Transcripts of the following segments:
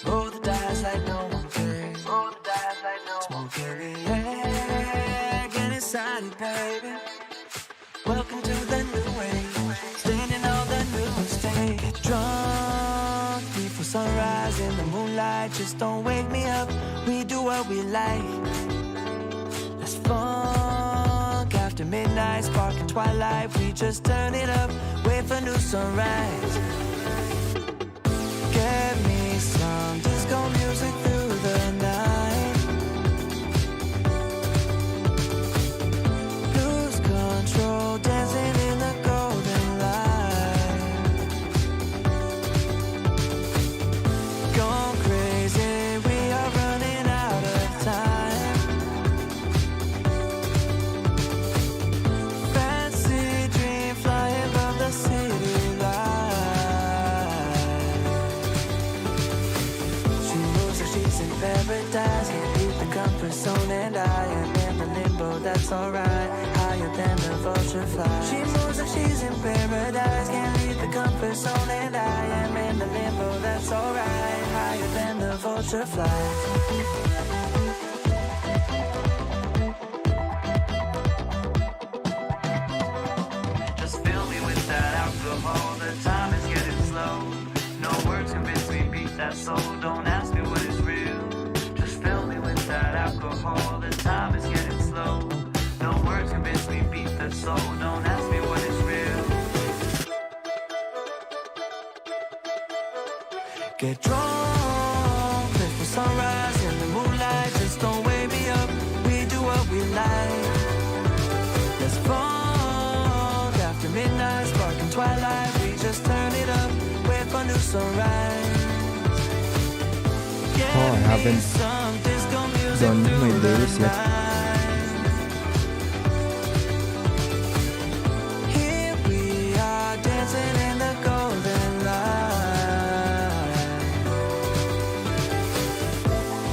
Roll the dice like no one cares. Smoking the air, get excited, baby. Welcome to the new age, standing on the new stage. Get drunk before sunrise in the moonlight. Just don't wake me up, we do what we like. Let's funk after midnight, sparking twilight. We just turn it up, wait for new sunrise. Get me some disco music through the night. Lose control, dancing in the golden light. Gone crazy, we are running out of time. Fancy dream flying above the city light. She knows that she's in paradise, can't leave the comfort zone, and I am in the limbo, that's alright. Higher than the vulture fly. She moves like she's in paradise, can't leave the comfort zone, and I am in the limbo, that's alright. Higher than the vulture fly. Just fill me with that alcohol, the time is getting slow. No words convince me, beat that soul, don't ask me what is real. Just fill me with that alcohol, the time is getting slow. No words convince me, beat that soul, don't ask me what is real. Get drunk, live for sunrise in the moonlight. Just don't wake me up, we do what we like. Let's funk after midnight, sparking twilight. We just turn it up, wait for new sunrise. Oh, I haven't done my dailies yet. Here we are dancing in the golden light.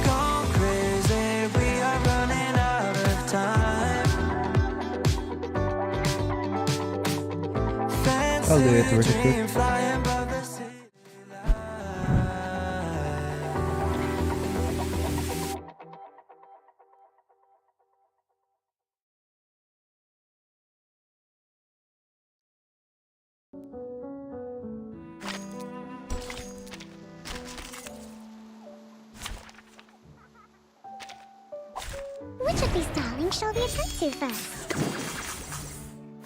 Gone crazy, we are running out of time. I'll do it Fancy really quick. dream flying above the city light. Which of these darlings shall we attend to first?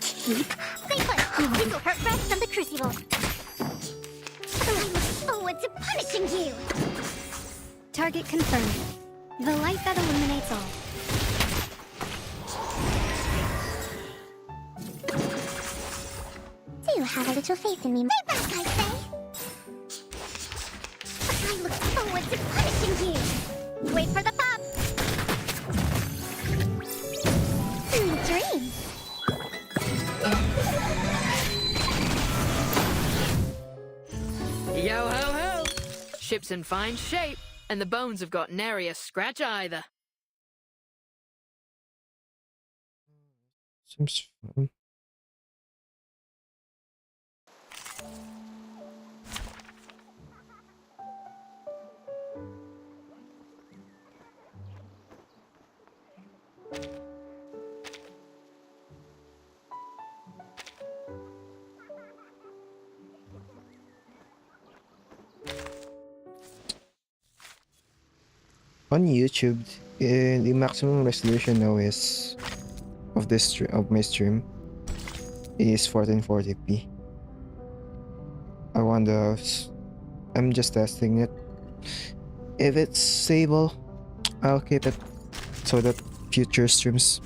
Keep. Stay put. This will hurt fresh from the crucible. Oh, I look forward to punishing you. Target confirmed. The light that illuminates all. Do have a little faith in me. Stay back, I say. But I look forward to punishing you. Wait for the pop. Sweet dreams. Yo ho ho! Ship's in fine shape, and the bones have got nary a scratch either. Seems fun. On YouTube, the maximum resolution now is of my stream is 1440p. I wonder, I'm just testing it. If it's stable, I'll keep it so that future streams.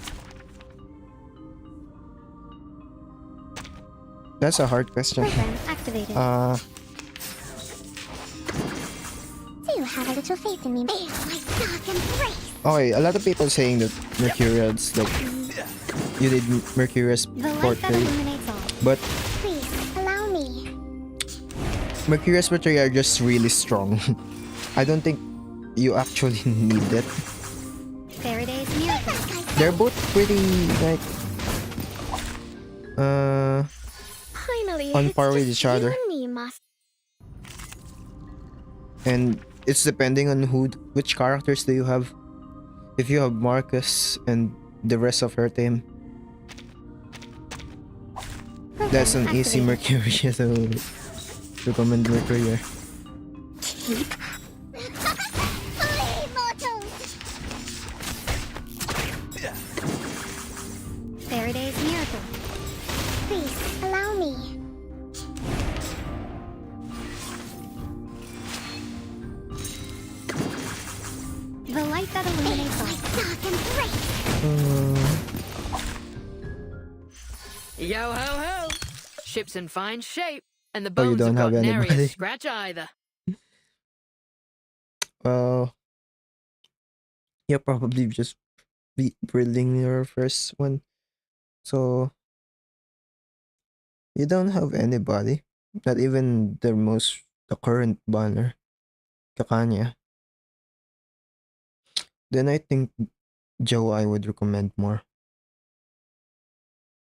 That's a hard question. Program activated. Do you have a little faith in me? Feel my dark embrace. Okay, a lot of people saying that Mercurials, like, you did Mercurius The light that portrait, illuminates all. but Please allow me. Mercurius portrait are just really strong. I don't think you actually need it. Faraday's miracle. They're both pretty, like, Finally, on it's par with just each other. You and me, Mas. And it's depending on which characters do you have. If you have Marcus and the rest of her team, that's an easy Mercury to recommend Mercury. Keep. Mortals! Faraday's miracle. Please, allow me. The light that illuminates all. Dark embrace. Yo ho ho! Ship's in fine shape, and the Oh, you bones have don't got have nary a anybody? scratch either. Well, you're probably just building your first one. So, you don't have anybody. Not even the current banner. Kakanya. Then I think Joe I would recommend more.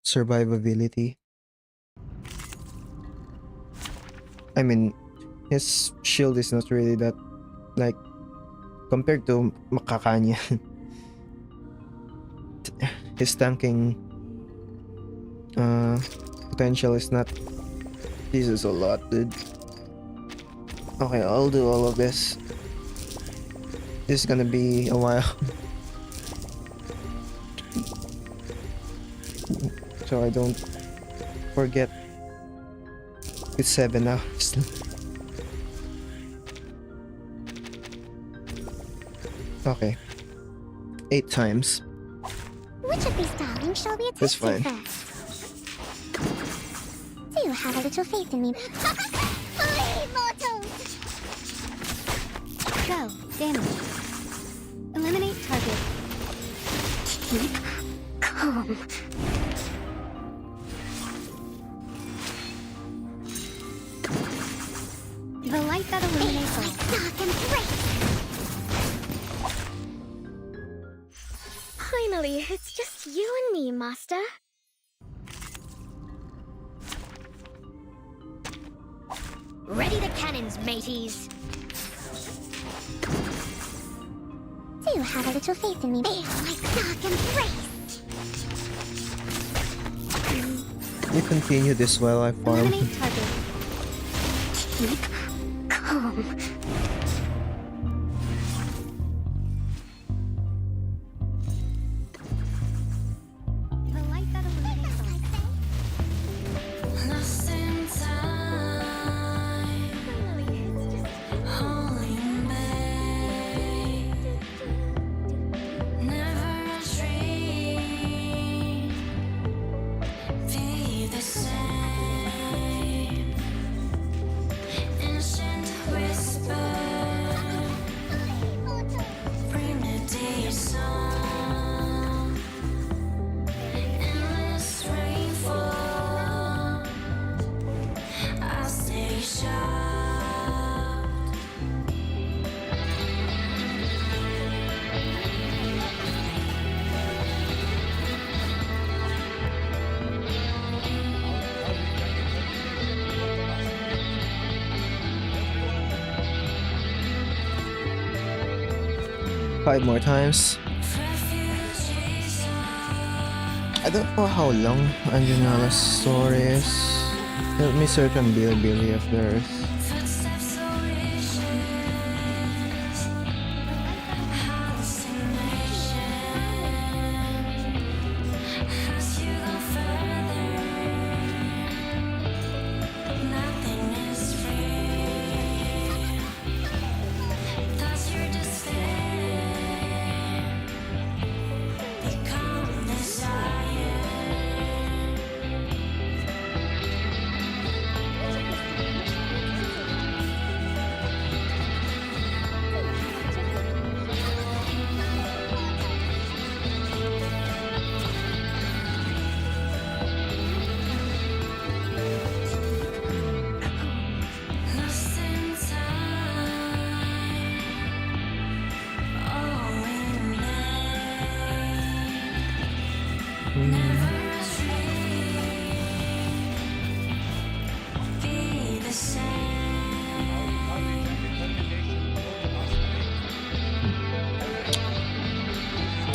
Survivability. I mean, his shield is not really that, like, compared to Makakanya. His tanking potential is not. This is a lot, dude. Okay, I'll do all of this. This is gonna be a while. So I don't forget. It's 7 hours. Okay. 8 times. Which of these darlings shall we That's attend to fine. first? Do you have a little faith in me? Mortals! Go, damage. Eliminate target. Keep calm. The light that illuminates all. Dark embrace. Finally, it's just you and me, Master. Ready the cannons, mateys. Do you have a little faith in me? Feel my dark embrace. You continue this while I farm. Eliminate target. Keep calm. The light that illuminates all. Lost in time, Finally, it's just holy May. Never a dream be the same. Ancient whisper, bring me dear song. Endless rainfall, I'll stay sharp. 5 more times. Refugees I don't know how long Anjana's story is. Let me search on Bilibili if there is. footsteps or wishes, hallucination. As you go further, nothing is free. Does your despair become desire? Lost in time, all in vain. Never a dream be the same.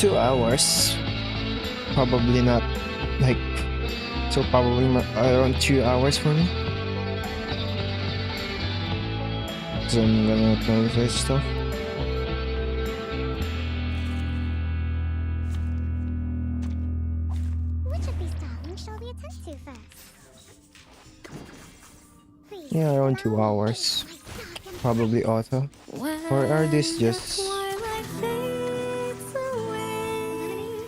2 hours. Probably not like so. Probably around 2 hours for me. So I'm gonna clarify stuff. Which of these darlings shall we attend to first? Please, Yeah, around allow 2 hours. me to dark and Probably auto. Or are these When the just twilight fades away,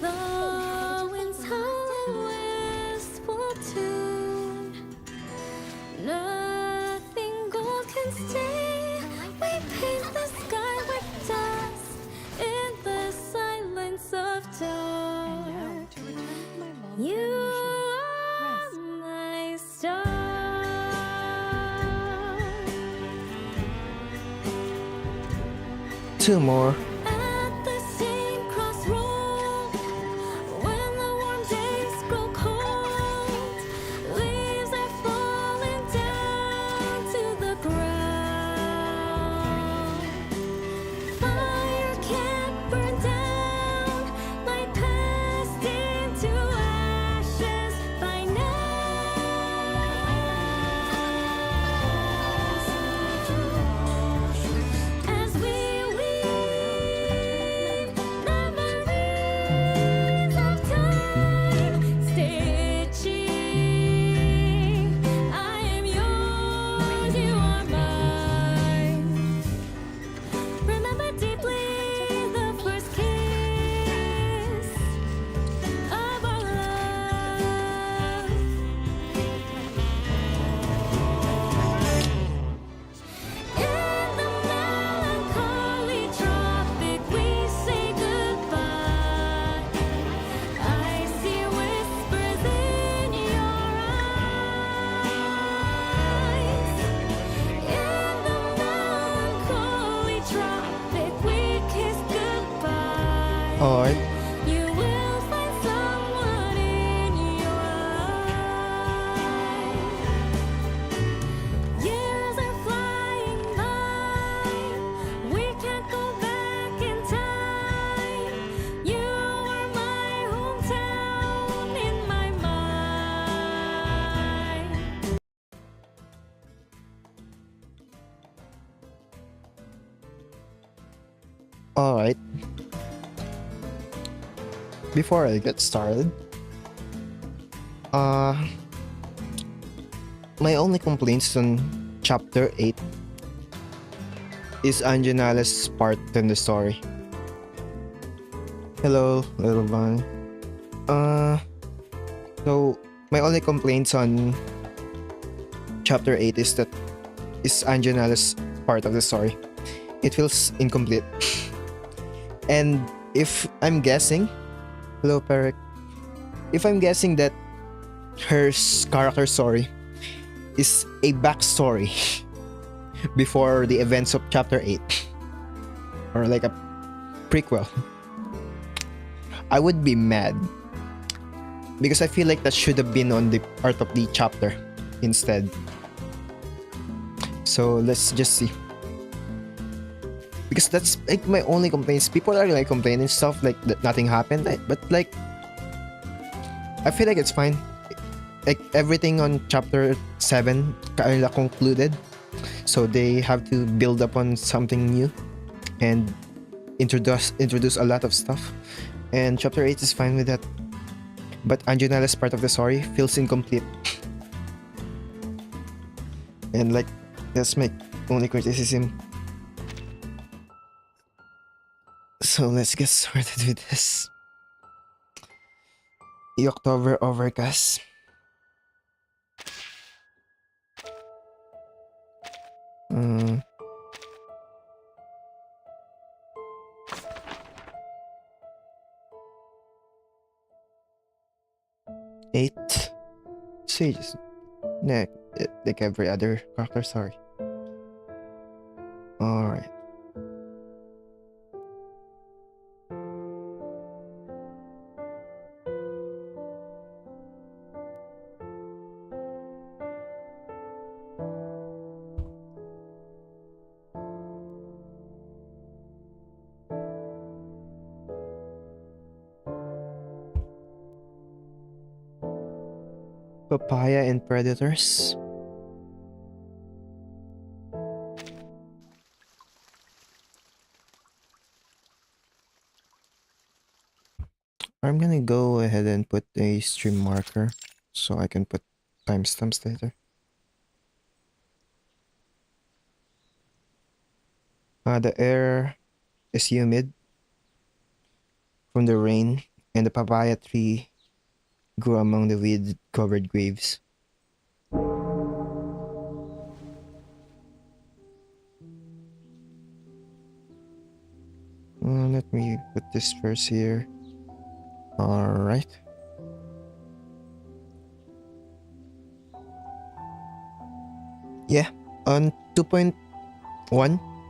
the winds howl a wistful tune. Nothing gold can stay. We paint the sky with dust in the silence of dark. You are my star. 2 more? At the same crossroad, when the warm days grow cold, leaves are falling down to the ground. Fire can't burn down, light passed into ashes by night. As we weave memories of time, stitching. I am yours, you are mine. Remember deeply the first kiss of our love. In the melancholy tropic, we say goodbye. I see whispers in your eyes. In the melancholy tropic, we kiss goodbye. Alright. You will find someone in your life. Years are flying by. We can't go back in time. You are my hometown in my mind. Alright. Before I get started, my only complaints on chapter 8 is Anjanala's part in the story. Hello, little bunny. So my only complaints on chapter 8 is Anjanala's part of the story. It feels incomplete. And if I'm guessing, hello Perek, if I'm guessing that her character story is a backstory before the events of chapter 8, or like a prequel, I would be mad, because I feel like that should have been on the part of the chapter instead. So let's just see. Because that's like my only complaints. People are like complaining stuff like that nothing happened, but like I feel like it's fine. Like everything on chapter 7 kinda concluded, so they have to build up on something new and introduce a lot of stuff, and chapter 8 is fine with that. But Anjanala's part of the story feels incomplete, and like that's my only criticism. So let's get started with this. The October overcast. Eight sages. Nah, like every other character, sorry. Alright. Papaya and predators. I'm gonna go ahead and put a stream marker so I can put timestamps later. The air is humid from the rain, and the papaya tree grew among the weed-covered graves. Let me put this first here. Alright. Yeah, on 2.1,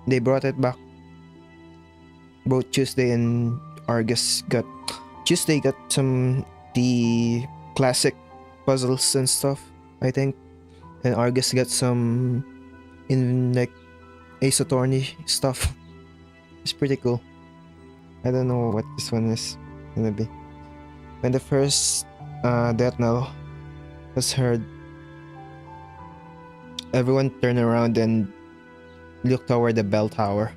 they brought it back. Both Tuesday and Argus got... Tuesday got some... the classic puzzles and stuff, I think. And Argus got some... in like... Ace Attorney stuff. It's pretty cool. I don't know what this one is gonna be. When the first death knell was heard, everyone turned around and looked toward the bell tower.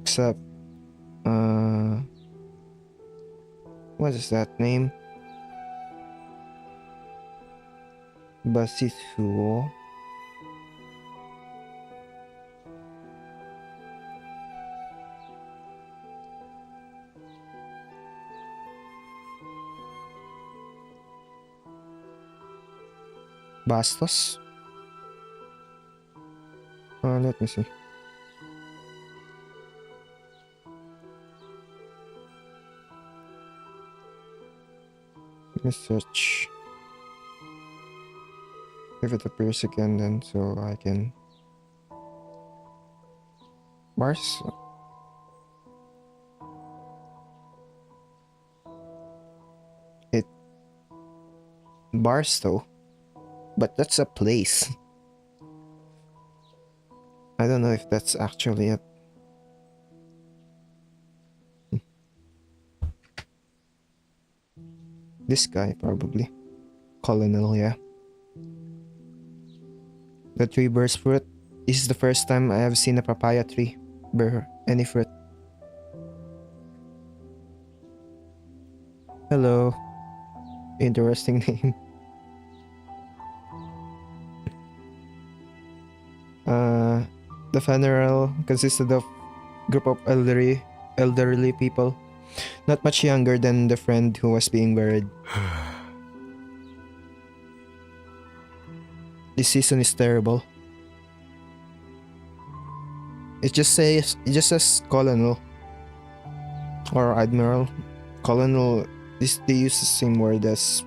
Except, what is that name? Basitsuo. Bastos. Let me see. Let me search. If it appears again, then so I can. Mars. It. Barstow. But that's a place. I don't know if that's actually it. This guy, probably. Colonel, yeah. The tree bears fruit. This is the first time I have seen a papaya tree bear any fruit. Hello. Interesting name. The funeral consisted of a group of elderly people, not much younger than the friend who was being buried. This season is terrible. It just says colonel or admiral. Colonel. They use the same word as.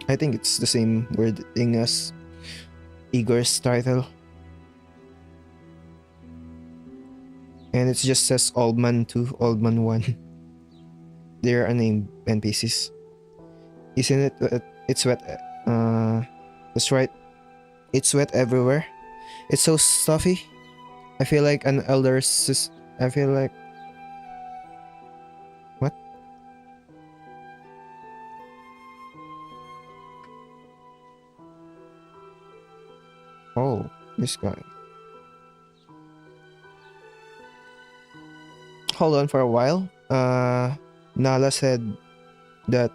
I think it's the same wording as Igor's title. And it just says Oldman 2, Oldman 1. They are unnamed NPCs. Isn't it? It's wet. That's right. It's wet everywhere. It's so stuffy. I feel like an elder I feel like... What? Oh, this guy. Hold on for a while. Nala said that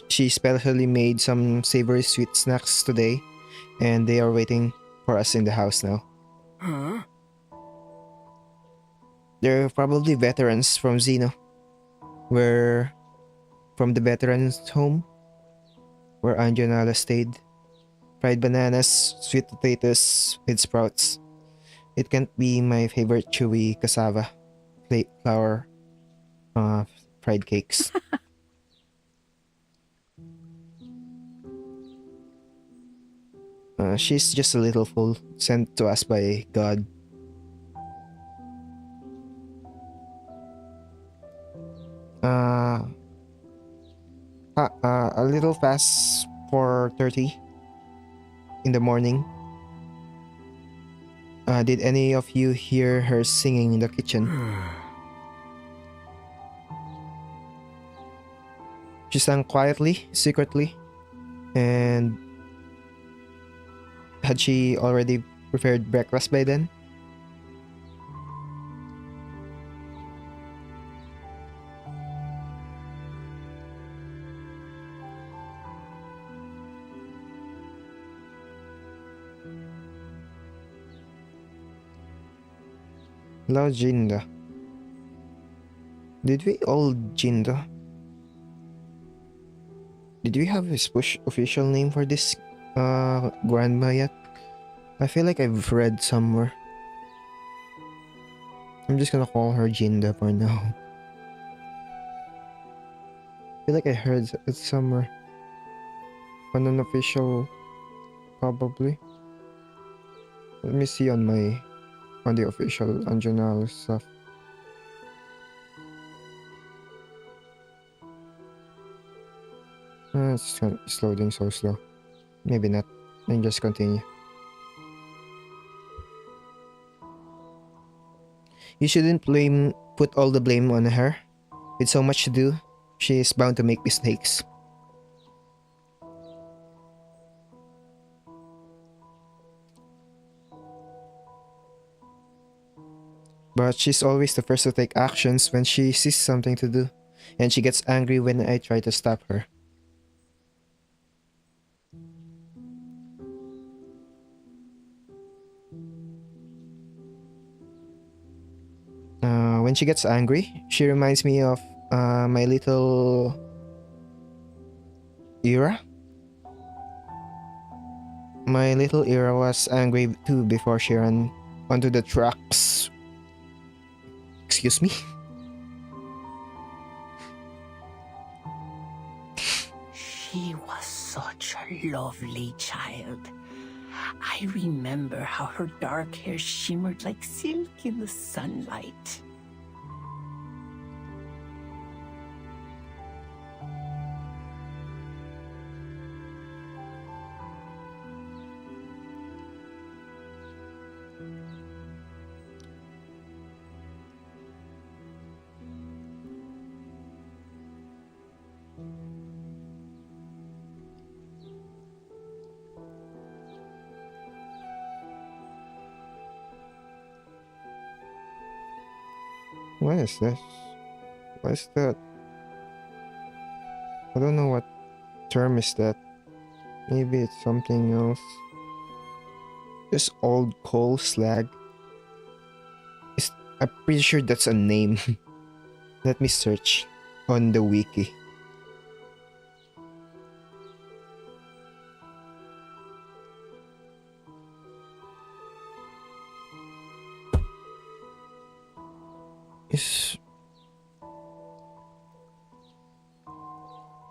she specially made some savory sweet snacks today, and they are waiting for us in the house now. Huh? They're probably veterans from Xeno. From the veterans home where Anjo and Nala stayed. Fried bananas, sweet potatoes with sprouts. It can't be my favorite chewy cassava flour fried cakes. She's just a little fool sent to us by God. A little fast for 30 in the morning. Did any of you hear her singing in the kitchen? She sang quietly, secretly, and had she already prepared breakfast by then? Hello, Jinda. Did we all Jinda? Did we have a official name for this grandma yet? I feel like I've read somewhere. I'm just gonna call her Jinda for now. I feel like I heard it somewhere. On an official, probably. Let me see on the official Anjo stuff. It's loading so slow. Maybe not. Then just continue. You shouldn't put all the blame on her. With so much to do, she is bound to make mistakes. But she's always the first to take actions when she sees something to do, and she gets angry when I try to stop her. When she gets angry, she reminds me of my little era. My little era was angry too before she ran onto the tracks. Excuse me? She was such a lovely child. I remember how her dark hair shimmered like silk in the sunlight. What is this? What is that? I don't know what term is that. Maybe it's something else. Just old coal slag. I'm pretty sure that's a name. Let me search on the wiki.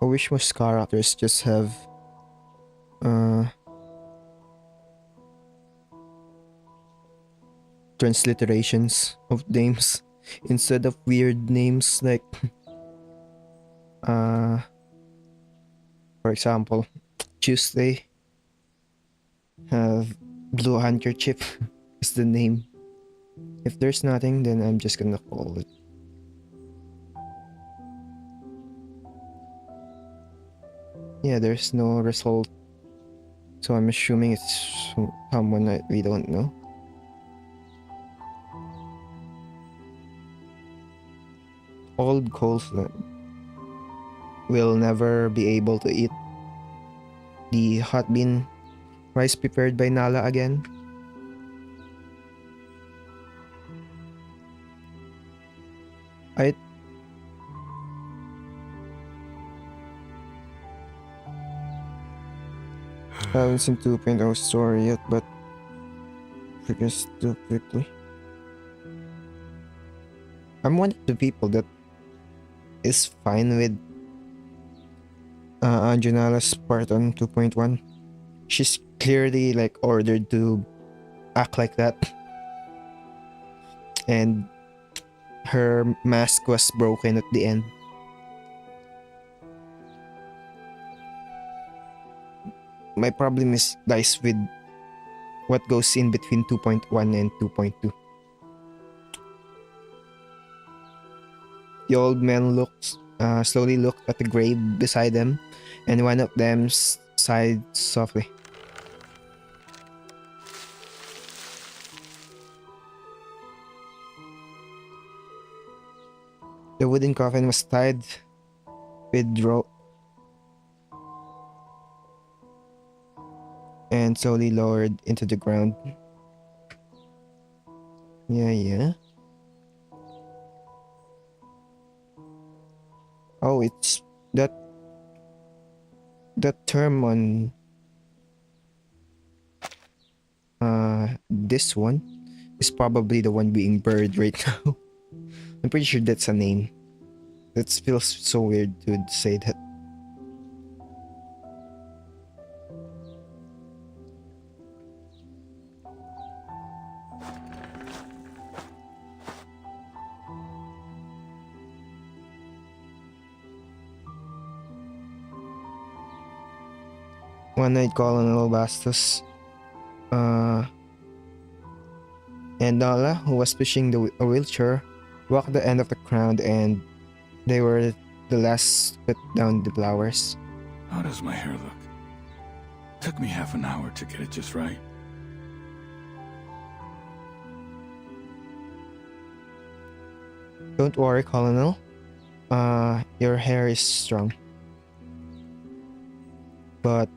I wish most characters just have transliterations of names instead of weird names like for example, Tuesday have Blue Handkerchief is the name. If there's nothing, then I'm just gonna call it. Yeah, there's no result. So I'm assuming it's someone that we don't know. Old coastline will never be able to eat the hot bean rice prepared by Nala again. I haven't seen 2.0 story yet, but progress too quickly. I'm one of the people that is fine with Anjanala's part on 2.1. She's clearly like ordered to act like that, and her mask was broken at the end. My problem lies with what goes in between 2.1 and 2.2. The old man looks slowly looked at the grave beside them, and one of them sighed softly. The wooden coffin was tied with rope and slowly lowered into the ground. Yeah. Oh, it's that term on this one is probably the one being buried right now. I'm pretty sure that's a name. That feels so weird to say that. One night, Colonel Bastos and Nala, who was pushing a wheelchair, walked the end of the crowd, and they were the last to put down the flowers. How does my hair look? Took me half an hour to get it just right. Don't worry, Colonel. Your hair is strong. But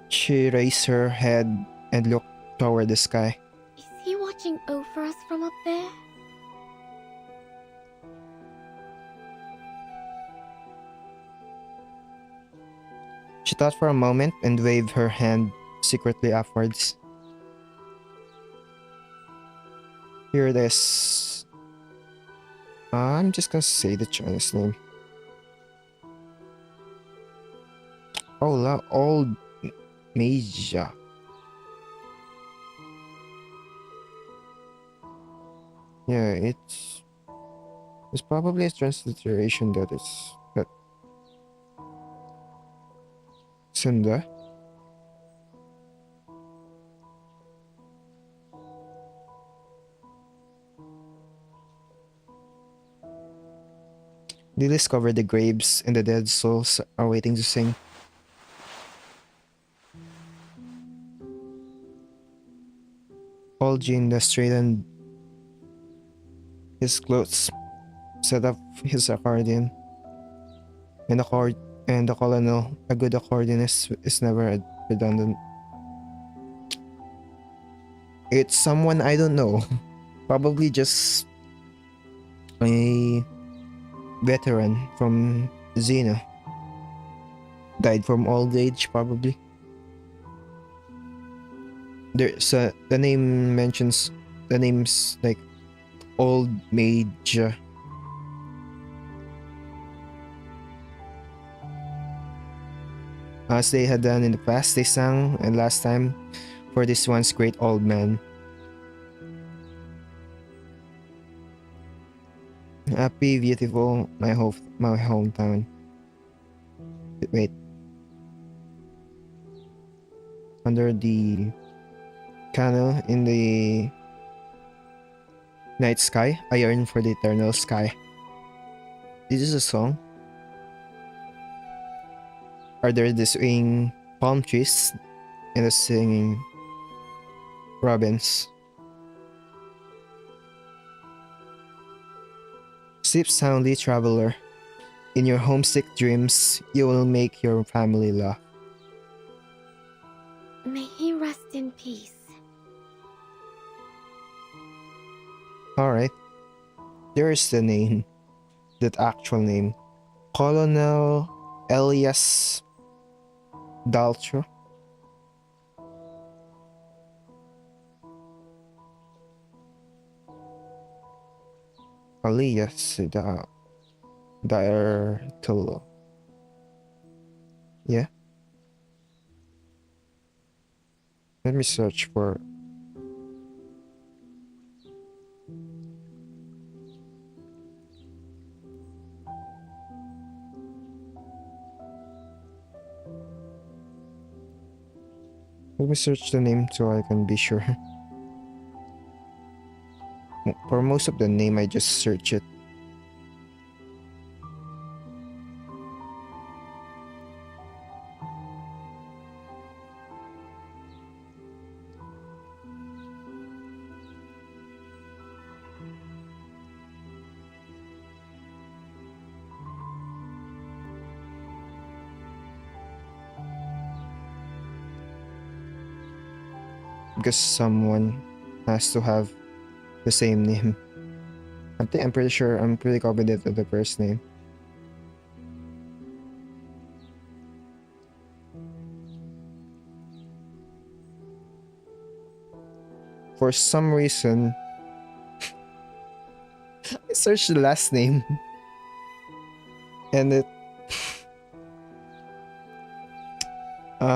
she raised her head and looked toward the sky. Is he watching over us from up there? She thought for a moment and waved her hand secretly upwards. Here it is. I'm just gonna say the Chinese name. Oh, Old Meja. Yeah, it's probably a transliteration that Sunda. They discovered the graves and the dead souls are waiting to sing. Paul Jean straightened his clothes, set up his accordion, and the colonel, a good accordionist, is never redundant. It's someone I don't know. Probably just a veteran from Xena. Died from old age, probably. The name mentions the name's like Old Mage. As they had done in the past, they sang, and last time for this once great old man. Happy, beautiful, my hometown. Wait. Under the candle in the night sky, I yearn for the eternal sky. This is a song. Are there the swinging palm trees and the singing robins? Sleep soundly, traveler. In your homesick dreams, you will make your family laugh. May he rest in peace. Alright. There is the name. That actual name. Colonel Elias Daltro. Elias Daltolo. Yeah. Let me search for. Let me search the name so I can be sure. For most of the name, I just search it. Because someone has to have the same name. I'm pretty sure I'm pretty confident of the first name. For some reason, I searched the last name and it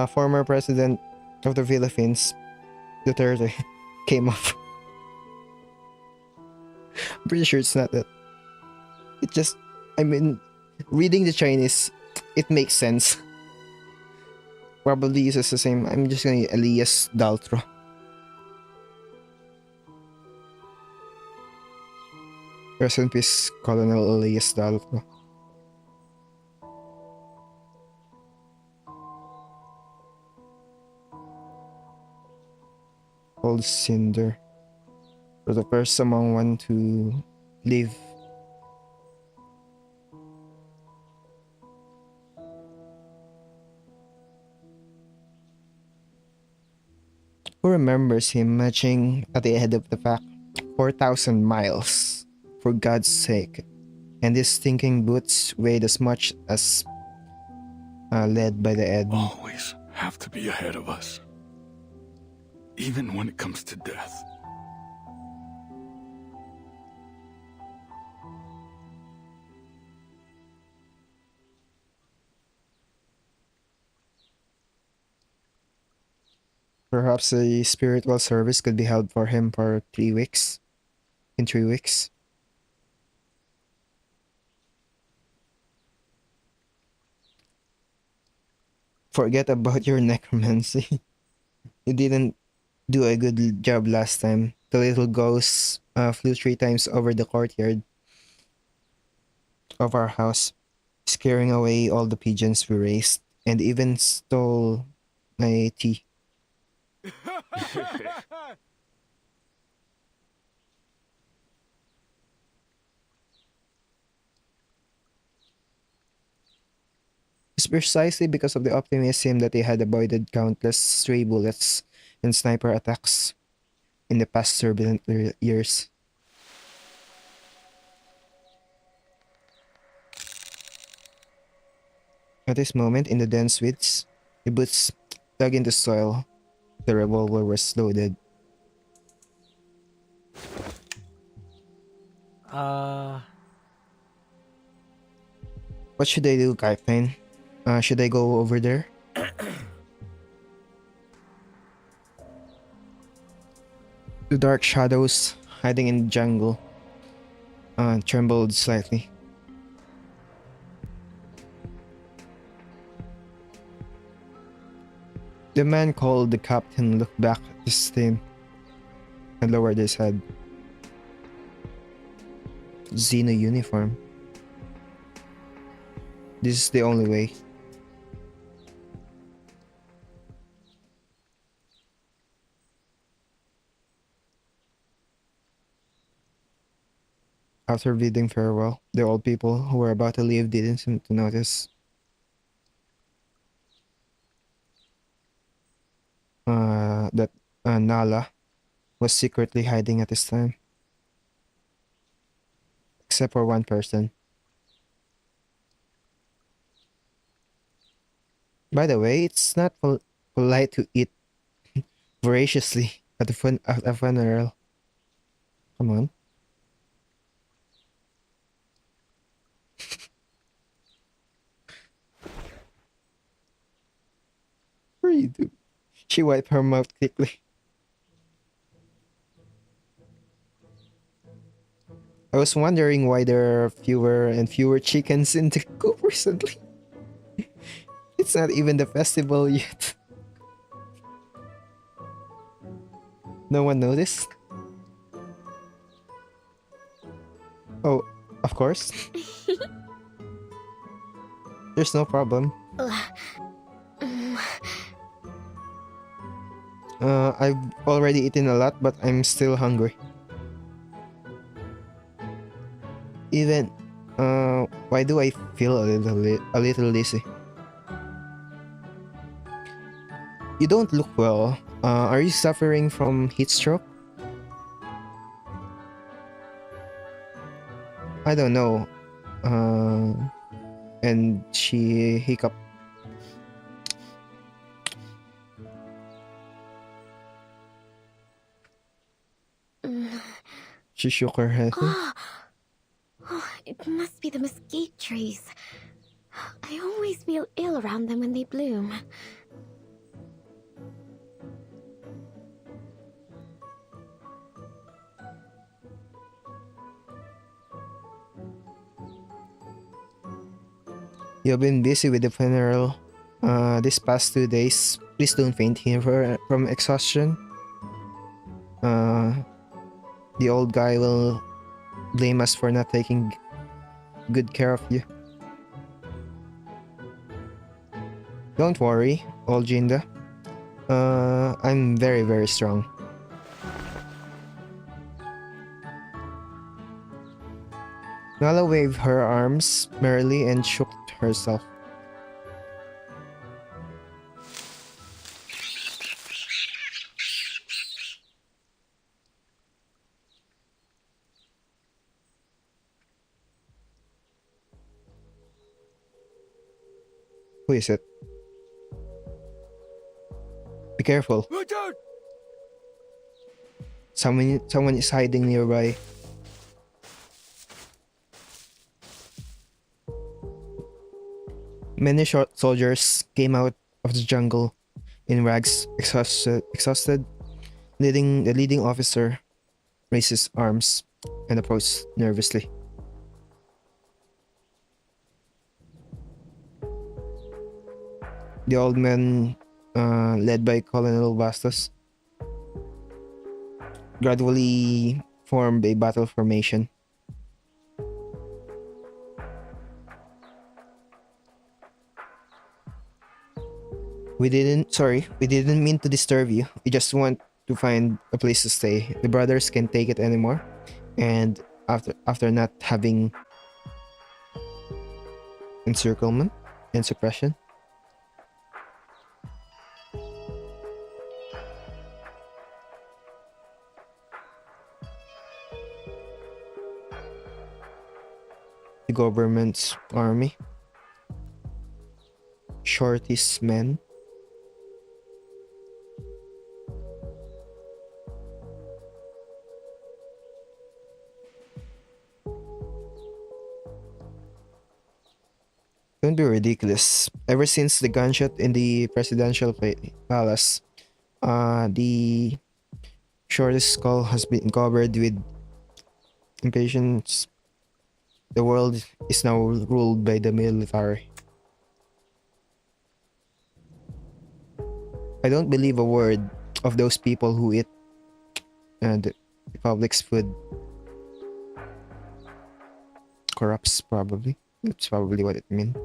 former president of the Philippines, Duterte, came up. I'm pretty sure it's not that. It just, I mean, reading the Chinese, it makes sense. Probably uses the same. I'm just gonna Elias Daltro. Rest in peace, Colonel Elias Daltro. Old Cinder. For the first among one to live. Who remembers him marching at the head of the pack 4,000 miles, for God's sake, and his stinking boots weighed as much as lead by the head. Always have to be ahead of us. Even when it comes to death. Perhaps a spiritual service could be held for him for 3 weeks. In 3 weeks. Forget about your necromancy. You didn't do a good job last time. The little ghost flew 3 times over the courtyard of our house, scaring away all the pigeons we raised, and even stole my tea. It's precisely because of the optimism that they had avoided countless stray bullets and sniper attacks in the past turbulent years. At this moment, in the dense woods, the boots dug into soil. The revolver was loaded. What should I do, Captain? Should I go over there? The dark shadows hiding in the jungle trembled slightly. The man called the captain looked back at his team and lowered his head. Xeno uniform. This is the only way. After bidding farewell, the old people who were about to leave didn't seem to notice that Nala was secretly hiding at this time. Except for one person. By the way, it's not polite to eat voraciously at a funeral. Come on. What are you doing? She wiped her mouth quickly. I was wondering why there are fewer and fewer chickens in the coop recently. It's not even the festival yet. No one noticed? Oh, of course. There's no problem. I've already eaten a lot, but I'm still hungry. Even, why do I feel a little dizzy? You don't look well. Are you suffering from heat stroke? I don't know. And she hiccuped. She shook her head. Oh, it must be the mesquite trees. I always feel ill around them when they bloom. You've been busy with the funeral this past 2 days. Please don't faint here from exhaustion. The old guy will blame us for not taking good care of you. Don't worry, old Jinda. I'm very, very strong. Nala waved her arms merrily and shook herself. Who is it? Be careful. Look out! Someone is hiding nearby. Many short soldiers came out of the jungle in rags, exhausted. The leading officer raised his arms and approached nervously. The old man, led by Colonel Bastos, gradually formed a battle formation. We didn't mean to disturb you. We just want to find a place to stay. The brothers can't take it anymore. And after not having encirclement and suppression. The government's army. Shorty's men. Don't be ridiculous. Ever since the gunshot in the presidential palace, the shortest skull has been covered with impatience. The world is now ruled by the military. I don't believe a word of those people who eat the public's food. Corrupts, probably. That's probably what it means.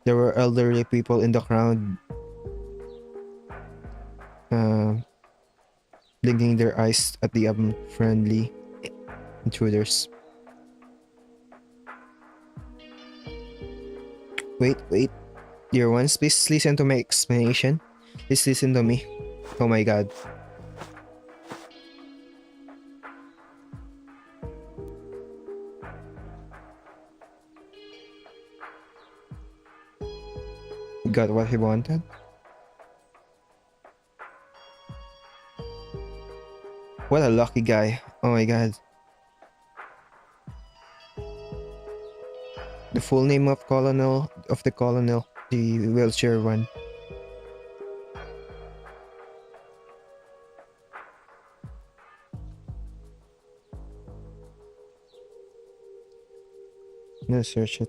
There were elderly people in the crowd, blinking their eyes at the unfriendly intruders. Wait. Dear ones, please listen to my explanation. Please listen to me. Oh my god. He got what he wanted. What a lucky guy. Oh my god. The full name of the colonel, the wheelchair one. I'm gonna search it.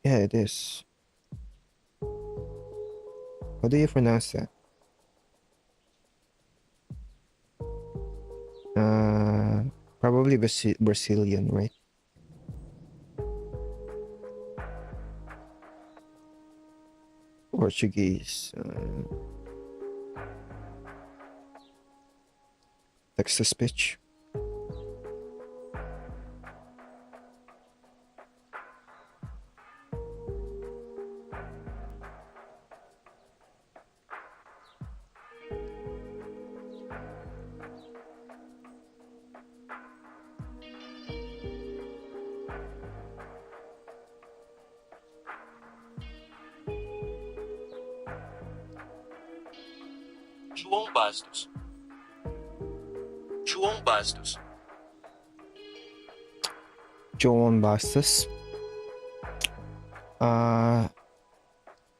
Yeah, it is. How do you pronounce that? Probably Brazilian, right? Portuguese. Texas pitch. João Bastos. João Bastos. Joan Bastos.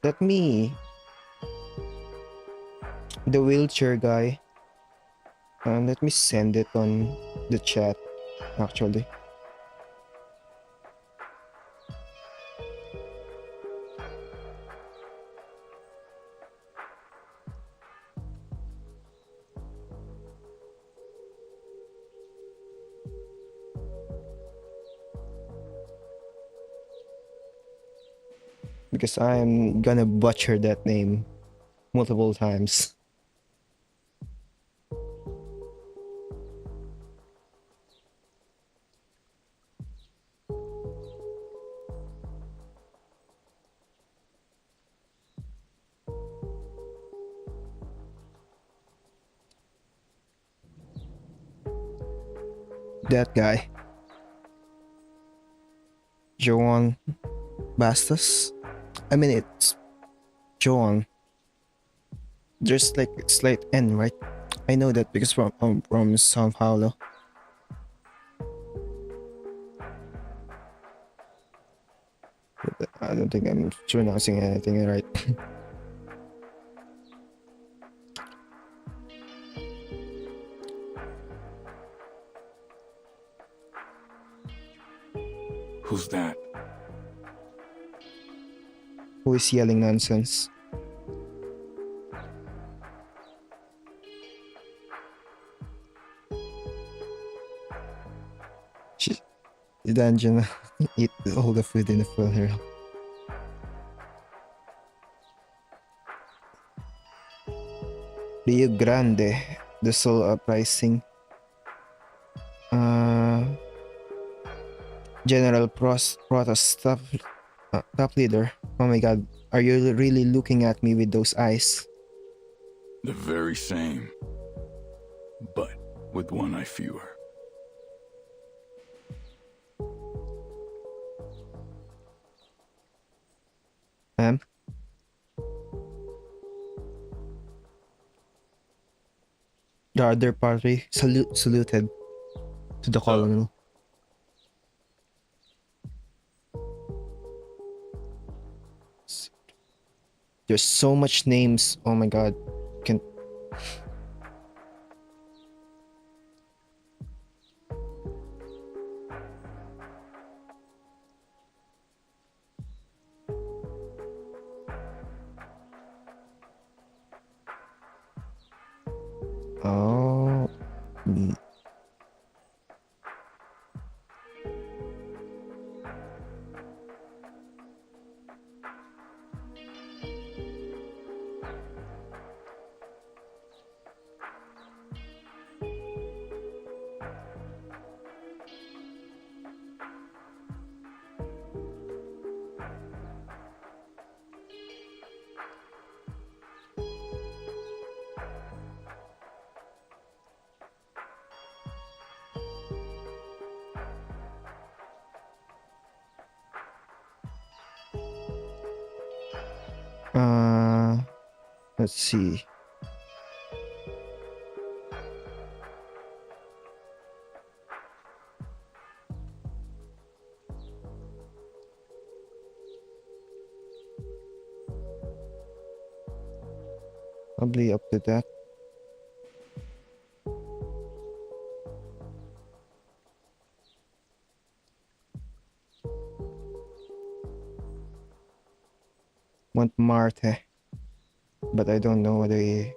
Let me. The wheelchair guy. Let me send it on the chat, actually. Because I'm gonna butcher that name multiple times. That guy. Joan Bastos. I mean, it's Joan. There's like slight N, right? I know that because from Sao Paulo. But I don't think I'm pronouncing anything right. Who's that? Who is yelling nonsense? Did Anjo eat all the food in the filler? Rio Grande, the Soul Uprising. General Protoss top leader. Oh my god, are you really looking at me with those eyes? The very same, but with one eye fewer. Ma'am? The other party saluted to the colonel. There's so much names. Oh my god. Can Oh. Let's see. Probably up to that. Montmartre, but I don't know the.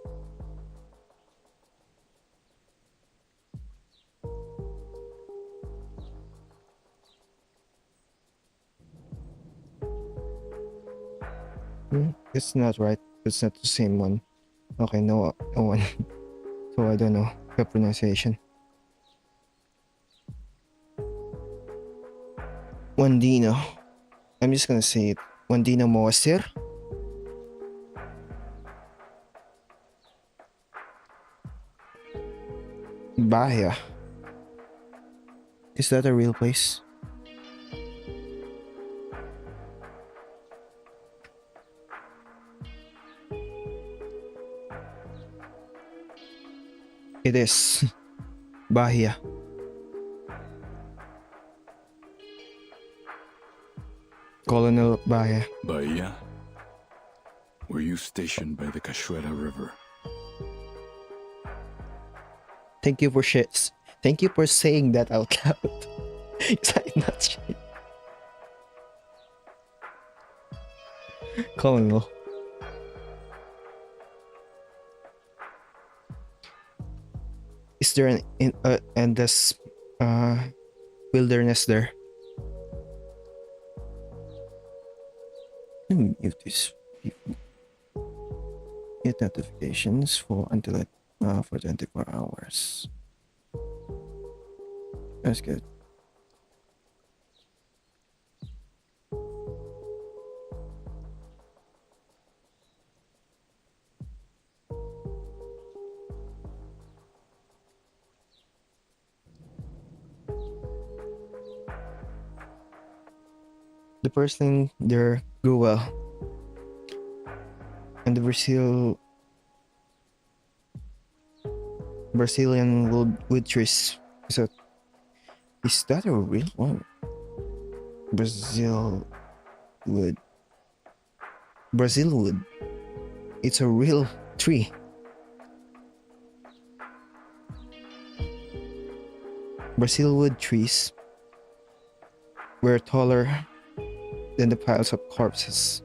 It's not right. It's not the same one. Okay, no one. So I don't know the pronunciation. Wandino. I'm just gonna say it. Wandino Moastir. Bahia. Is that a real place? It is. Bahia. Colonel Bahia. Bahia? Were you stationed by the Cachoeira River? Thank you for Thank you for saying that out loud. Is that not shit? Colonel. Is there an endless wilderness there? Let me mute this. Get notifications for 24 hours. That's good. The person there grew well, and the Brazilian wood trees. Is that a real one? Brazil wood. It's a real tree. Brazil wood trees were taller than the piles of corpses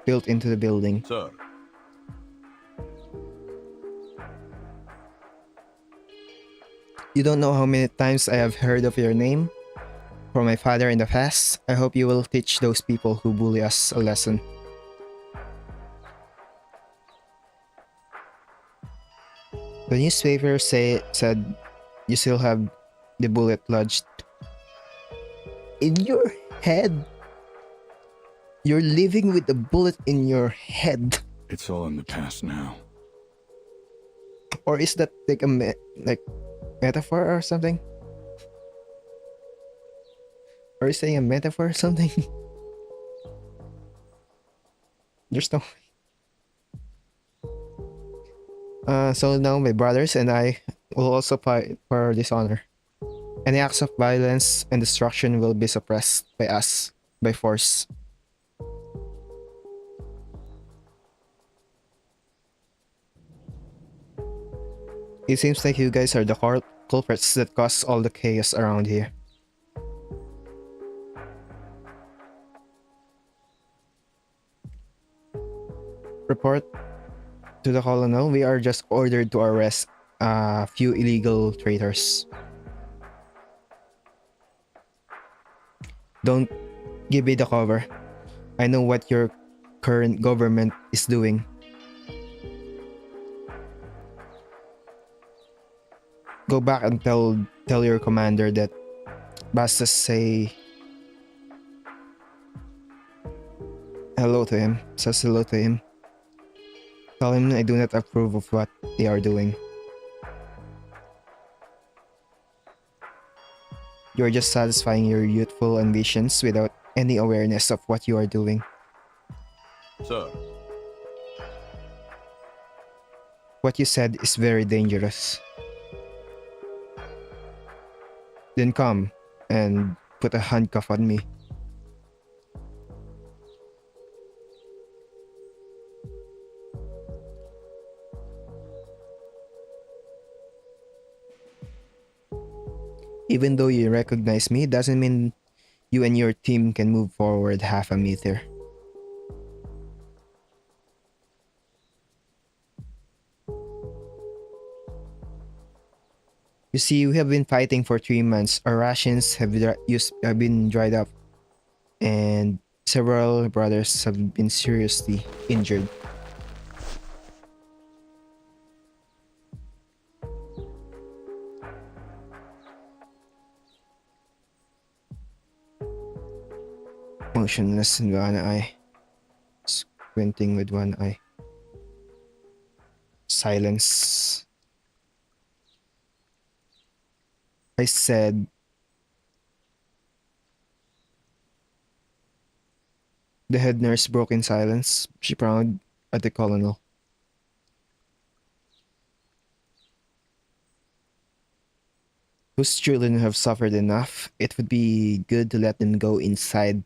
built into the building. Sir. You don't know how many times I have heard of your name from my father in the past. I hope you will teach those people who bully us a lesson. The newspaper said you still have the bullet lodged in your head. You're living with the bullet in your head. It's all in the past now. Or is that like a metaphor or something? Or is saying a metaphor or something? There's no way. So now my brothers and I will also fight for this honor. Any acts of violence and destruction will be suppressed by us, by force. It seems like you guys are the culprits that caused all the chaos around here. Report to the colonel. We are just ordered to arrest a few illegal traitors. Don't give me the cover. I know what your current government is doing. Go back and tell your commander that Basta says hello to him. Tell him I do not approve of what they are doing. You are just satisfying your youthful ambitions without any awareness of what you are doing. Sir. What you said is very dangerous. Then come and put a handcuff on me. Even though you recognize me, doesn't mean you and your team can move forward half a meter. You see, we have been fighting for 3 months. Our rations have been dried up, and several brothers have been seriously injured. Motionless in one eye, squinting with one eye. Silence. I said, the head nurse broke in silence. She frowned at the colonel. Those children have suffered enough. It would be good to let them go inside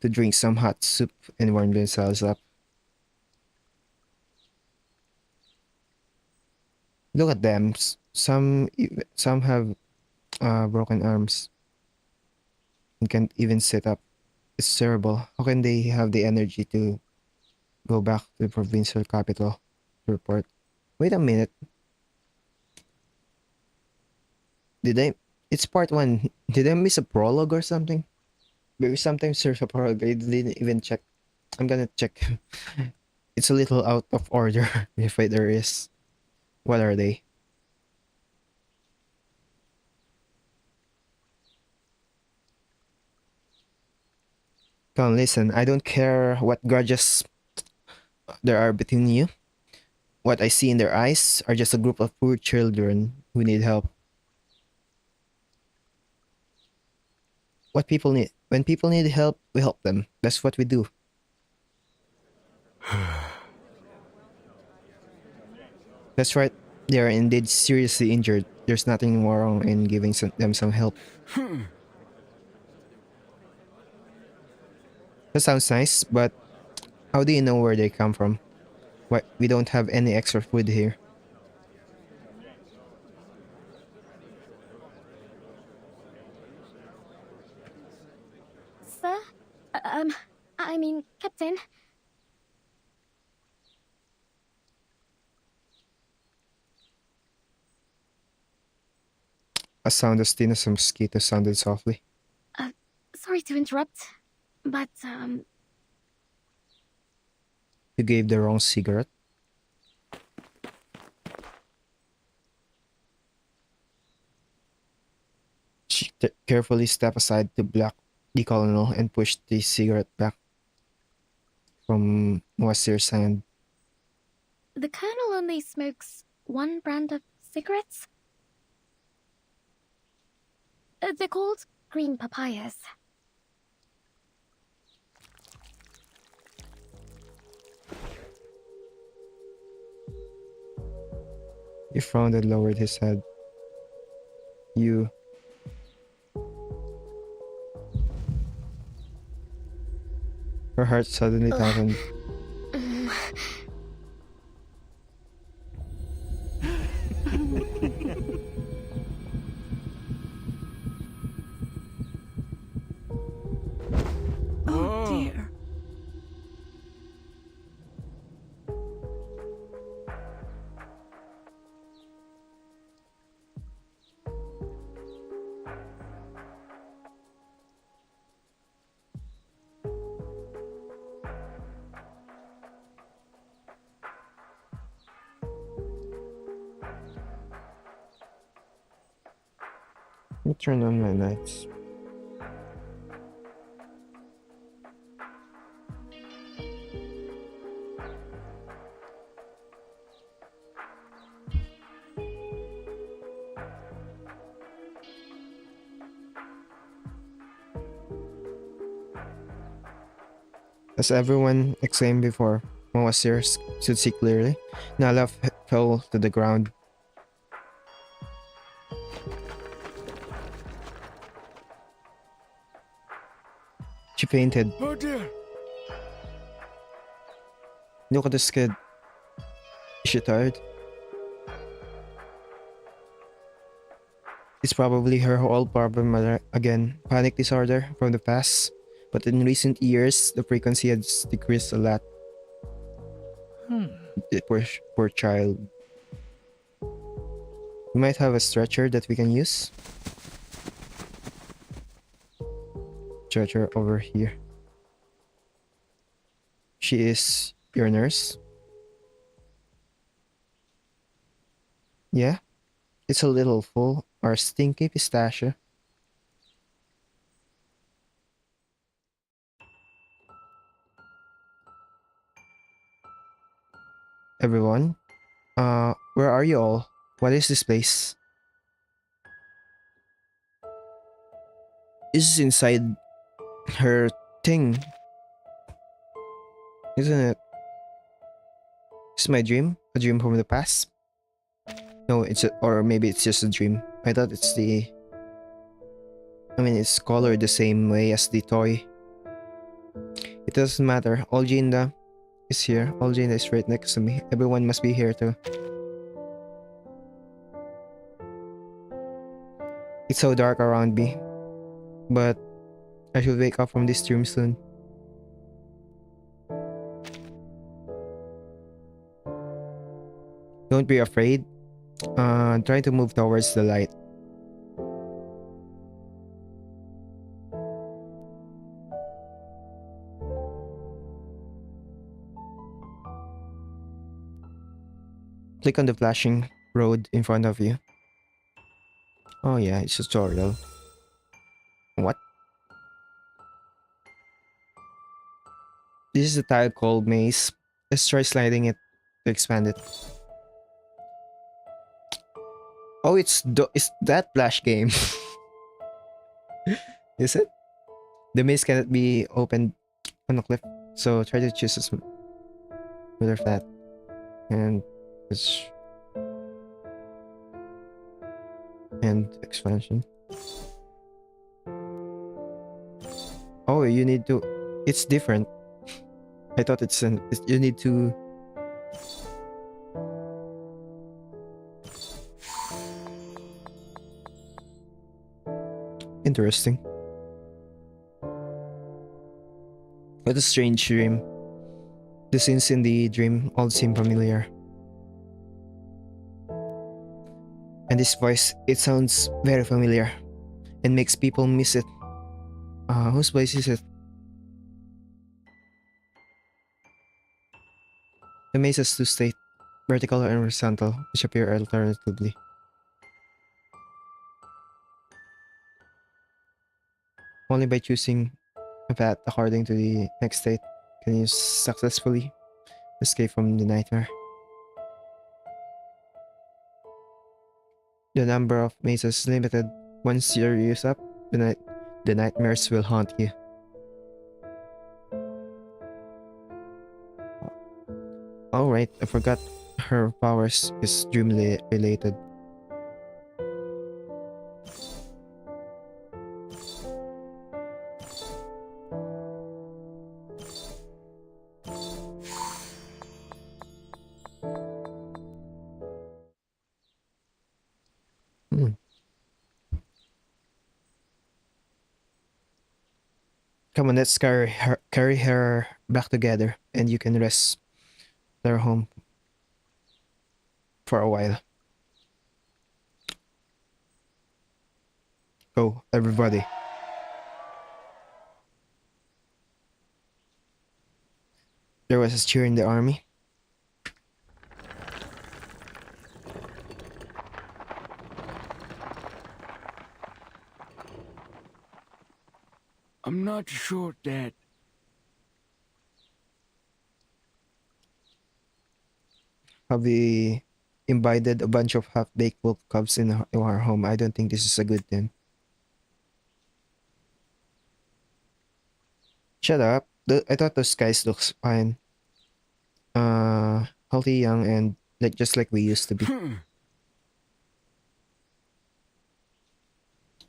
to drink some hot soup and warm themselves up. Look at them. Some have broken arms and can't even sit up. It's terrible. How can they have the energy to go back to the provincial capital to report? Wait a minute. It's part 1. Did I miss a prologue or something? Maybe sometimes there's a prologue. I didn't even check. I'm gonna check. It's a little out of order if there is. What are they? Come on, listen. I don't care what grudges there are between you. What I see in their eyes are just a group of poor children who need help. When people need help, we help them. That's what we do. That's right. They are indeed seriously injured. There's nothing wrong in giving them some help. That sounds nice, but how do you know where they come from? Why, we don't have any extra food here. Sir? I mean, Captain. A sound as thin as a mosquito sounded softly. Sorry to interrupt, but, You gave the wrong cigarette. She carefully stepped aside to block the colonel and pushed the cigarette back from Moasir's hand. the Colonel only smokes one brand of cigarettes? They're called green papayas. He frowned and lowered his head. You... Her heart suddenly tightened. Oh dear. Let me turn on my lights. As everyone exclaimed before, Mawasir could see clearly. Nala fell to the ground. She fainted. Oh dear. Look at this kid. Is she tired? It's probably her whole problem again. Panic disorder from the past. But in recent years, the frequency has decreased a lot. The poor child. We might have a stretcher that we can use. Stretcher over here. She is your nurse. Yeah, it's a little full. Our stinky pistachio. Everyone, where are you all? What is this place? This is inside her thing, isn't it? Is my dream a dream from the past? No, or maybe it's just a dream. I thought it's it's colored the same way as the toy. It doesn't matter. Olginda is here. Olginda is right next to me. Everyone must be here too. It's so dark around me, but I should wake up from this dream soon. Don't be afraid. Try to move towards the light. Click on the flashing road in front of you. Oh yeah, it's a tutorial. What? This is a tile called maze. Let's try sliding it to expand it. Oh, it's that flash game. Is it? The maze cannot be opened on a cliff, so try to choose a smoother flat. And this and expansion. Oh, you need to. It's different. I thought you need to. Interesting. What a strange dream. The scenes in the dream all seem familiar. And this voice, it sounds very familiar and makes people miss it. Whose voice is it? The maze has two states, vertical and horizontal, which appear alternatively. Only by choosing a path according to the next state can you successfully escape from the nightmare. The number of mazes is limited. Once you're used up, the nightmares will haunt you. Alright, I forgot her powers is dream related. Come on, let's carry her back together, and you can rest their home for a while. Go, everybody. There was a cheer in the army. I'm not sure, Dad. Have we invited a bunch of half-baked wolf cubs in our home? I don't think this is a good thing. Shut up. I thought those guys looks fine. Healthy, young, and just like we used to be.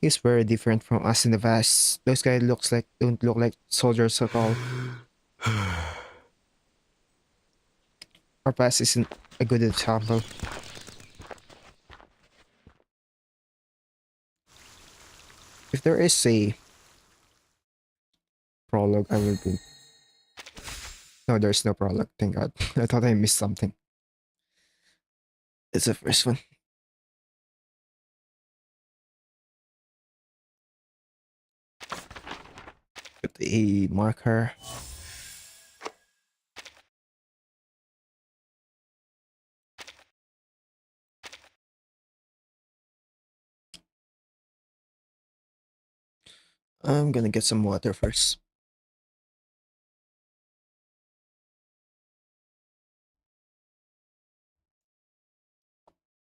He's very different from us in the past. Those guys don't look like soldiers at all. Our past isn't a good example. If there is a prologue, I will do. No, there's no prologue, thank God. I thought I missed something. It's the first one. Put a marker. I'm gonna get some water first.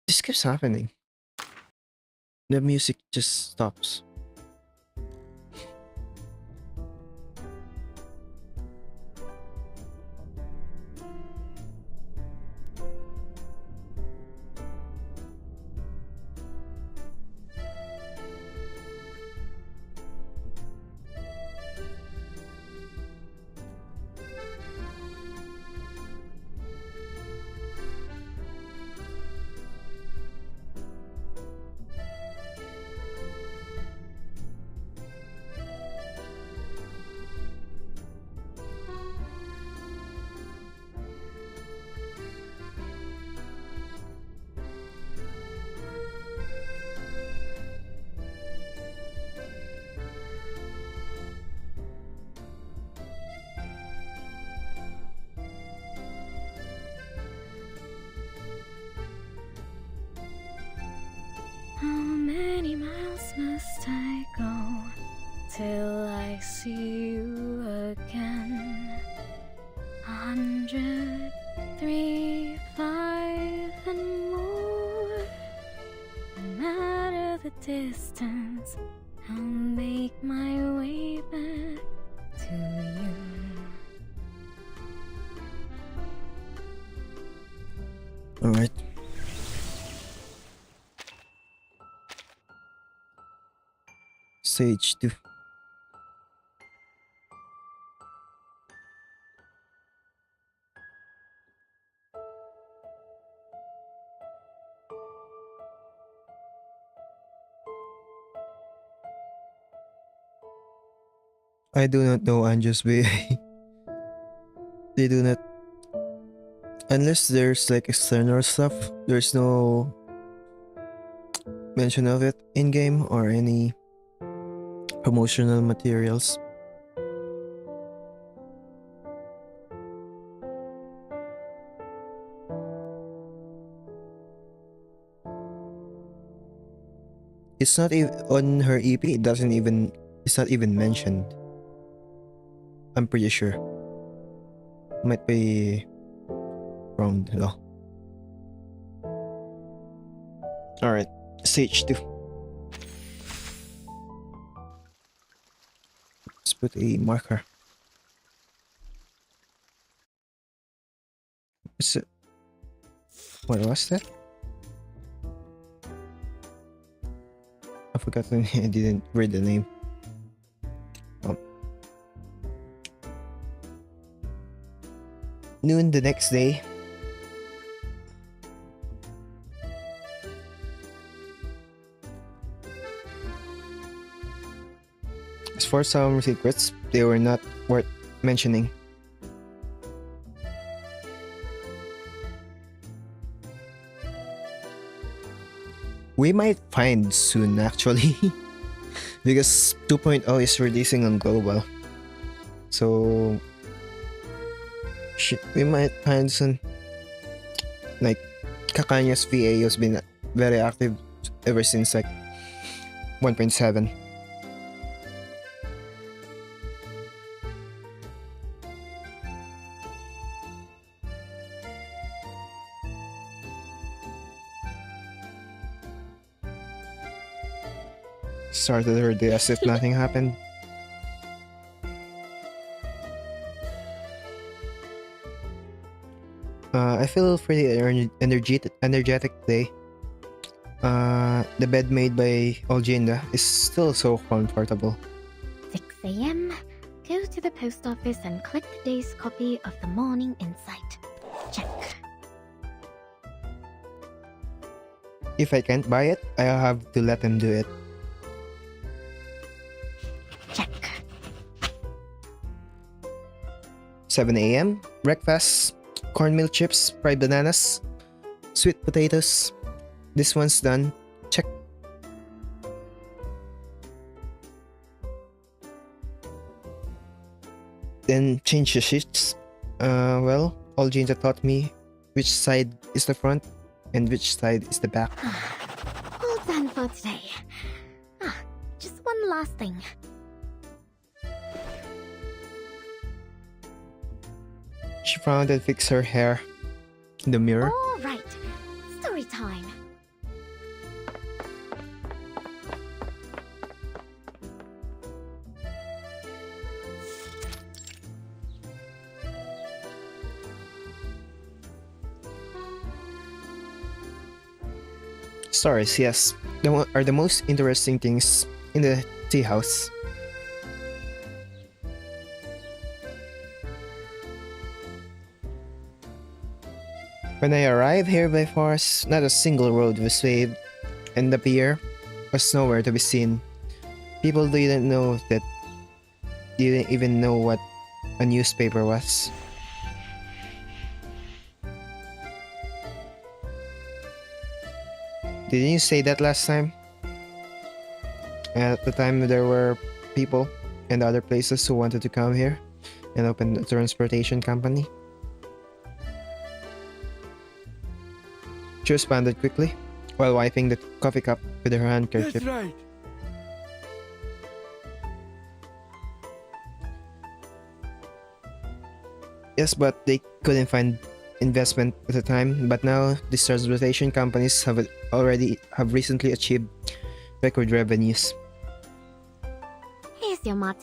This keeps happening. The music just stops. How many miles must I go till I see you again? 100, 3, 5, and more. No matter the distance, I'll make my way back to you. All right. Stage 2. I do not know Anjo's way. They do not, unless there's like external stuff, there's no mention of it in game or any promotional materials. It's not even on her EP. It doesn't even. It's not even mentioned. I'm pretty sure. Might be wrong though. All right, stage 2. Let's put a marker. Is it? What was that? I forgot the name. I didn't read the name. Noon the next day. As for some secrets, they were not worth mentioning. We might find soon actually. Because 2.0 is releasing on global. So shit, we might find soon. Like Kakanya's VA has been very active ever since like 1.7. Started her day as if nothing happened. I feel pretty energetic today. The bed made by Olginda is still so comfortable. 6 a.m. Go to the post office and collect the day's copy of the Morning Insight. Check. If I can't buy it, I'll have to let them do it. Check. 7 a.m. Breakfast. Cornmeal chips, fried bananas, sweet potatoes. This one's done. Check. Then change the sheets. Well, all Jinja taught me which side is the front and which side is the back. All done for today. Just one last thing. She frowned and fixed her hair in the mirror. All right. Story time. Stories, yes, are the most interesting things in the tea house. When I arrived here by force, not a single road was paved, and the pier was nowhere to be seen. People didn't even know what a newspaper was. Didn't you say that last time? At the time, there were people and other places who wanted to come here and open a transportation company. She responded quickly while wiping the coffee cup with her handkerchief. That's right. Yes, but they couldn't find investment at the time. But now, these transportation companies have recently achieved record revenues. Here's your mate.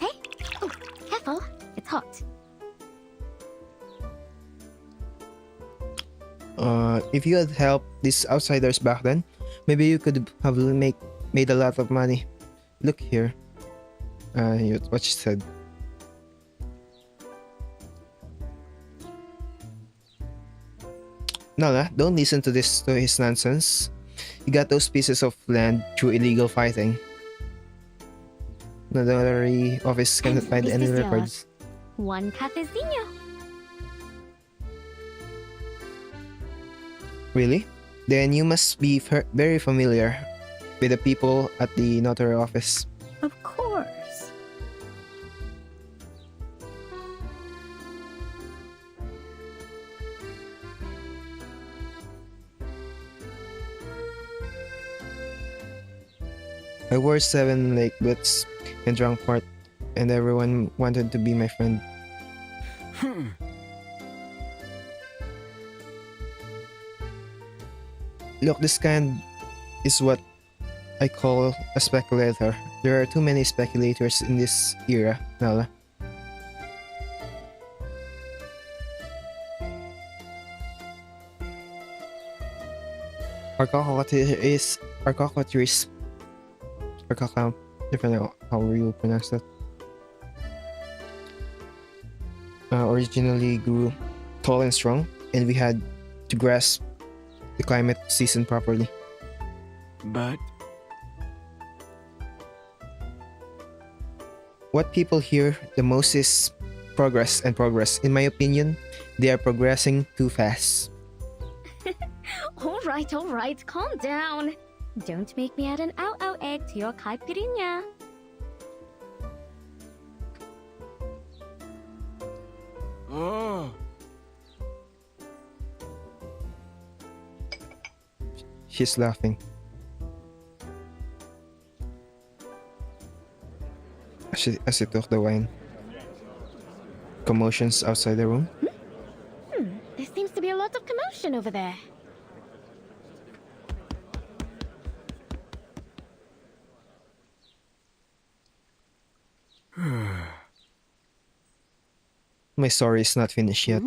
Oh, careful. It's hot. If you had helped these outsiders back then, maybe you could have made a lot of money. Look here. What she said. Nala, don't listen to his nonsense. He got those pieces of land through illegal fighting. The notary office cannot And find this any is yours. records. One cafezinho. Really? Then you must be very familiar with the people at the notary office. Of course. I wore 7 lake boots and drank part, and everyone wanted to be my friend. Look, this kind is what I call a speculator. There are too many speculators in this era, Nala. Arcocotris, Arcocam, different how you pronounce that. Originally grew tall and strong, and we had to grasp the climate season properly. But What people hear the most is progress and progress. In my opinion, they are progressing too fast. All right. Calm down. Don't make me add an ow-ow egg to your caipirinha. oh, She's laughing. As she took the wine. Commotions outside the room. There seems to be a lot of commotion over there. My story is not finished yet.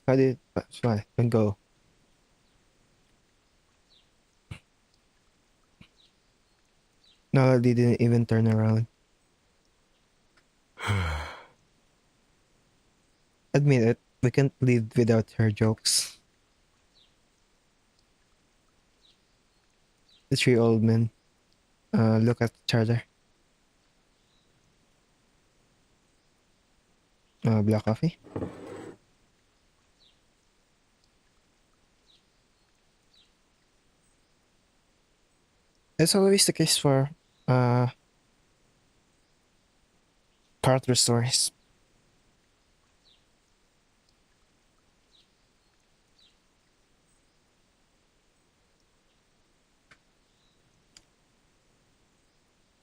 How did... That's fine. Then go. Nala didn't even turn around. Admit it, we can't live without her jokes. The 3 old men look at each other. Black coffee. It's always the case for Character stories.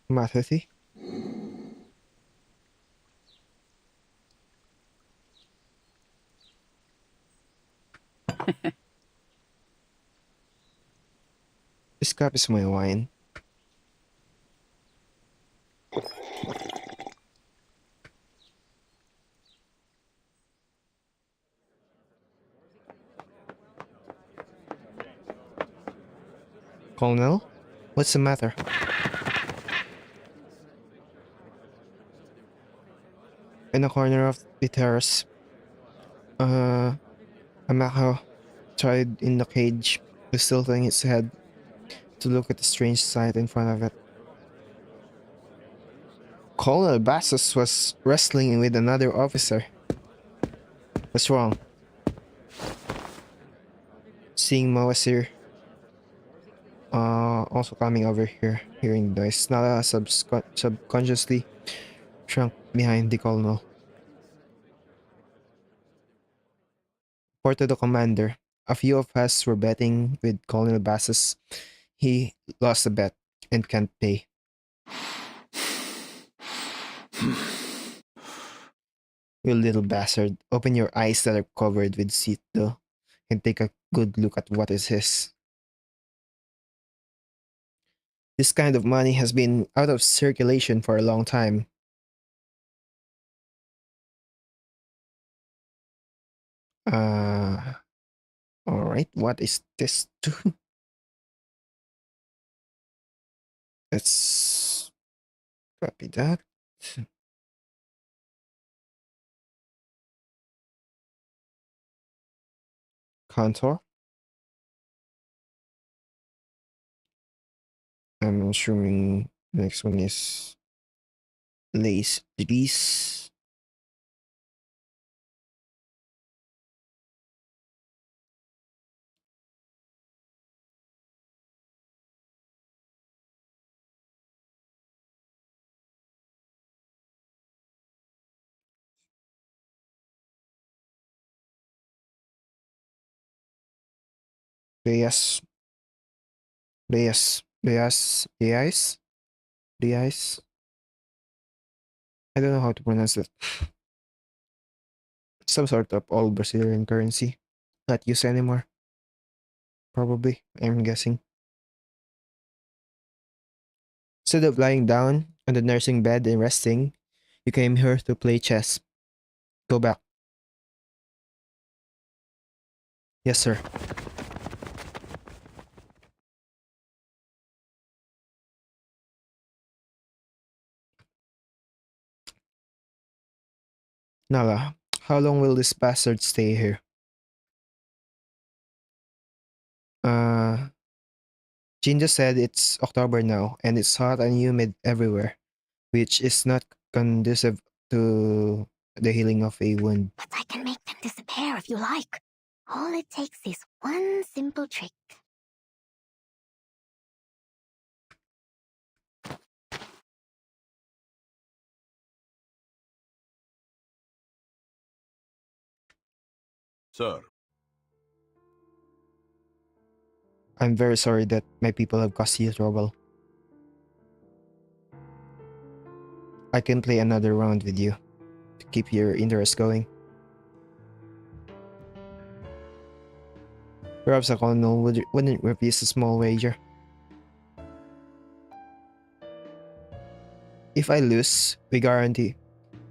Matthew. This cup is my wine. Colonel, what's the matter? In a corner of the terrace, a macaw tied in the cage was tilting its head to look at the strange sight in front of it. Colonel Bassus was wrestling with another officer. What's wrong? Seeing Mawasir also coming over here, hearing the noise, Nala subconsciously shrunk behind the colonel. Report to the commander. A few of us were betting with Colonel Bassus. He lost a bet and can't pay. You little bastard. Open your eyes that are covered with soot though, and take a good look at what is his. This kind of money has been out of circulation for a long time. Alright, what is this too? Let's copy that. Contour. I'm assuming the next one is lace release. Reyes. I don't know how to pronounce that. Some sort of old Brazilian currency. Not used anymore. Probably, I'm guessing. Instead of lying down on the nursing bed and resting, you came here to play chess. Go back. Yes, sir. Nala, how long will this bastard stay here? Jinja said it's October now, and it's hot and humid everywhere, which is not conducive to the healing of a wound. But I can make them disappear if you like. All it takes is one simple trick. Sir, I'm very sorry that my people have caused you trouble. I can play another round with you to keep your interest going. Perhaps a colonel wouldn't refuse a small wager. If I lose, we guarantee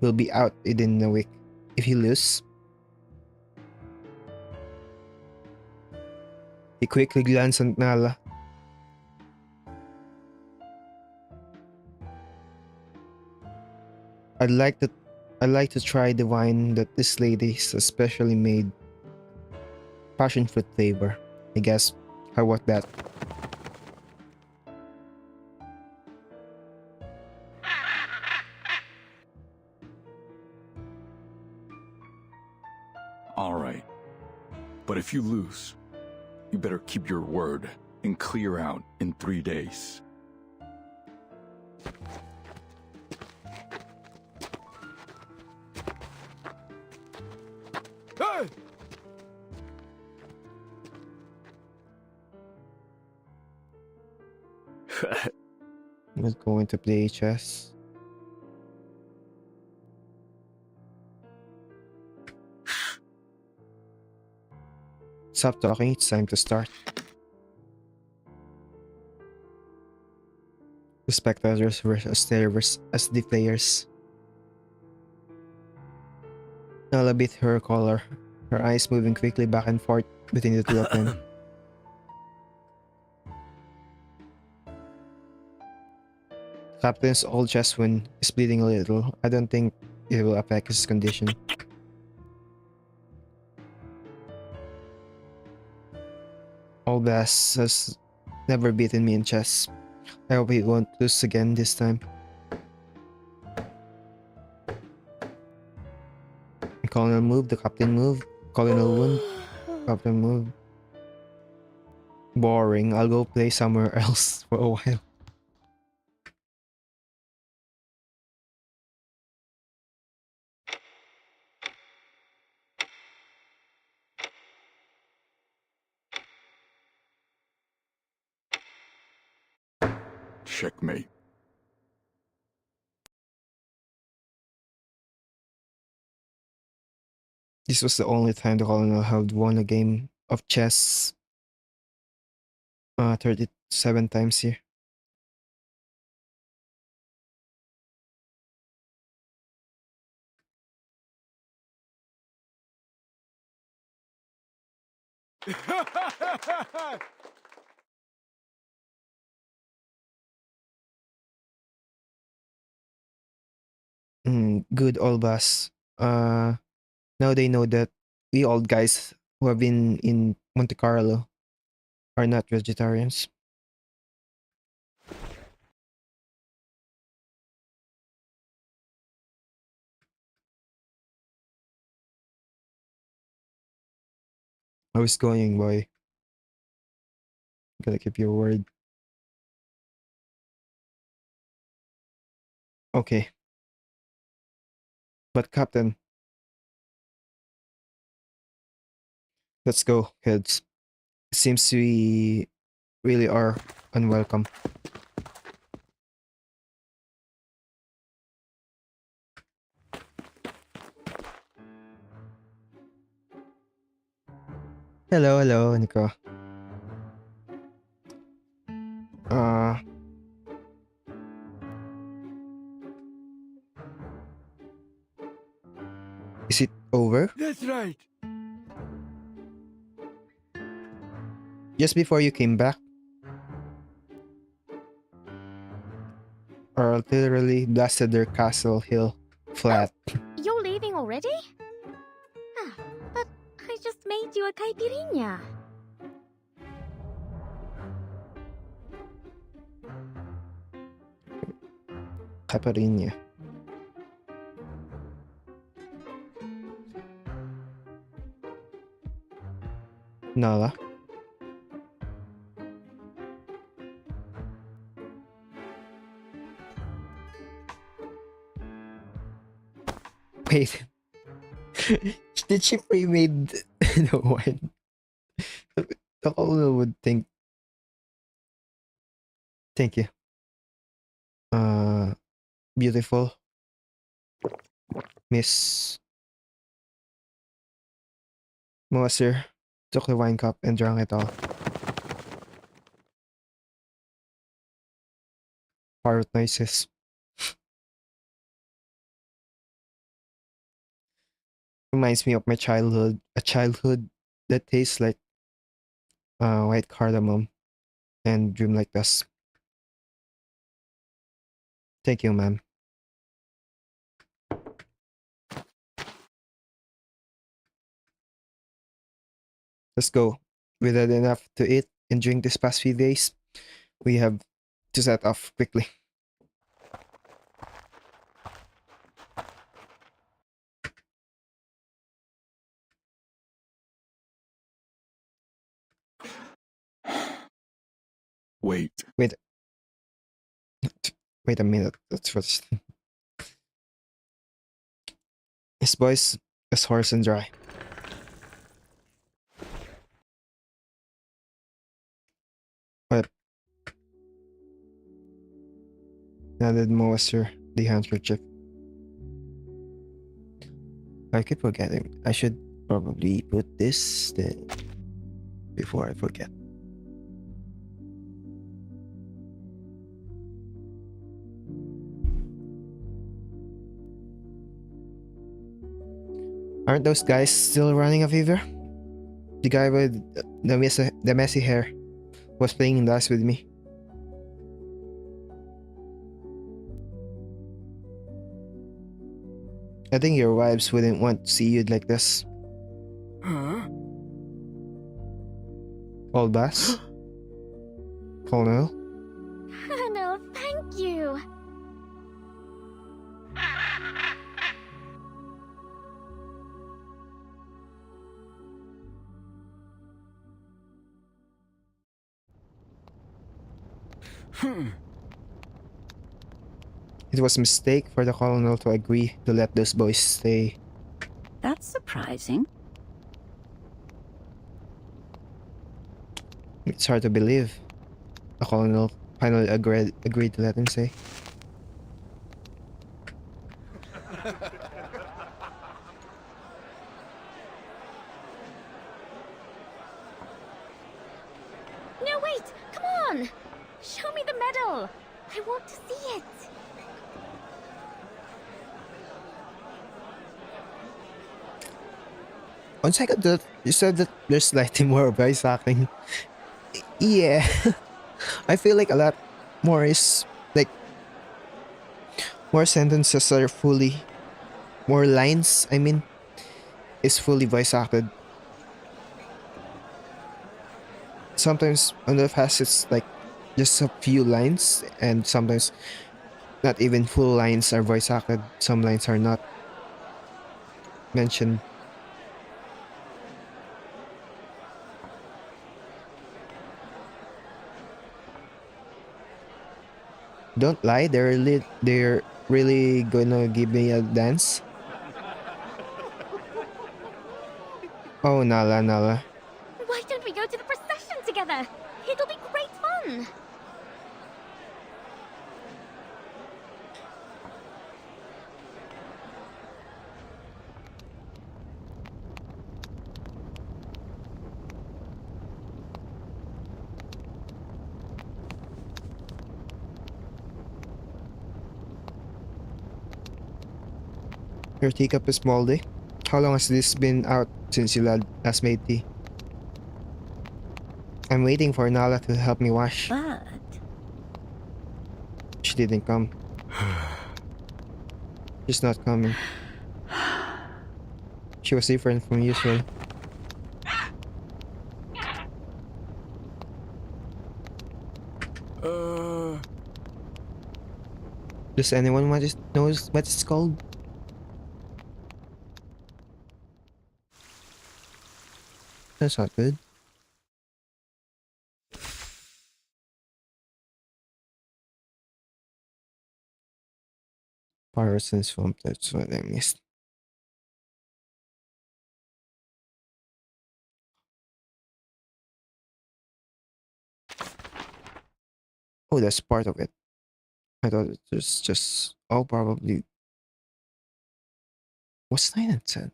we'll be out within a week. If you lose... He quickly glanced at Nala. I'd like to try the wine that this lady's especially made. Passion fruit flavor, I guess. How about that? all right. But if you lose, you better keep your word and clear out in 3 days. I'm not going to play chess. Stop talking, it's time to start. The spectators versus as the players. Nala bit her collar, her eyes moving quickly back and forth between the two of them. Captain's old chest wound is bleeding a little. I don't think it will affect his condition. Old Bass has never beaten me in chess. I hope he won't lose again this time. Colonel move, the captain move. Colonel wound, captain move. Boring. I'll go play somewhere else for a while. Checkmate. This was the only time the colonel had won a game of chess 37 times here. Good Olbas. Now they know that we old guys who have been in Monte Carlo are not vegetarians. I was going, boy. Gotta keep your word. Okay. But Captain, let's go, kids. It seems we really are unwelcome. Hello, Nico. Is it over? That's right. Just before you came back? Our artillery blasted their castle hill flat. You're leaving already? Ah, but I just made you a caipirinha. Caipirinha. Nala. Wait. Did she pre-made the wine? The colonel would think. Thank you. Beautiful. Miss Moser took the wine cup and drank it all. Parrot noises. Reminds me of my childhood. A childhood that tastes like white cardamom and dream like dust. Thank you, ma'am. Let's go. We had enough to eat and drink this past few days. We have to set off quickly. Wait. Wait a minute. That's what's. His voice is hoarse and dry. Added moisture, the handkerchief. I keep forgetting. I should probably put this there before I forget. Aren't those guys still running a fever? The guy with the messy hair was playing dice with me. I think your wives wouldn't want to see you like this. Huh? Old boss? Colonel? Colonel, thank you. It was a mistake for the colonel to agree to let those boys stay. That's surprising. It's hard to believe. The colonel finally agreed to let him stay. No, wait! Come on! Show me the medal! I want to see it! On second thought, you said that there's slightly more voice acting. Yeah. I feel like a lot more is like more sentences are fully more lines, I mean, is fully voice acted. Sometimes on the fast it's like just a few lines, and sometimes not even full lines are voice acted. Some lines are not mentioned. Don't lie, they're really gonna give me a dance. Oh, Nala. Why don't we go to the procession together? It'll be great fun! Your teacup is moldy. How long has this been out since you last made tea? I'm waiting for Nala to help me wash. But She didn't come. She's not coming. She was different from usual. Does anyone knows what it's called? That's not good. Parrots and swamp, that's what I missed. Oh, that's part of it. I thought it was just... Oh, probably... What's 9 and 10?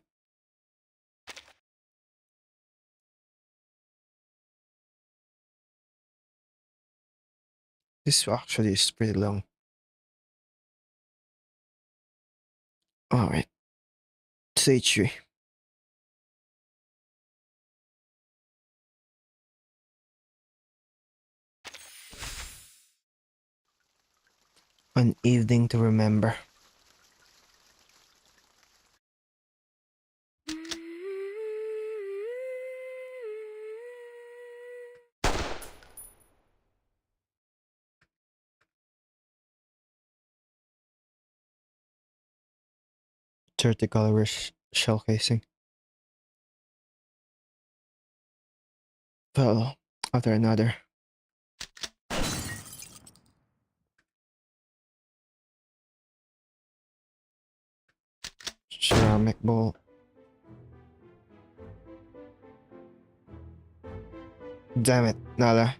This actually is pretty long. Alright. Stage 3. An evening to remember. Color shell casing. Fell after another. Ceramic bowl. Damn it, Nala.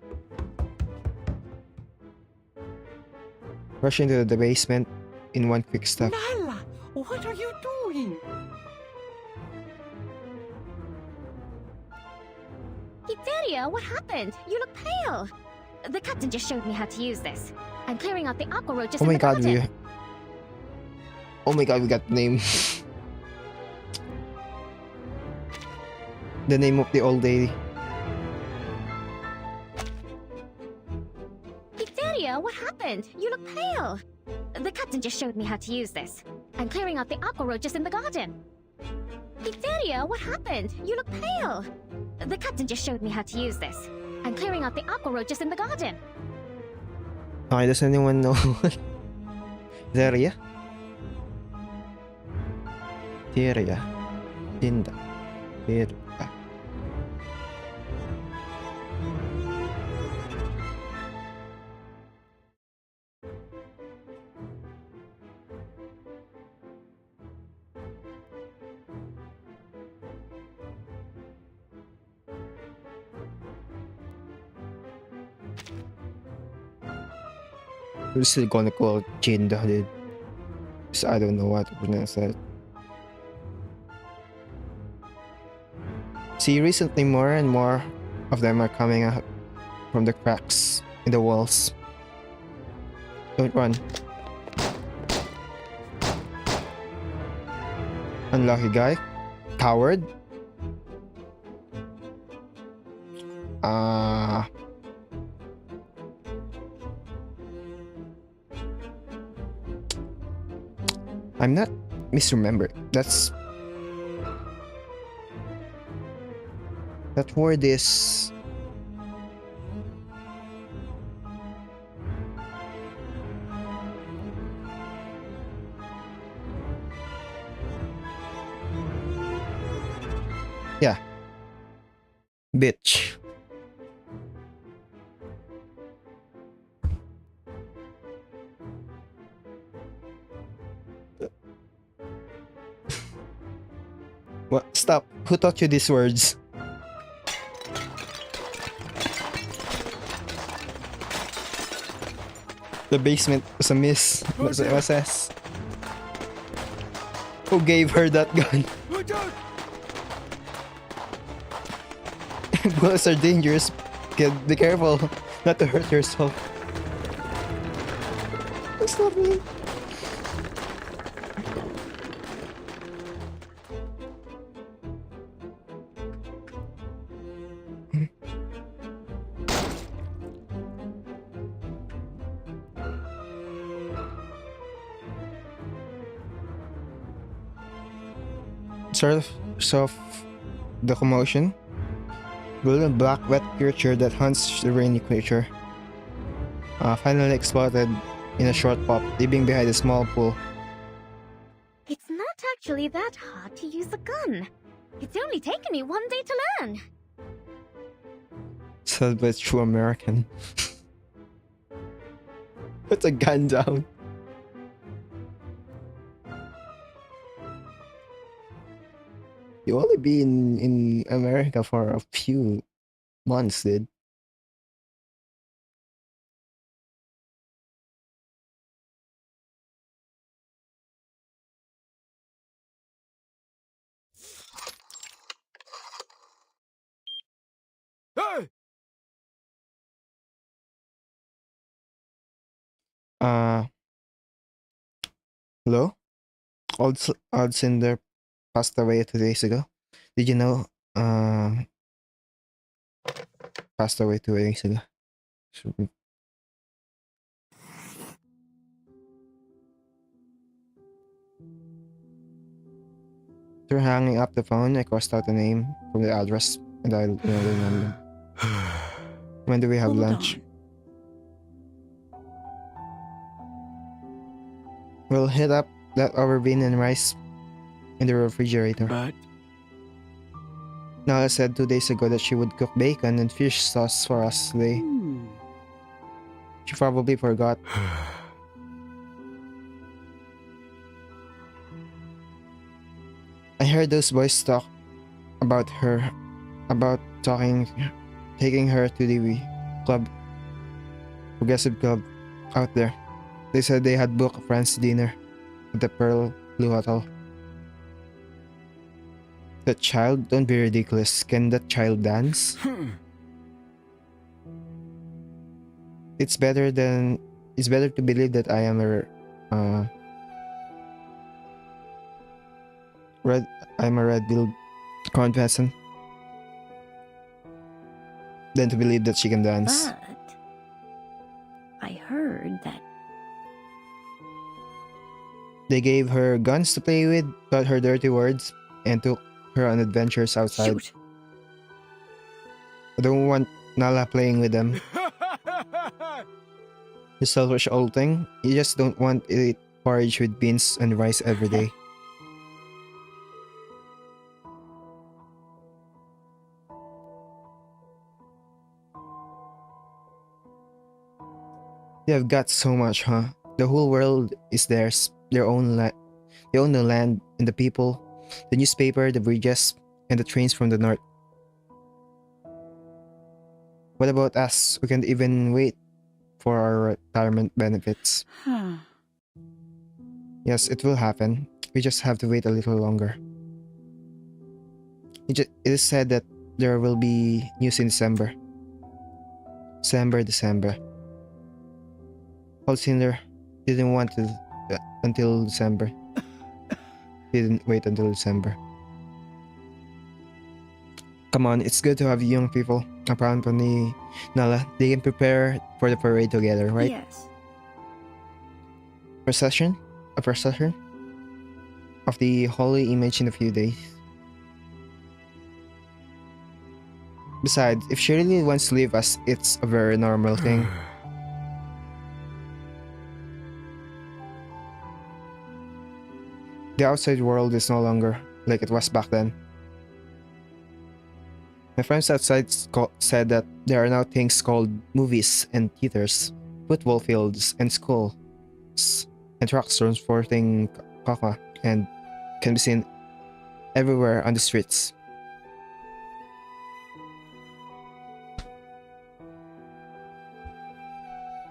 Rush into the basement in one quick step. Nala, what are you doing? Iteria, what happened? You look pale. The captain just showed me how to use this. I'm clearing out the aqua roaches Oh in my the god, garden. oh my god, we got the name. The name of the old lady. Iteria, what happened? You look pale. The captain just showed me how to use this. I'm clearing out the aqua roaches in the garden. Iteria, what happened? You look pale. The captain just showed me how to use this. I'm clearing out the aqua roaches in the garden. Okay, does anyone know? Zeria? Teria. Tinda. Teria. We're still gonna call it Jinda, dude. 'Cause I don't know what to pronounce that. See, recently more and more of them are coming out from the cracks in the walls. Don't run. Unlucky guy. Coward. I'm not misremembered. That word is yeah. Bitch. What? Stop. Who taught you these words? The basement was a miss. Was a SS. Who gave her that gun? Look out! Bullets are dangerous. Kid, be careful not to hurt yourself. That's not me. Sort of the commotion. Blue and black wet creature that hunts the rainy creature. Finally exploded in a short pop, leaving behind a small pool. It's not actually that hard to use a gun. It's only taken me one day to learn. Said by a true American. Put a gun down. You only be in America for a few months, dude. Hey! Hello? Old Cinder passed away 2 days ago. Did you know? Passed away 2 days ago. After hanging up the phone, I crossed out the name from the address and I remember. When do we have Hold lunch? on. We'll hit up that over bean and rice in the refrigerator. But Nala said 2 days ago that she would cook bacon and fish sauce for us today. She probably forgot. I heard those boys talk about her, taking her to the club, progressive club out there. They said they had booked a friend's dinner at the Pearl Blue Hotel. That child? Don't be ridiculous. Can that child dance? It's better to believe that I am a red-billed corn peasant than to believe that she can dance. But I heard that They gave her guns to play with, taught her dirty words, and took her on adventures outside. shoot. I don't want Nala playing with them. You selfish old thing. You just don't want to eat porridge with beans and rice every day. They have got so much, huh? The whole world is theirs. Their own land. They own the land and the people, the newspaper, the bridges, and the trains from the north. What about us? We can't even wait for our retirement benefits. Yes, it will happen. We just have to wait a little longer. It is said that there will be news in December. December. Holzinder didn't want to until December. Didn't wait until December. Come on, it's good to have young people around ni Nala. They can prepare for the parade together, right? Yes. A procession of the holy image in a few days. Besides, if she really wants to leave us, it's a very normal thing. The outside world is no longer like it was back then. My friends outside said that there are now things called movies and theaters, football fields and schools, and trucks transporting cocoa and can be seen everywhere on the streets.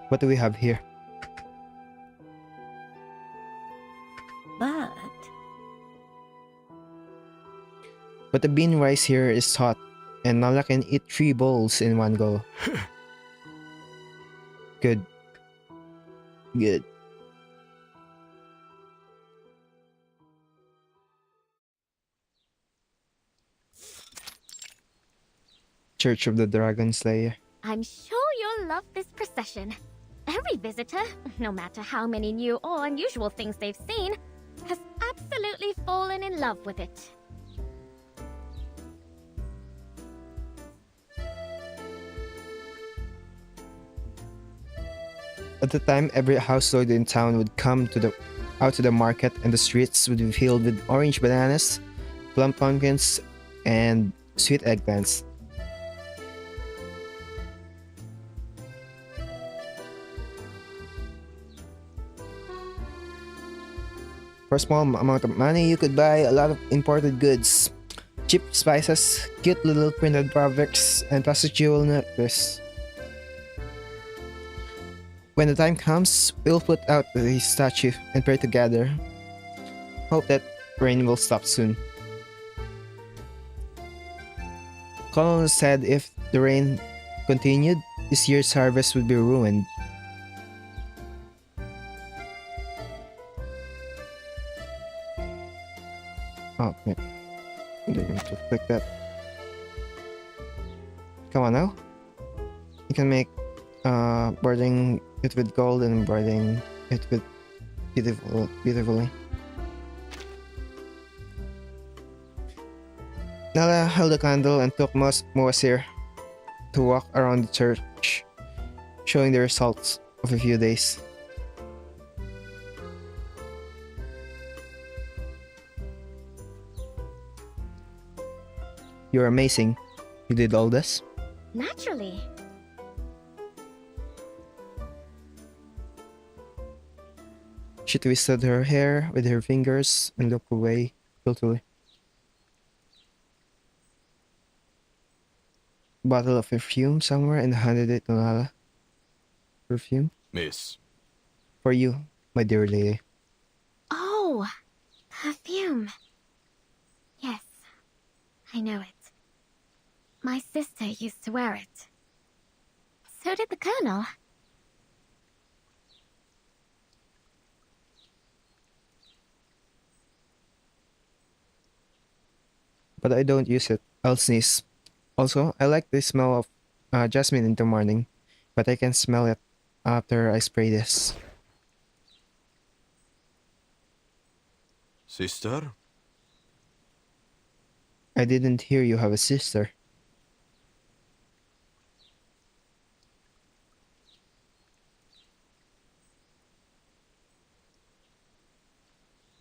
What do we have here? But the bean rice here is hot, and Nala can eat 3 bowls in one go. Good. Church of the Dragon Slayer. I'm sure you'll love this procession. Every visitor, no matter how many new or unusual things they've seen, has absolutely fallen in love with it. At the time, every household in town would come out to the market, and the streets would be filled with orange bananas, plum pumpkins, and sweet eggplants. For a small amount of money, you could buy a lot of imported goods, cheap spices, cute little printed fabrics, and plastic jewel necklaces. When the time comes, we'll put out the statue and pray together. Hope that rain will stop soon. Colonel said if the rain continued, this year's harvest would be ruined. Oh, yeah. I didn't mean to click that. Come on now. You can make bordering it with gold and embroidering it with beautifully. Nala held a candle and took Moasir to walk around the church, showing the results of a few days. You're amazing. You did all this? Naturally. She twisted her hair with her fingers and looked away guiltily. Bottle of perfume somewhere and handed it to Nala. Perfume? Miss, For you, my dear lady. Oh, perfume. Yes, I know it. My sister used to wear it. So did the Colonel. But I don't use it. I'll sneeze. Also, I like the smell of jasmine in the morning, but I can smell it after I spray this. Sister? I didn't hear you have a sister.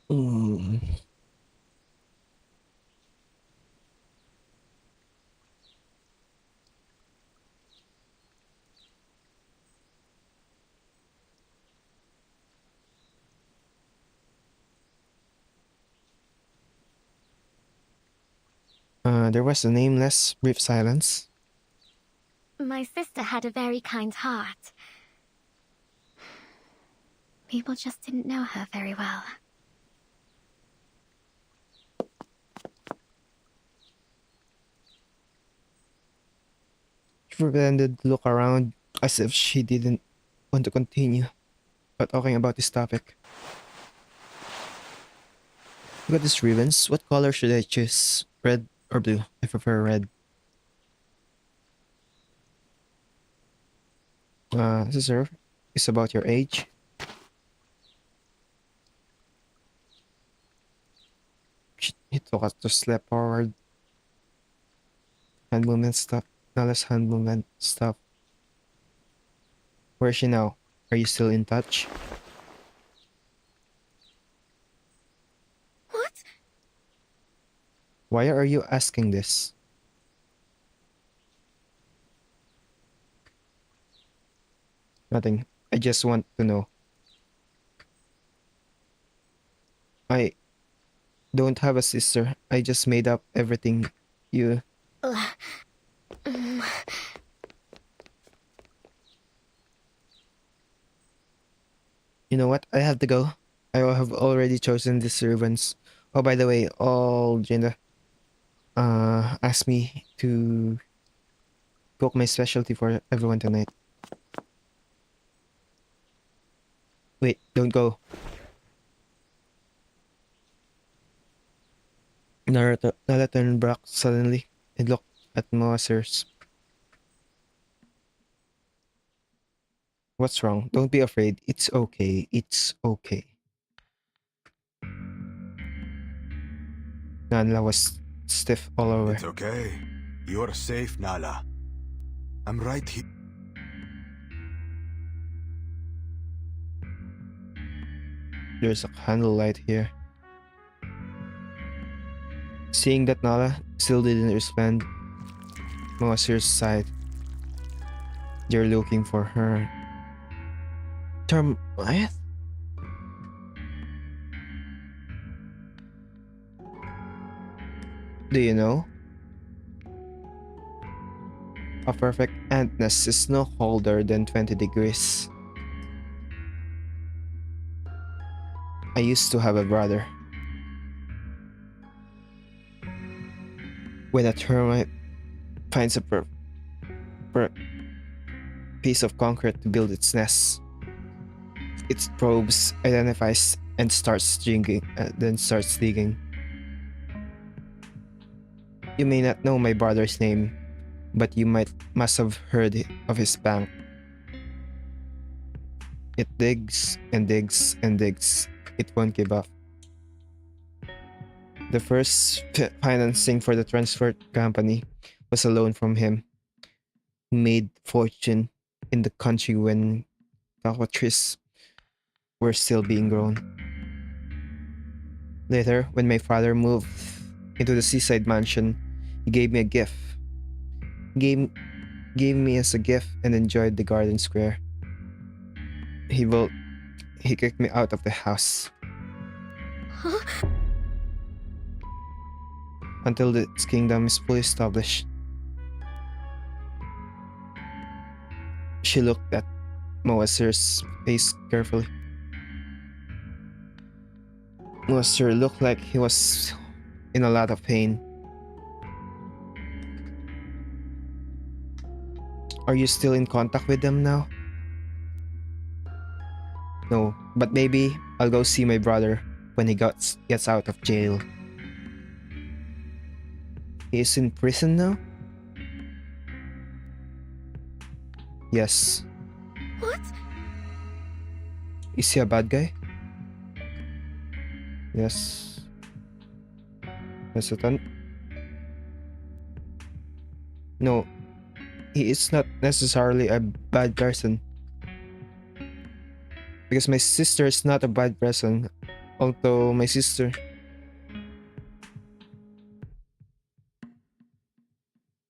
Mm. There was a nameless, brief silence. My sister had a very kind heart. People just didn't know her very well. She pretended to look around as if she didn't want to continue but talking about this topic. Look at these ribbons. What color should I choose? Red or blue? I prefer red. Sister, it's about your age. He took us to step forward. Hand movement stuff. Now less hand movement stuff. Where is she now? Are you still in touch? What? Why are you asking this? Nothing. I just want to know. I don't have a sister. I just made up everything. You... You know what? I have to go. I have already chosen these ribbons. Oh, by the way, all Jinda asked me to cook my specialty for everyone tonight. Wait, don't go. Nala turned back suddenly and looked at Moasers. What's wrong? Don't be afraid. It's okay. It's okay. Nala was stiff all over. It's okay. You're safe, Nala. I'm right here. There's a candlelight here. Seeing that Nala still didn't respond, Moasers sighed. They're looking for her. What? Do you know? A perfect ant nest is no colder than 20 degrees. I used to have a brother. When a termite finds a piece of concrete to build its nest, it probes, identifies, and starts digging. You may not know my brother's name, but you must have heard of his bank. It digs and digs and digs. It won't give up. The first financing for the transport company was a loan from him. He made fortune in the country when Tristes were still being grown. Later, when my father moved into the seaside mansion, he gave me a gift. Gave me as a gift and enjoyed the garden square. He kicked me out of the house. Huh? Until its kingdom is fully established. She looked at Moaser's face carefully. Monster looked like he was in a lot of pain. Are you still in contact with them now? No, but maybe I'll go see my brother when he gets out of jail. He is in prison now? Yes. What? Is he a bad guy? Yes. Hesitant? No, he is not necessarily a bad person. Because my sister is not a bad person. Although my sister...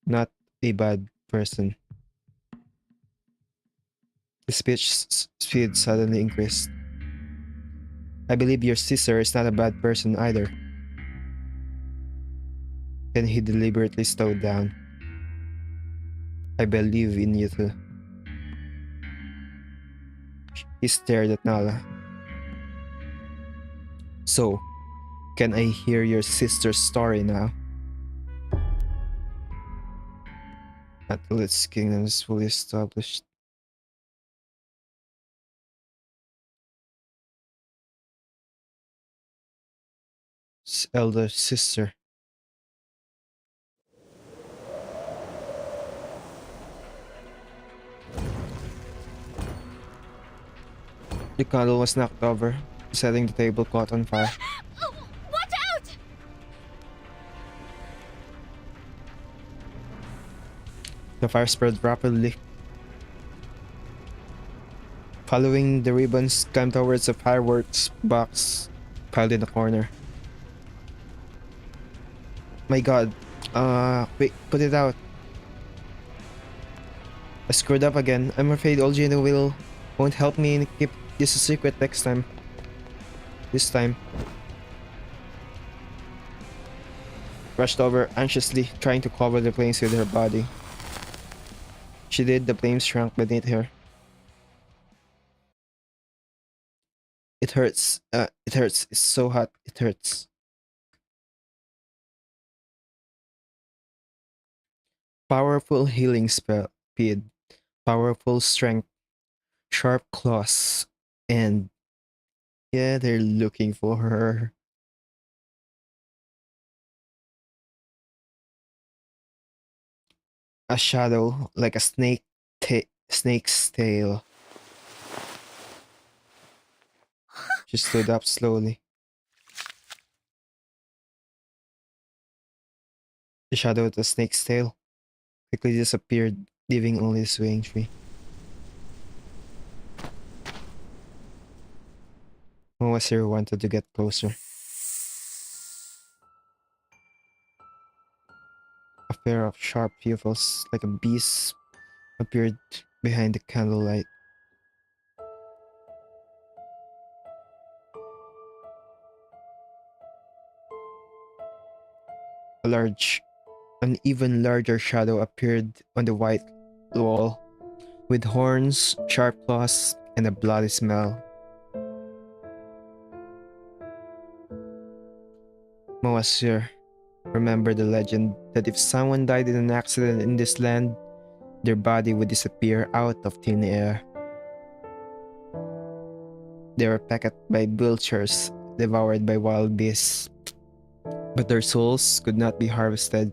Not a bad person. The speed suddenly increased. I believe your sister is not a bad person either. Then he deliberately slowed down. I believe in you too. He stared at Nala. So, can I hear your sister's story now? Until its kingdom is fully established. His elder sister. The candle was knocked over, setting the table caught on fire. Oh, watch out! The fire spread rapidly. Following the ribbons climbed towards a fireworks box piled in the corner. My god. Wait, put it out. I screwed up again. I'm afraid old Gino won't help me keep this a secret next time. This time. Rushed over anxiously, trying to cover the flames with her body. She did, the flames shrunk beneath her. It hurts. It hurts. It's so hot. It hurts. Powerful healing spell. Speed. Powerful strength. Sharp claws. And yeah, they're looking for her. A shadow like a snake's tail. She stood up slowly. The shadow of the snake's tail quickly disappeared, leaving only the swaying tree. Mawasir wanted to get closer. A pair of sharp pupils, like a beast, appeared behind the candlelight. An even larger shadow appeared on the white wall, with horns, sharp claws, and a bloody smell. Mawasir remembered the legend that if someone died in an accident in this land, their body would disappear out of thin air. They were pecked by vultures, devoured by wild beasts. But their souls could not be harvested,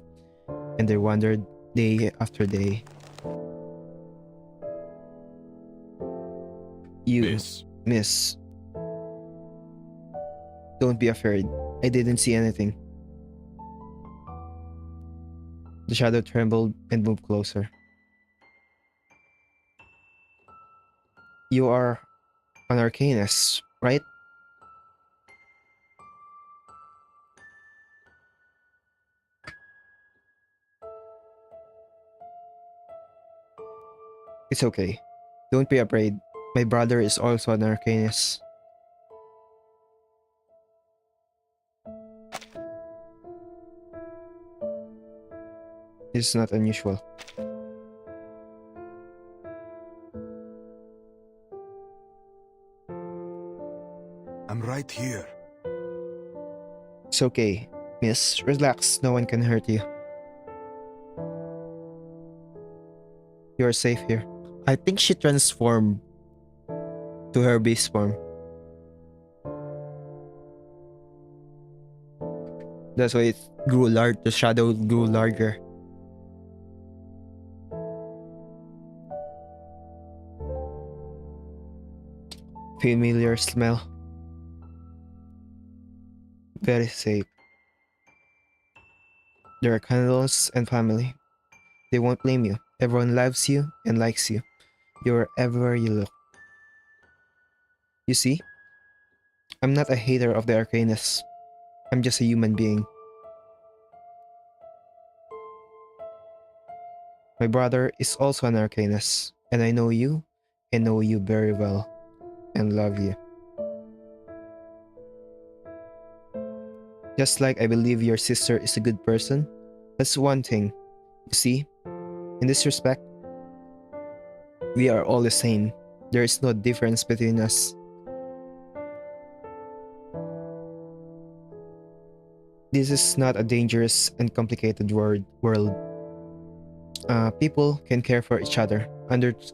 and they wandered day after day. You, miss. Don't be afraid. I didn't see anything. The shadow trembled and moved closer. You are an arcanist, right? It's okay. Don't be afraid. My brother is also an arcanist. This is not unusual. I'm right here. It's okay, miss. Relax, no one can hurt you. You're safe here. I think she transformed to her base form. That's why it grew large. The shadow grew larger. Familiar smell. Very safe. There are candles and family. They won't blame you. Everyone loves you and likes you. You're everywhere you look. You see? I'm not a hater of the arcanist. I'm just a human being. My brother is also an arcanist, and I know you very well and love you. Just like I believe your sister is a good person, that's one thing. You see, in this respect, we are all the same. There is no difference between us. This is not a dangerous and complicated world. People can care for each other,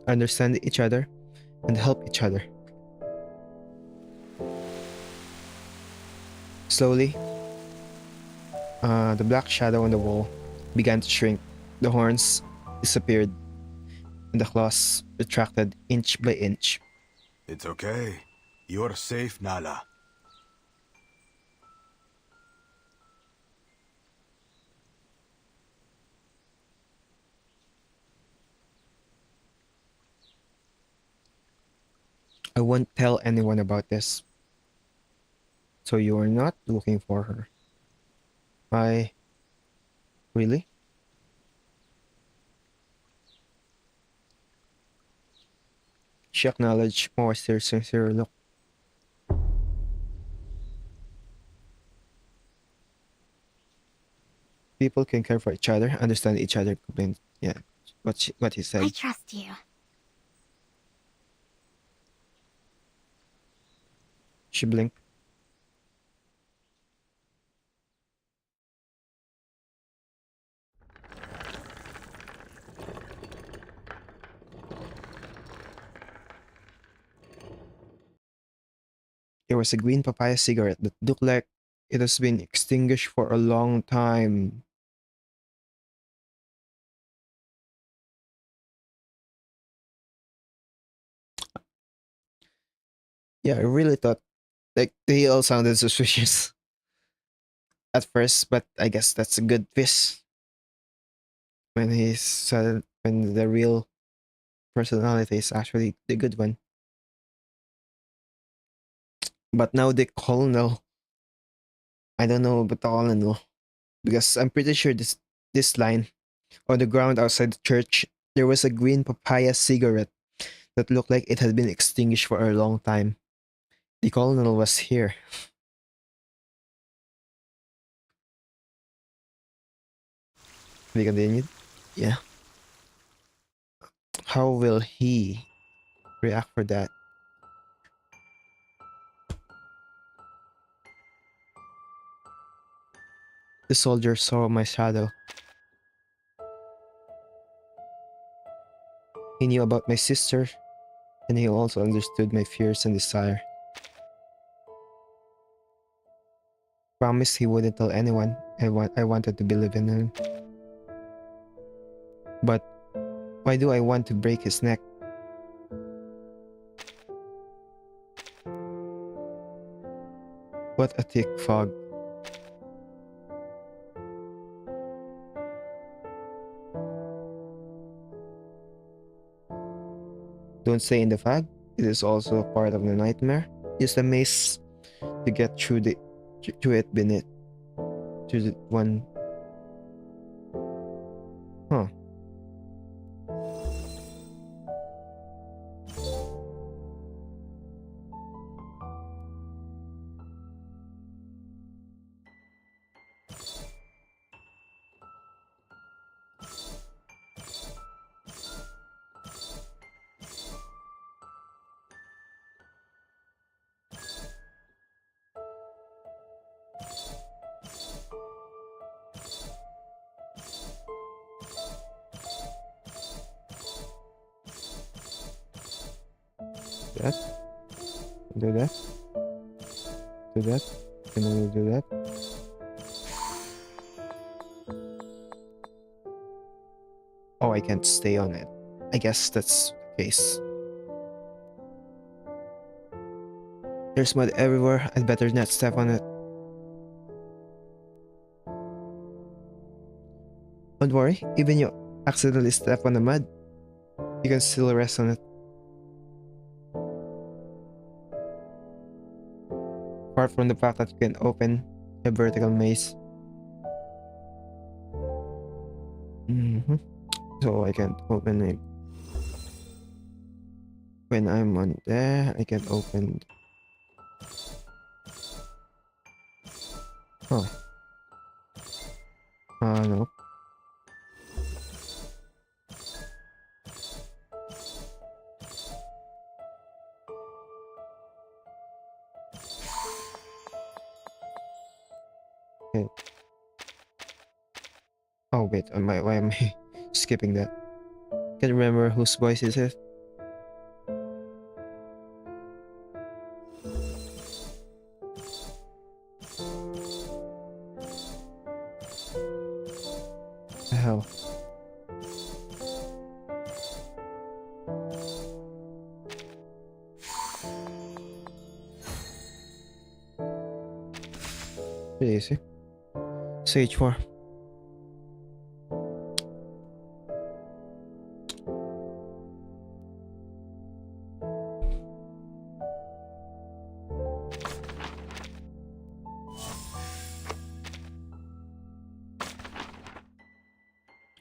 understand each other, and help each other. Slowly, the black shadow on the wall began to shrink. The horns disappeared, and the claws retracted inch by inch. It's okay. You're safe, Nala. I won't tell anyone about this. So you are not looking for her. Really? She acknowledged more sincere look. People can care for each other, understand each other. Yeah, what he said. I trust you. She blinked. There was a green papaya cigarette that looked like it has been extinguished for a long time. Yeah, I really thought like they all sounded suspicious at first, but I guess that's a good twist when he said when the real personality is actually the good one. But now the colonel, I don't know about the colonel because I'm pretty sure this line on the ground outside the church there was a green papaya cigarette that looked like it had been extinguished for a long time. The colonel was here. We continued. Yeah. How will he react for that? The soldier saw my shadow. He knew about my sister, and he also understood my fears and desire. Promised he wouldn't tell anyone. I wanted to believe in him. But why do I want to break his neck? What a thick fog. Don't stay in the fog. It is also part of the nightmare. Use the maze to get through it beneath. To the one. Huh. that. Do that. Do that. Can I do that? Oh, I can't stay on it. I guess that's the case. There's mud everywhere. I'd better not step on it. Don't worry, even you accidentally step on the mud, you can still rest on it. Apart from the fact that you can open a vertical maze. So I can't open it. When I'm on there, I can open. Oh. No. Okay. Oh wait, why am I skipping that? Can't remember whose voice is it. The hell. Pretty easy. Stage 4.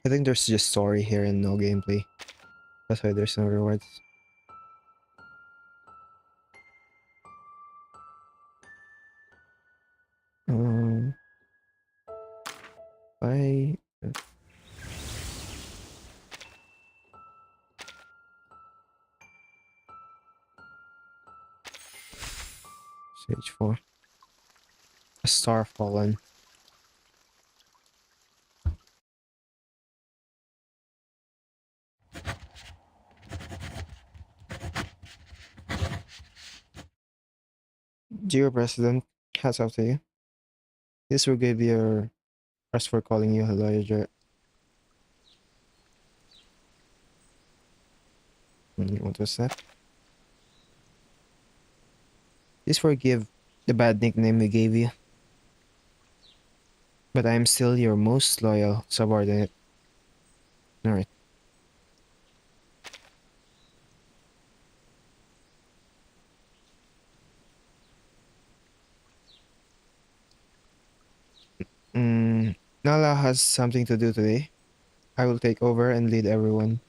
I think there's just story here and no gameplay. That's why there's no rewards. I Stage 4. A star fallen. Dear President, hats off to you. This will give your press for calling you a lawyer. What was that? Please forgive the bad nickname we gave you. But I am still your most loyal subordinate. Alright. Nala has something to do today. I will take over and lead everyone.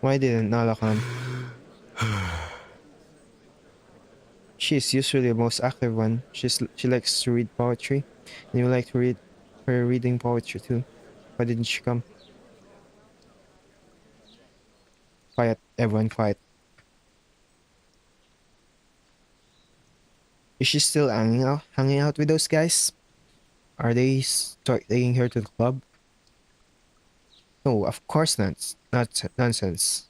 Why didn't Nala come? She's usually the most active one. She likes to read poetry, and you like to read her reading poetry too. Why didn't she come? Quiet, everyone, quiet. Is she still hanging out with those guys? Are they taking her to the club? No, of course not. Not nonsense.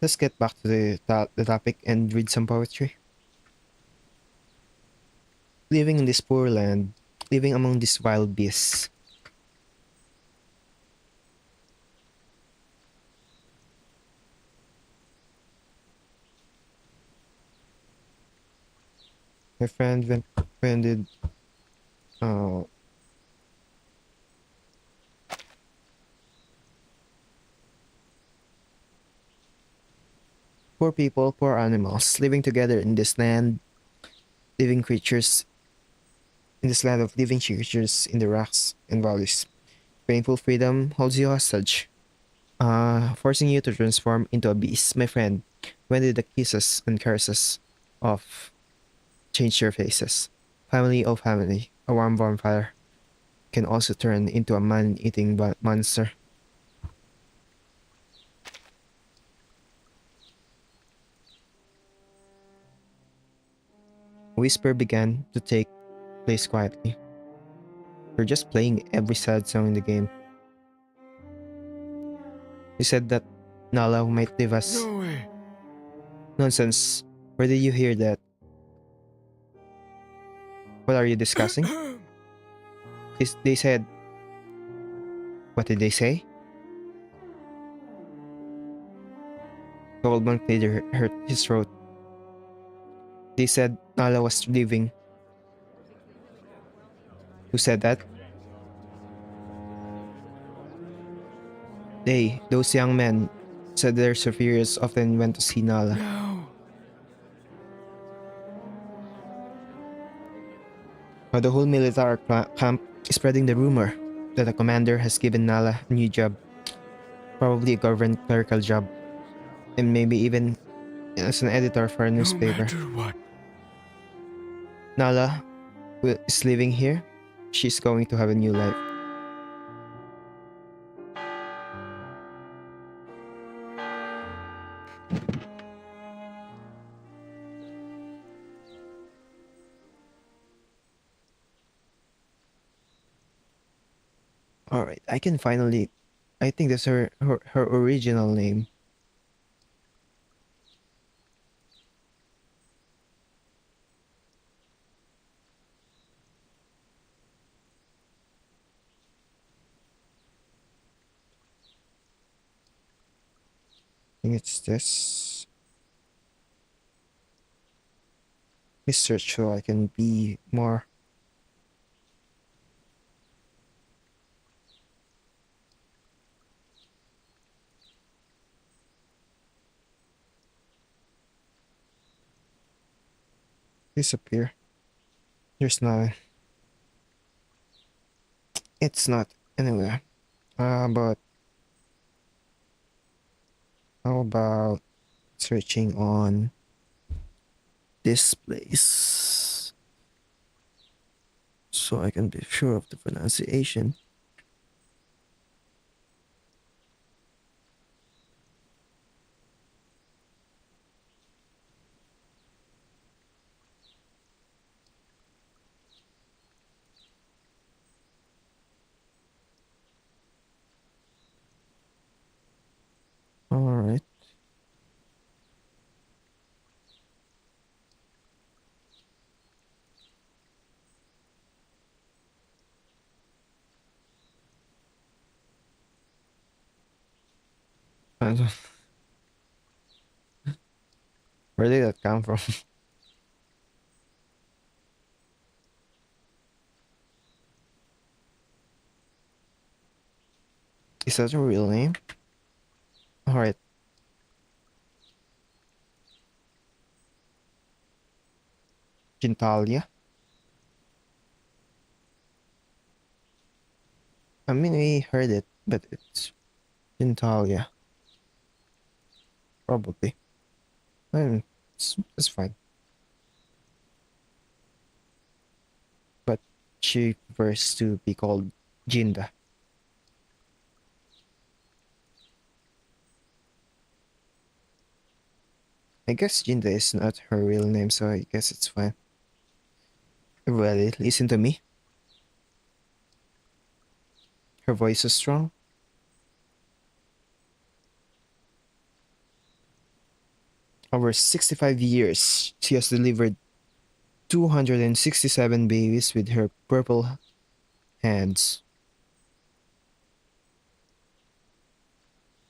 Let's get back to the topic and read some poetry. Living in this poor land, living among these wild beasts. My friend, when did poor people, poor animals, living together in this land, living creatures, in this land of living creatures in the rocks and valleys. Painful freedom holds you hostage, forcing you to transform into a beast. My friend, when did the kisses and curses of change your faces? Family, oh family, a warm bonfire can also turn into a man-eating monster. A whisper began to take place quietly. You're just playing every sad song in the game. You said that Nala might leave us. No way. Nonsense. Where did you hear that? What are you discussing? They said... What did they say? Goldman cleared hurt his throat. They said Nala was leaving. Who said that? Those young men, said their superiors often went to see Nala. No. Now the whole military camp is spreading the rumor that the commander has given Nala a new job. Probably a government clerical job. And maybe even as an editor for a newspaper. No matter what. Nala is living here. She's going to have a new life. Alright, I can finally... I think that's her original name. I think it's this. Let's search so I can be more... disappear. There's nothing. It's not anywhere. But how about searching on this place so I can be sure of the pronunciation. All right. I don't... Where did that come from? Is that a real name? Alright. Gentalia? I mean, we heard it, but it's Gentalia. Probably. It's fine. But she prefers to be called Jinda. I guess Jinda is not her real name, so I guess it's fine. Everybody, listen to me. Her voice is strong. Over 65 years, she has delivered 267 babies with her purple hands.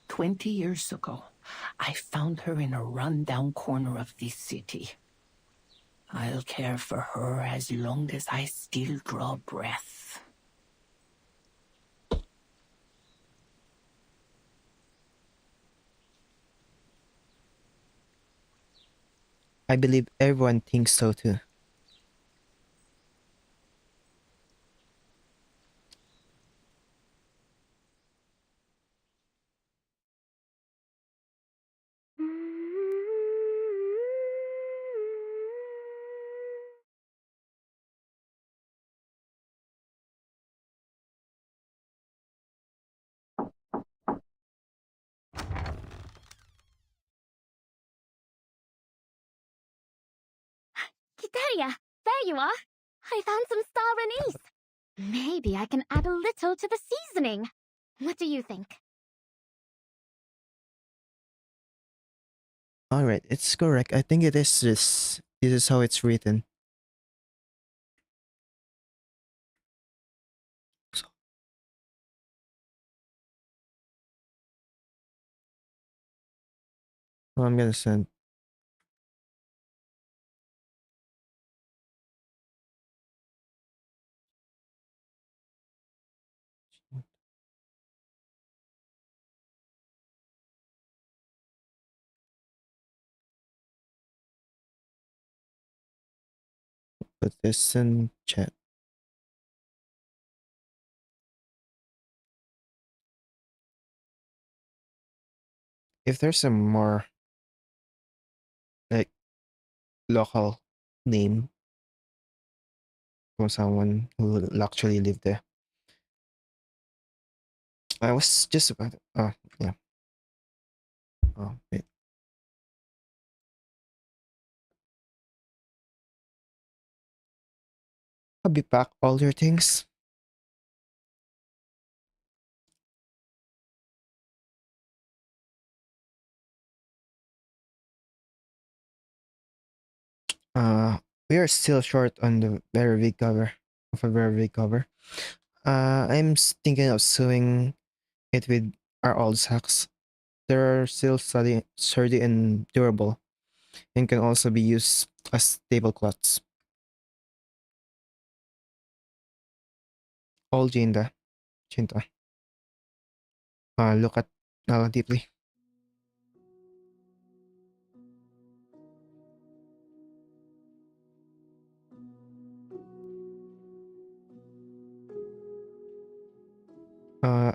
20 years ago, I found her in a rundown corner of this city. I'll care for her as long as I still draw breath. I believe everyone thinks so too. Kiteria, there you are. I found some star anise. Maybe I can add a little to the seasoning. What do you think? Alright, it's correct. I think it is this. This is how it's written. So, I'm gonna send. Put this in chat. If there's a more like local name from someone who actually lived there, I was just about. Oh yeah. Oh wait. Have you packed all your things? We are still short on the very big cover of a very big cover. Thinking of sewing it with our old socks. They're still sturdy and durable, and can also be used as tablecloths. All Jinta. Look at deeply.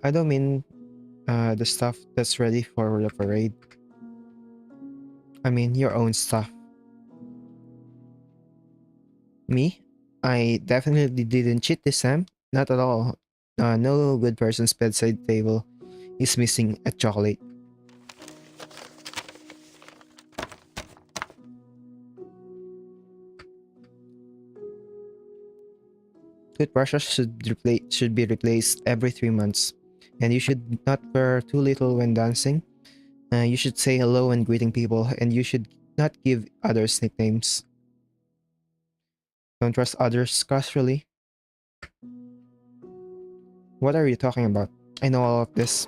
I don't mean the stuff that's ready for the parade. I mean your own stuff. Me? I definitely didn't cheat this time. Not at all. No good person's bedside table is missing a chocolate. Toothbrushes should be replaced every 3 months, and you should not wear too little when dancing. You should say hello when greeting people, and you should not give others nicknames. Don't trust others casually. What are you talking about? I know all of this.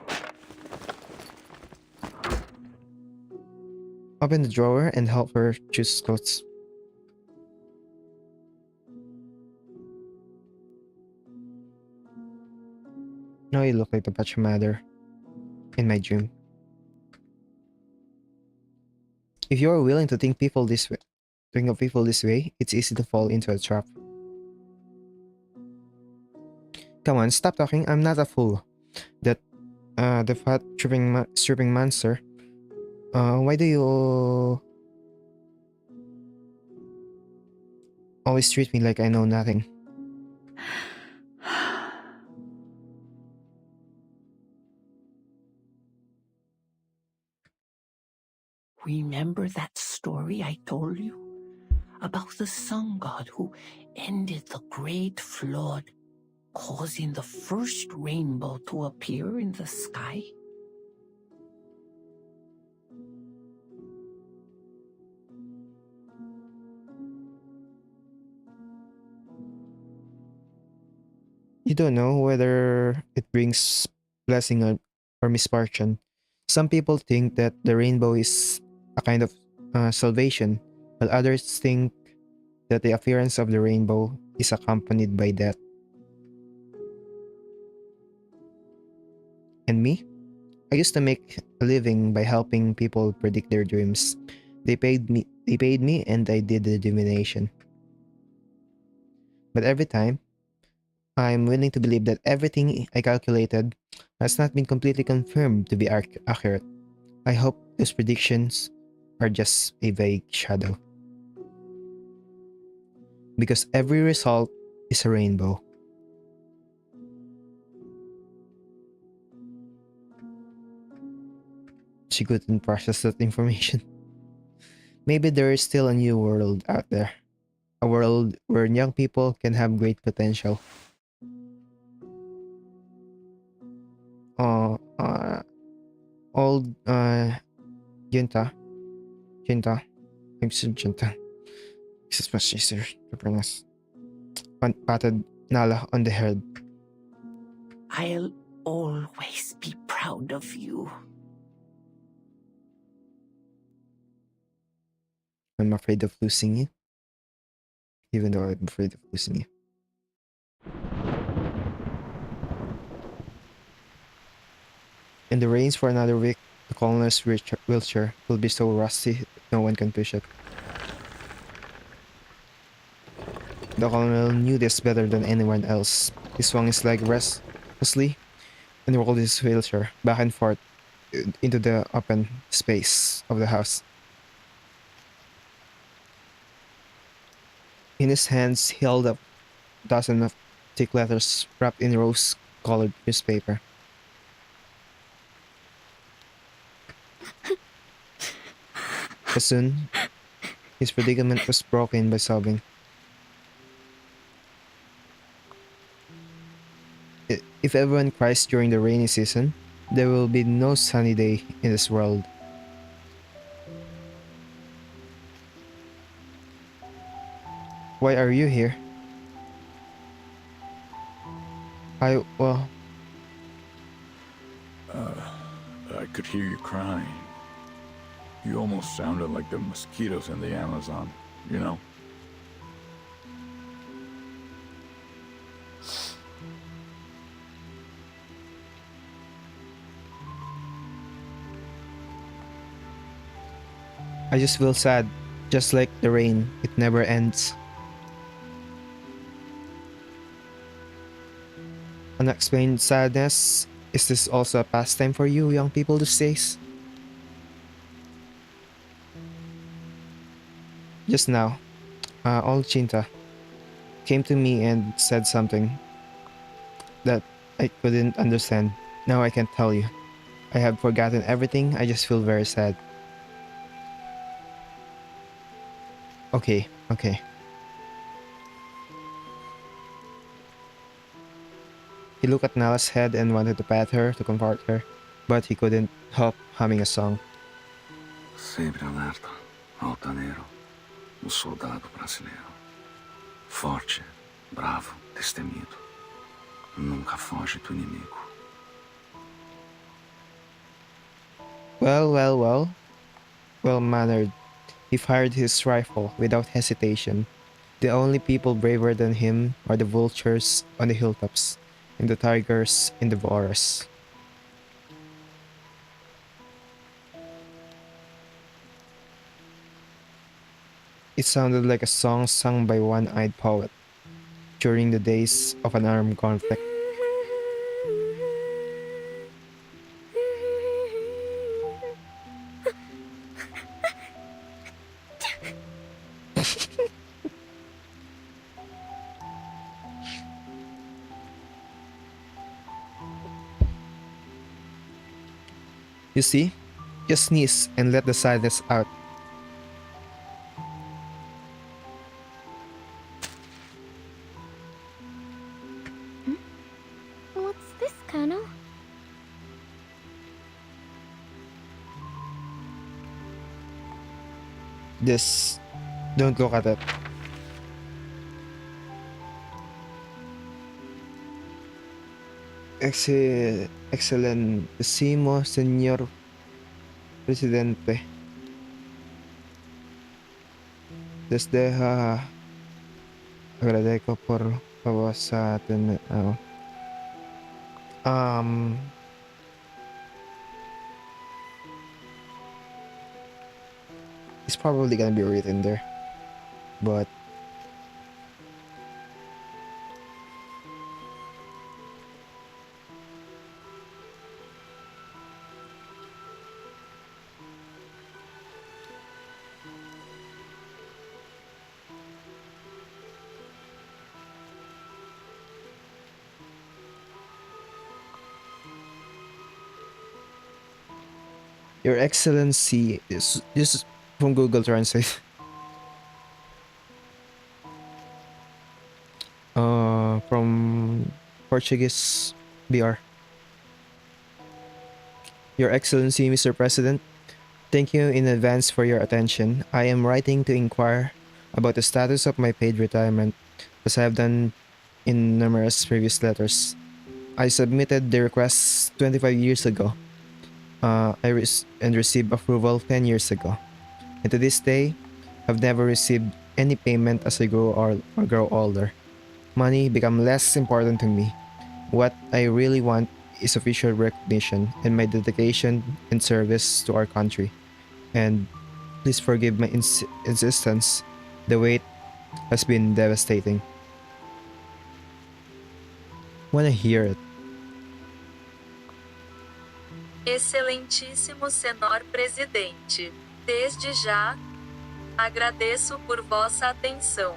Open the drawer and help her choose clothes. Now you look like the Pachamada in my dream. If you are willing to think of people this way, it's easy to fall into a trap. Come on, stop talking. I'm not a fool. The fat stripping monster. Why do you always treat me like I know nothing? Remember that story I told you? About the sun god who ended the great flood, causing the first rainbow to appear in the sky? You don't know whether it brings blessing or misfortune. Some people think that the rainbow is a kind of salvation, while others think that the appearance of the rainbow is accompanied by death. And me? I used to make a living by helping people predict their dreams. They paid me and I did the divination. But every time, I'm willing to believe that everything I calculated has not been completely confirmed to be accurate. I hope those predictions are just a vague shadow. Because every result is a rainbow. She couldn't process that information. Maybe there is still a new world out there. A world where young people can have great potential. old Jinta. Jinta. I'm saying Jinta. This is much easier to pronounce. Patted Nala on the head. I'll always be proud of you. I'm afraid of losing you. Even though I'm afraid of losing you. In the rains for another week, the colonel's wheelchair will be so rusty that no one can push it. The colonel knew this better than anyone else. He swung his leg restlessly and rolled his wheelchair back and forth into the open space of the house. In his hands, he held up a dozen of thick letters wrapped in rose-colored newspaper. But soon, his predicament was broken by sobbing. If everyone cries during the rainy season, there will be no sunny day in this world. Why are you here? Well... I could hear you crying. You almost sounded like the mosquitoes in the Amazon, you know? I just feel sad, just like the rain. It never ends. Unexplained sadness. Is this also a pastime for you young people these days? Just now, old Chinta came to me and said something that I couldn't understand. Now I can tell you. I have forgotten everything. I just feel very sad. Okay. He looked at Nala's head and wanted to pat her to comfort her, but he couldn't help humming a song. Sempre alerta, altaneiro, soldado brasileiro. Forte, bravo, destemido. Nunca foge do inimigo. Well-mannered. He fired his rifle without hesitation. The only people braver than him are the vultures on the hilltops and the tigers in the forests. It sounded like a song sung by one-eyed poet during the days of an armed conflict. You see? Just sneeze and let the sadness out. What's this, Colonel? This. Don't look at it. Excelentísimo Señor Presidente. Desde agradezco por favor sa atin. It's probably gonna be written there, but Your Excellency is this from Google Translate. From Portuguese BR. Your Excellency, Mr. President, thank you in advance for your attention. I am writing to inquire about the status of my paid retirement, as I have done in numerous previous letters. I submitted the request 25 years ago. And received approval 10 years ago. And to this day, I've never received any payment as I grow older. Money become less important to me. What I really want is official recognition and my dedication and service to our country. And please forgive my insistence. The wait has been devastating. Wanna hear it? Excelentíssimo Senhor Presidente, desde já, agradeço por vossa atenção.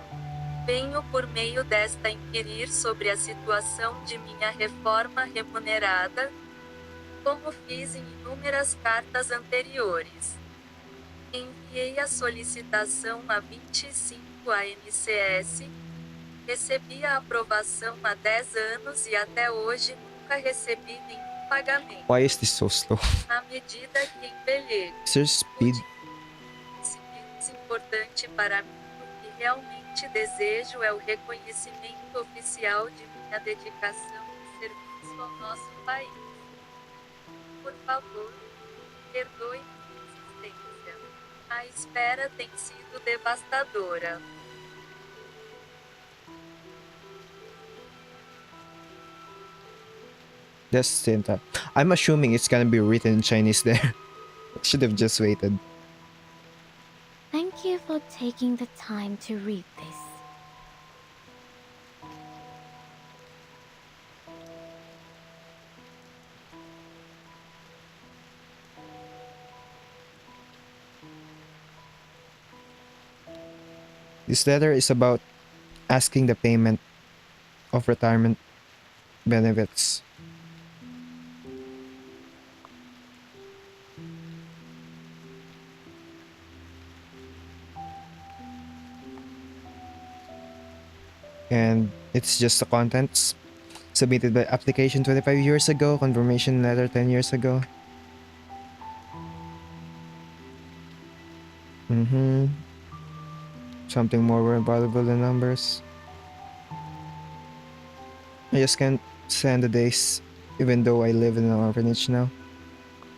Venho por meio desta inquirir sobre a situação de minha reforma remunerada, como fiz em inúmeras cartas anteriores. Enviei a solicitação a 25 ANCS, recebi a aprovação há 10 anos e até hoje nunca recebi nenhum pagamento. Why is this so slow? À medida que envelheço, Is there speed? mais importante para mim, o que realmente desejo é o reconhecimento oficial de minha dedicação e serviço ao nosso país. Por favor, perdoe minha insistência. A espera tem sido devastadora. That's syntax. I'm assuming it's gonna be written in Chinese there. Should have just waited. Thank you for taking the time to read this. This letter is about asking the payment of retirement benefits. And it's just the contents. Submitted by application 25 years ago, confirmation letter 10 years ago. Something more valuable than numbers. I just can't stand the days, even though I live in an orphanage now.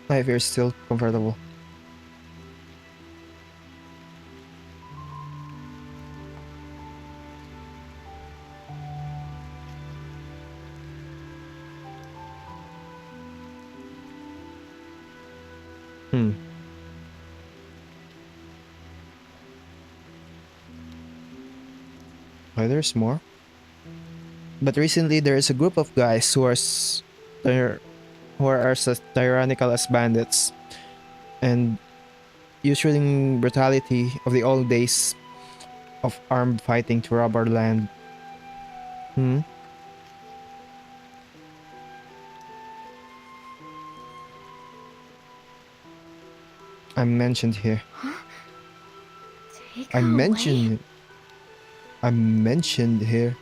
Life here is still comfortable. Oh, there's more. But recently, there is a group of guys who are as tyrannical as bandits, and using brutality of the old days of armed fighting to rob our land. I'm mentioned here. Take I'm her mentioned. away. I'm mentioned here.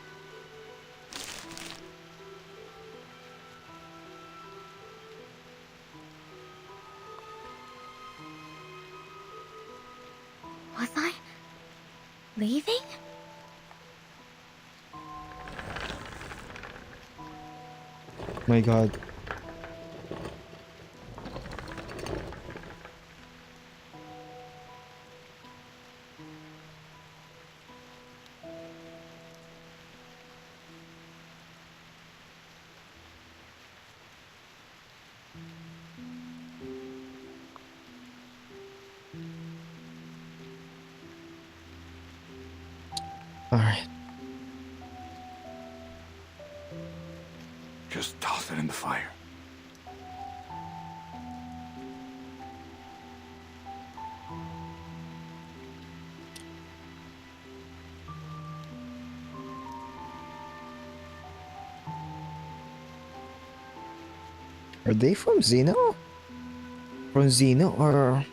Was I leaving? My God. Alright. Just toss it in the fire. Are they from Xeno? From Xeno or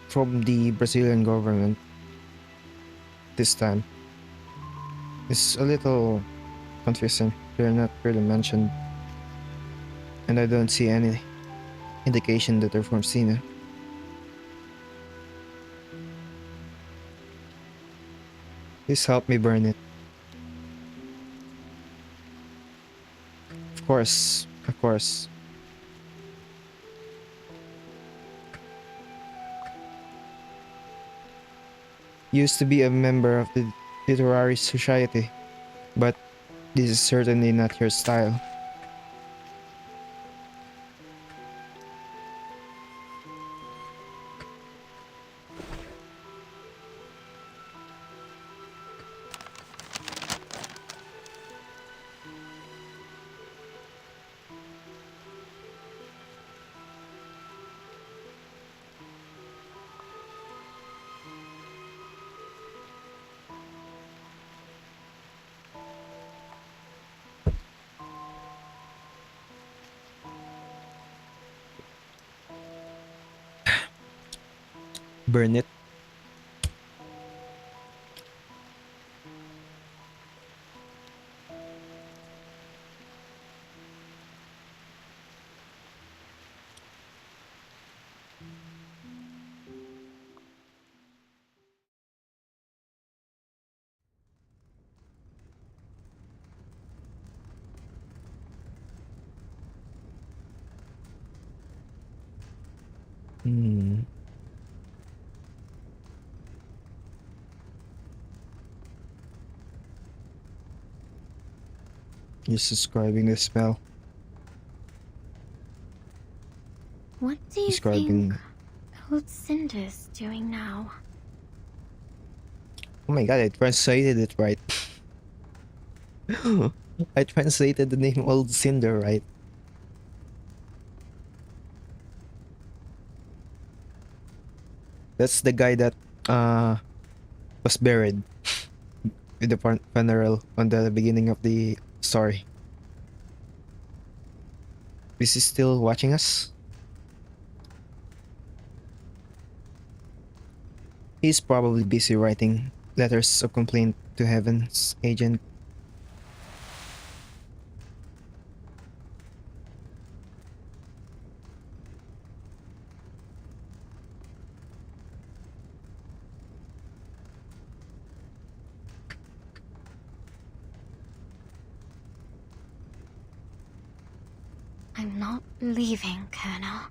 from the Brazilian government? This time. It's a little confusing. They're not really mentioned. And I don't see any indication that they're from Sina. Please help me burn it. Of course, of course. Used to be a member of the literary society, but this is certainly not your style. Burn it. Hmm. Just describing the smell. What do you Describing. think old Cinder's doing now? Oh my god, I translated it right. I translated the name Old Cinder right. That's the guy that was buried with the funeral on the beginning of the story. Is he still watching us? He's probably busy writing letters of complaint to Heaven's agent. I'm not leaving, Colonel.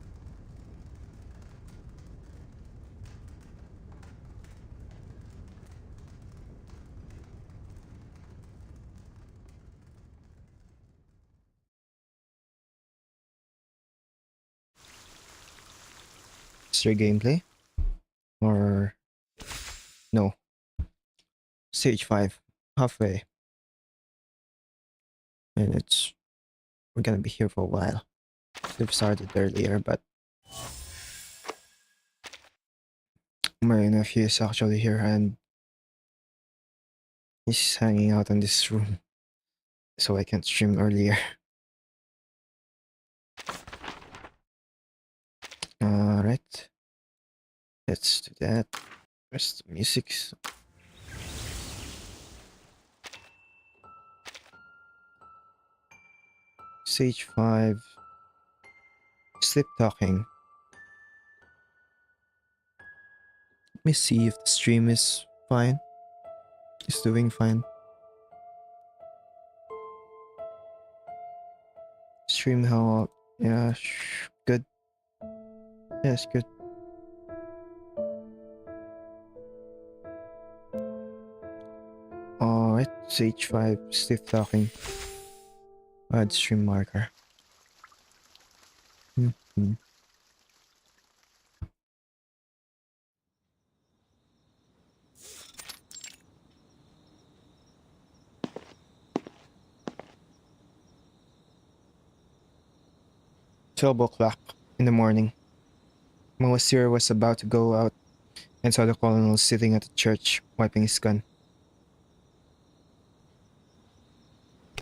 Is there gameplay? Or no? Stage 5. Halfway. And we're gonna be here for a while. We've started earlier, but my nephew is actually here and he's hanging out in this room. So I can't stream earlier. Alright. Let's do that. Where's the music? Stage 5. Sleeptalking. Let me see if the stream is fine. It's doing fine. Stream how? Yeah, good. Yes, good. Alright, Stage 5, Sleeptalking. Add stream marker. 12 o'clock in the morning. Mawasir was about to go out and saw the colonel sitting at the church, wiping his gun.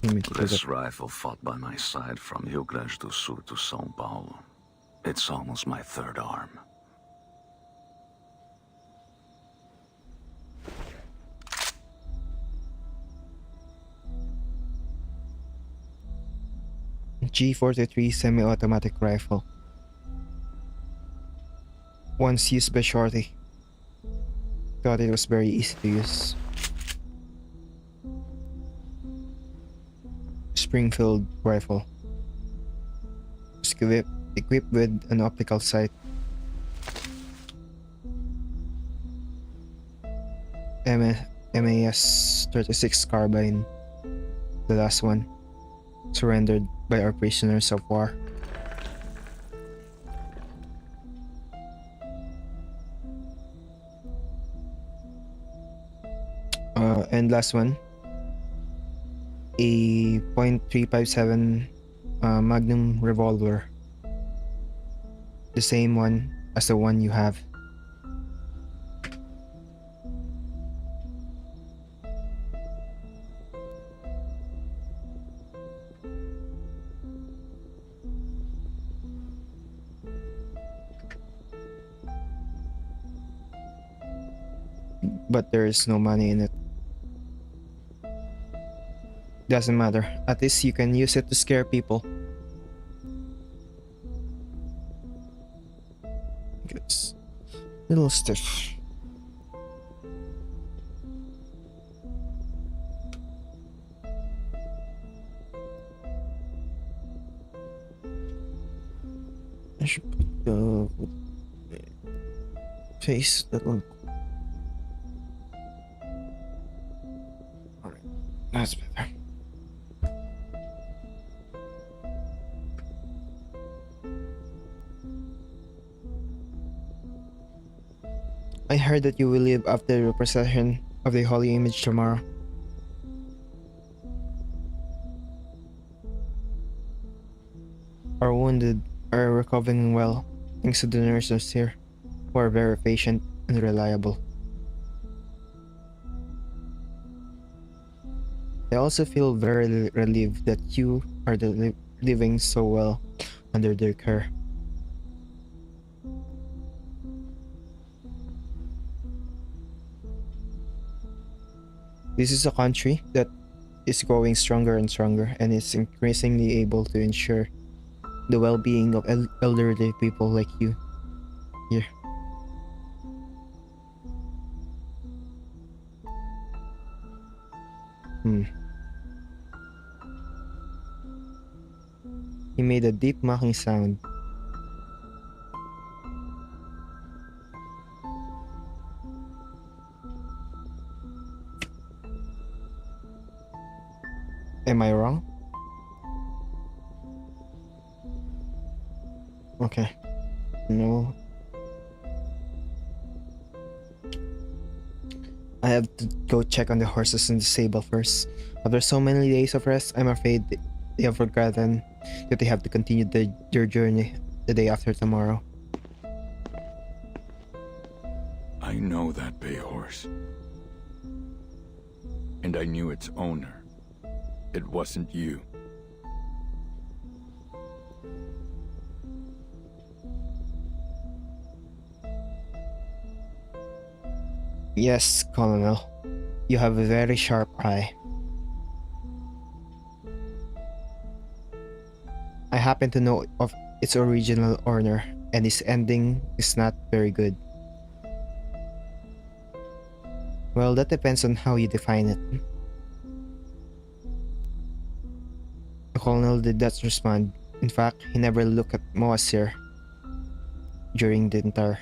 This rifle fought by my side from Rio Grande do Sul to São Paulo. It's almost my third arm. G43 semi-automatic rifle. once used by Shorty. Thought it was very easy to use. Springfield rifle. It's equipped with an optical sight. MAS 36 carbine. The last one. Surrendered by our prisoners of war. And last one, a .357 Magnum revolver, the same one as the one you have. But there is no money in it. Doesn't matter. At least you can use it to scare people. It's a little stiff. I should put the face that one. Alright, that's better. I heard that you will leave after the procession of the Holy Image tomorrow. Our wounded are recovering well, thanks to the nurses here, who are very patient and reliable. I also feel very relieved that you are living so well under their care. This is a country that is growing stronger and stronger and is increasingly able to ensure the well-being of elderly people like you here. He made a deep mocking sound. Am I wrong? Okay. No. I have to go check on the horses and the stable first. After so many days of rest, I'm afraid they have forgotten that they have to continue their journey the day after tomorrow. I know that bay horse. And I knew its owner. It wasn't you. Yes, Colonel. You have a very sharp eye. I happen to know of its original owner, and his ending is not very good. Well, that depends on how you define it. The Colonel did not respond. In fact, he never looked at Moasir during the entire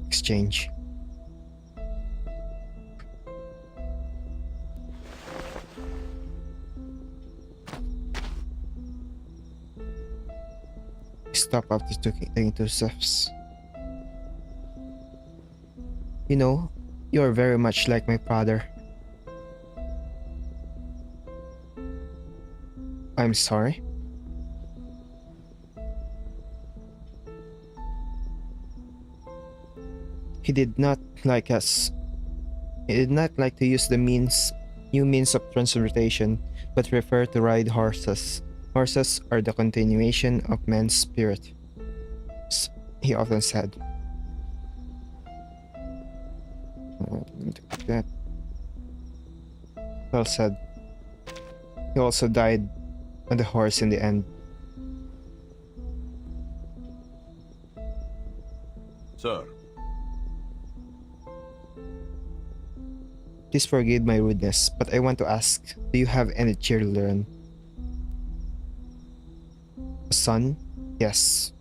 exchange. He stopped after taking 2 steps. You know, you are very much like my father. I'm sorry? He did not like us. He did not like to use the new means of transportation, but preferred to ride horses. Horses are the continuation of man's spirit, he often said. That. Well said. He also died on the horse in the end. Sir, Please forgive my rudeness, but I want to ask, do you have any children? A son? Yes.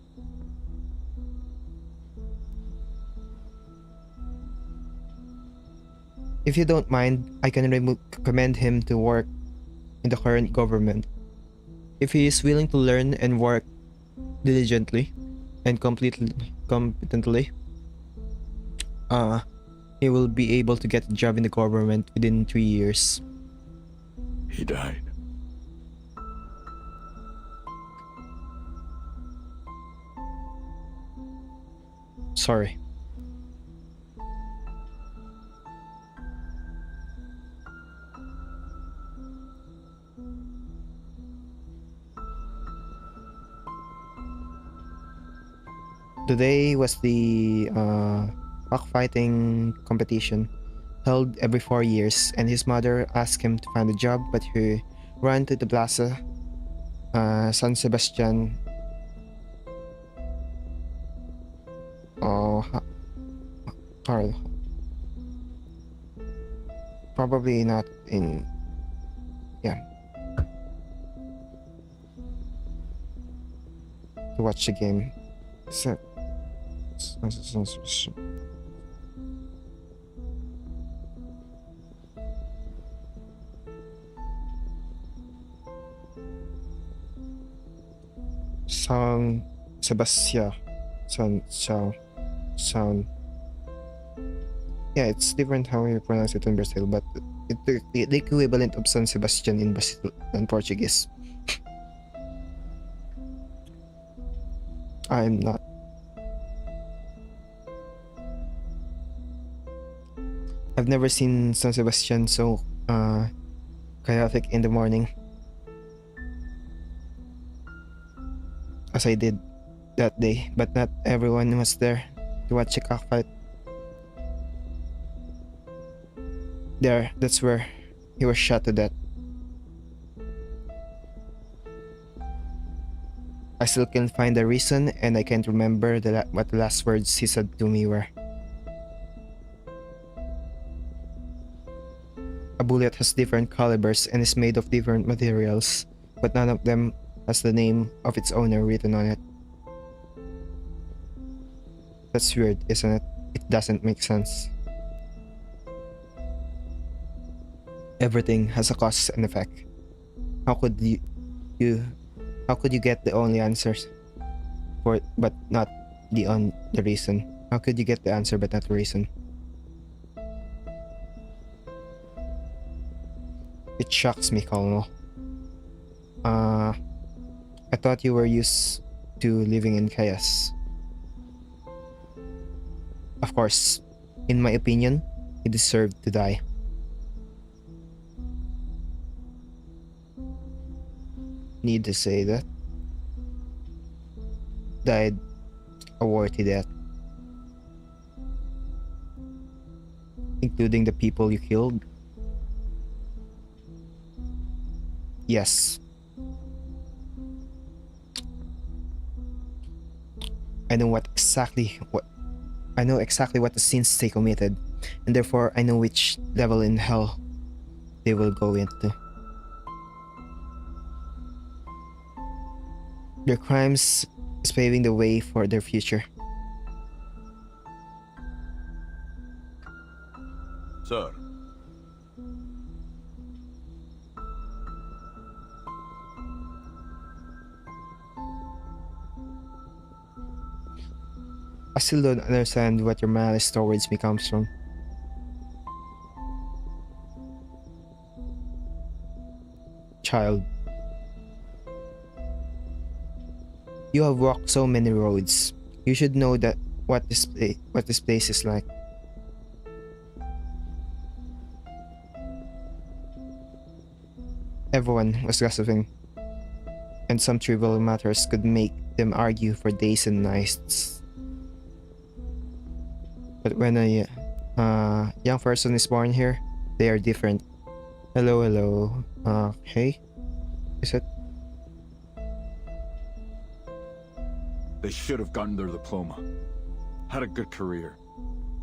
If you don't mind, I can recommend him to work in the current government. If he is willing to learn and work diligently and competently, he will be able to get a job in the government within 3 years. He died. Sorry. Today was the cockfighting competition held every 4 years, and his mother asked him to find a job, but he ran to the Plaza San Sebastian. Carl. Probably not in. Yeah. To watch the game. San Sebastian. Sound. Yeah, it's different how you pronounce it in Brazil, but the equivalent of San Sebastian in Brazil and Portuguese. I'm not. I've never seen San Sebastian so chaotic in the morning as I did that day, but not everyone was there to watch a cockfight. That's where he was shot to death. I still can't find the reason, and I can't remember what the last words he said to me were. A bullet has different calibers and is made of different materials, but none of them has the name of its owner written on it. That's weird, isn't it? It doesn't make sense. Everything has a cause and effect. How could you get the only answers for it, but not the reason? How could you get the answer but not the reason? It shocks me, Colonel. I thought you were used to living in chaos. Of course, in my opinion, he deserved to die. Need to say that. Died a worthy death. Including the people you killed. Yes. I know exactly what the sins they committed, and therefore I know which level in hell they will go into. Their crimes is paving the way for their future. Sir. I still don't understand what your malice towards me comes from. Child. You have walked so many roads. You should know that what this place is like. Everyone was gossiping, and some trivial matters could make them argue for days and nights. But when a young person is born here, they are different. Hello. Hey? Is it? They should have gotten their diploma. Had a good career.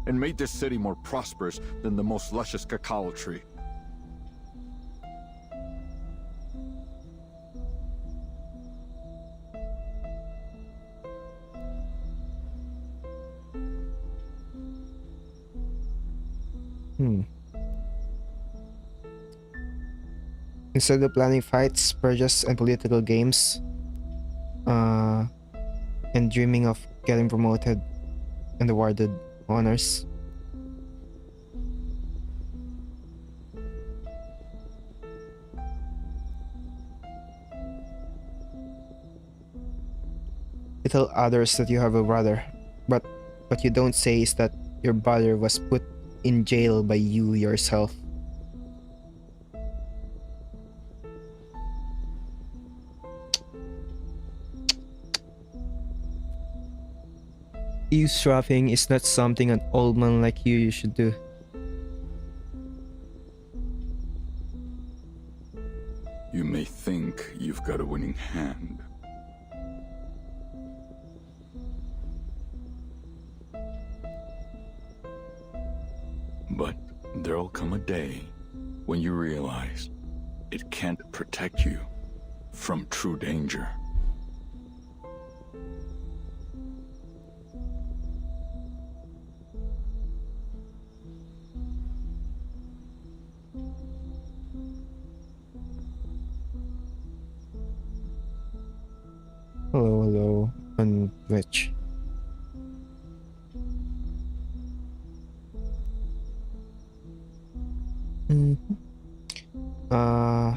and made this city more prosperous than the most luscious cacao tree. Instead of planning fights, purges, and political games, and dreaming of getting promoted and awarded honors, you tell others that you have a brother, but what you don't say is that your brother was put in jail by you yourself. Eavesdropping is not something an old man like you should do. You may think you've got a winning hand. But there'll come a day when you realize it can't protect you from true danger. Hello on Twitch.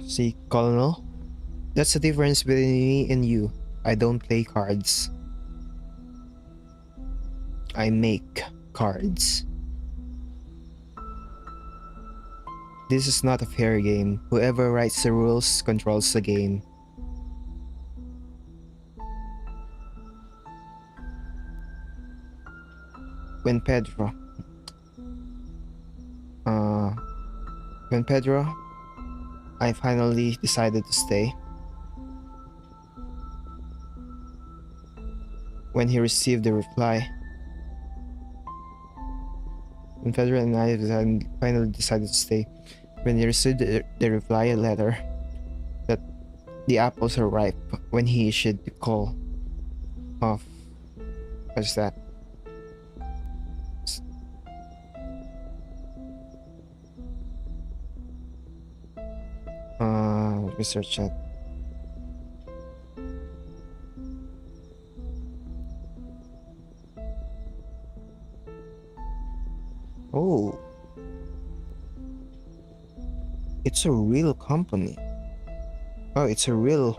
See, Colonel? That's the difference between me and you. I don't play cards. I make cards. This is not a fair game. Whoever writes the rules controls the game. When Pedro, I finally decided to stay. When he received the reply. When Pedro and I finally decided to stay. When he received the reply letter that the apples are ripe, when he issued the call of... What's that? Let me search that. Oh, it's a real company. Oh, it's a real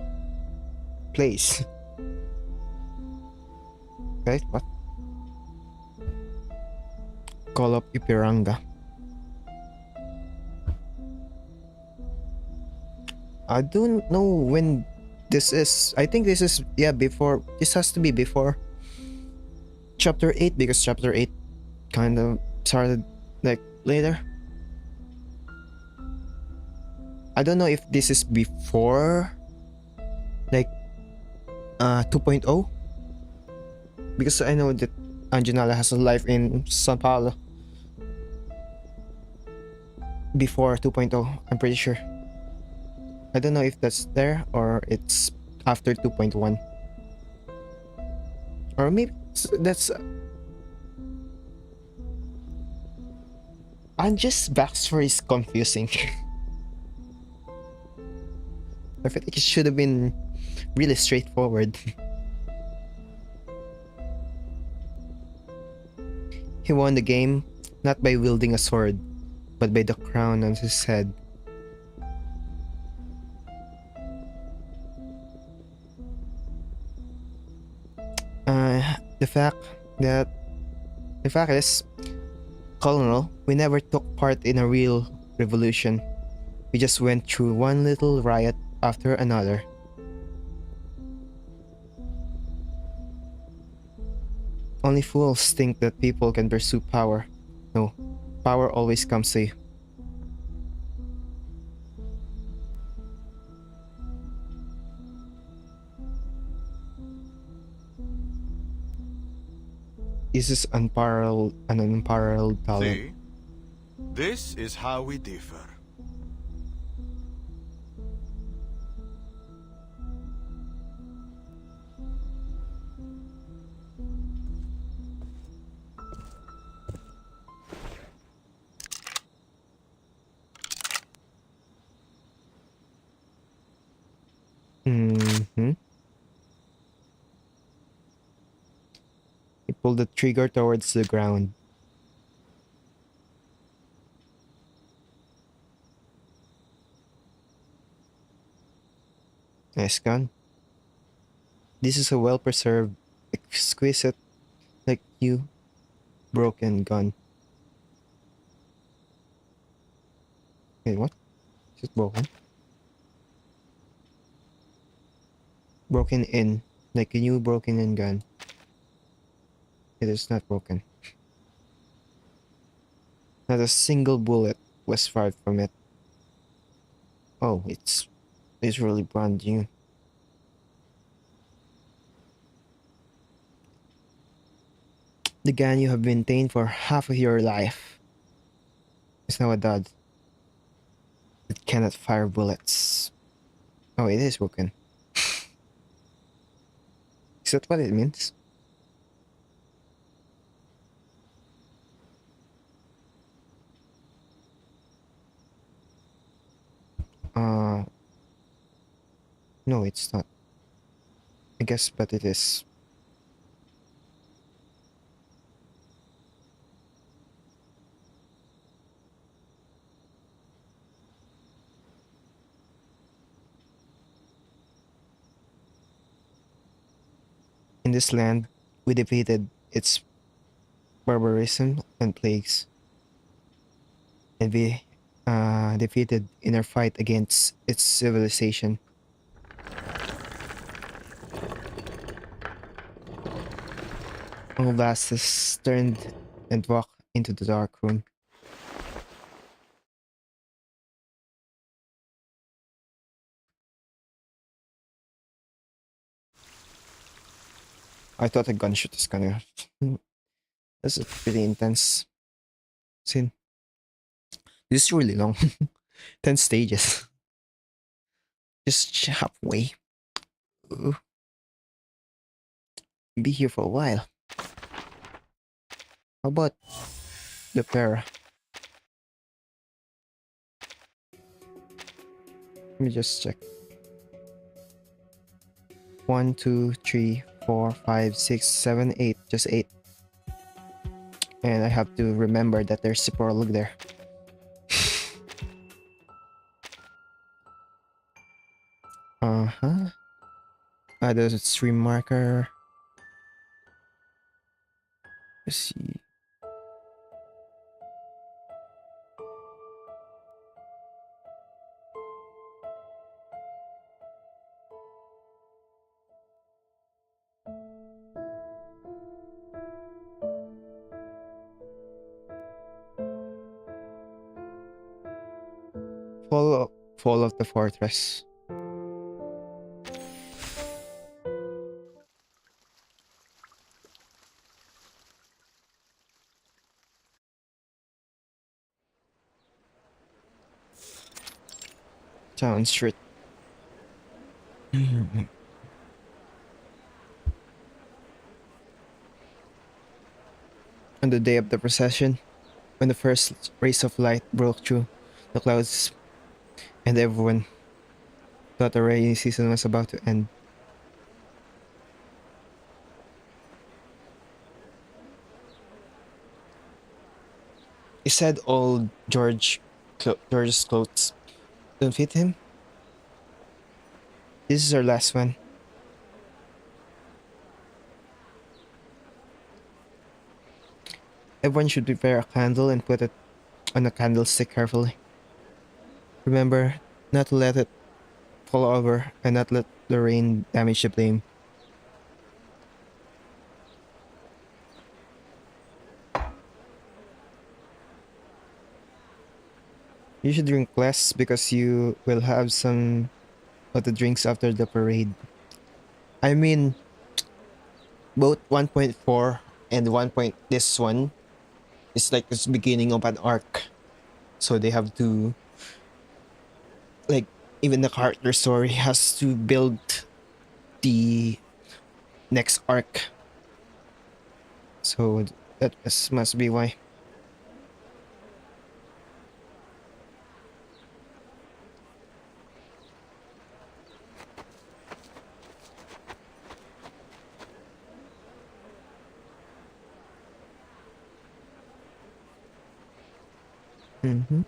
place. Right? What? Call up Ipiranga. I don't know when this is. I think this is, yeah, before. This has to be before chapter 8, because chapter 8 kind of started like later. I don't know if this is before like 2.0, because I know that Anjanala has a life in Sao Paulo before 2.0. I'm pretty sure. I don't know if that's there or it's after 2.1. Or maybe that's... Anjo's backstory is confusing. I feel like it should have been really straightforward. He won the game not by wielding a sword, but by the crown on his head. The fact is, Colonel, we never took part in a real revolution. We just went through one little riot after another. Only fools think that people can pursue power. No, power always comes to you. This is an unparalleled talent. See? This is how we differ. Mm-hmm. He pulled the trigger towards the ground. Nice gun. This is a well-preserved, exquisite, like you, broken gun. Wait, what? Is it broken? Broken in, like a new broken in gun. It is not broken. Not a single bullet was fired from it. Oh, it's really brand new. The gun you have maintained for half of your life is now a dud. It cannot fire bullets. Oh, it is broken. Is that what it means? No, it's not. I guess, but it is. In this land, we defeated its barbarism and plagues. And we defeated in our fight against its civilization. All Vastus turned and walked into the dark room. I thought a gunshot is gonna. This is pretty intense scene. This is really long. 10 stages. Just halfway. Ooh. Be here for a while. How about the pair? Let me just check. 1, 2, 3, 4, 5, 6, 7, 8. Just 8. And I have to remember that there's a prologue there. Uh-huh. There's a stream marker. Let's see. Fall of the fortress. Town Street. On the day of the procession, when the first rays of light broke through the clouds and everyone thought the rainy season was about to end. He said old George's clothes don't fit him. This is our last one. Everyone should prepare a candle and put it on a candlestick carefully. Remember not to let it fall over and not let the rain damage the flame. You should drink less because you will have some of the drinks after the parade. I mean, both 1.4 and one point this one is like this beginning of an arc, so they have to, like, even the character story has to build the next arc, so must be why. Mm-hmm.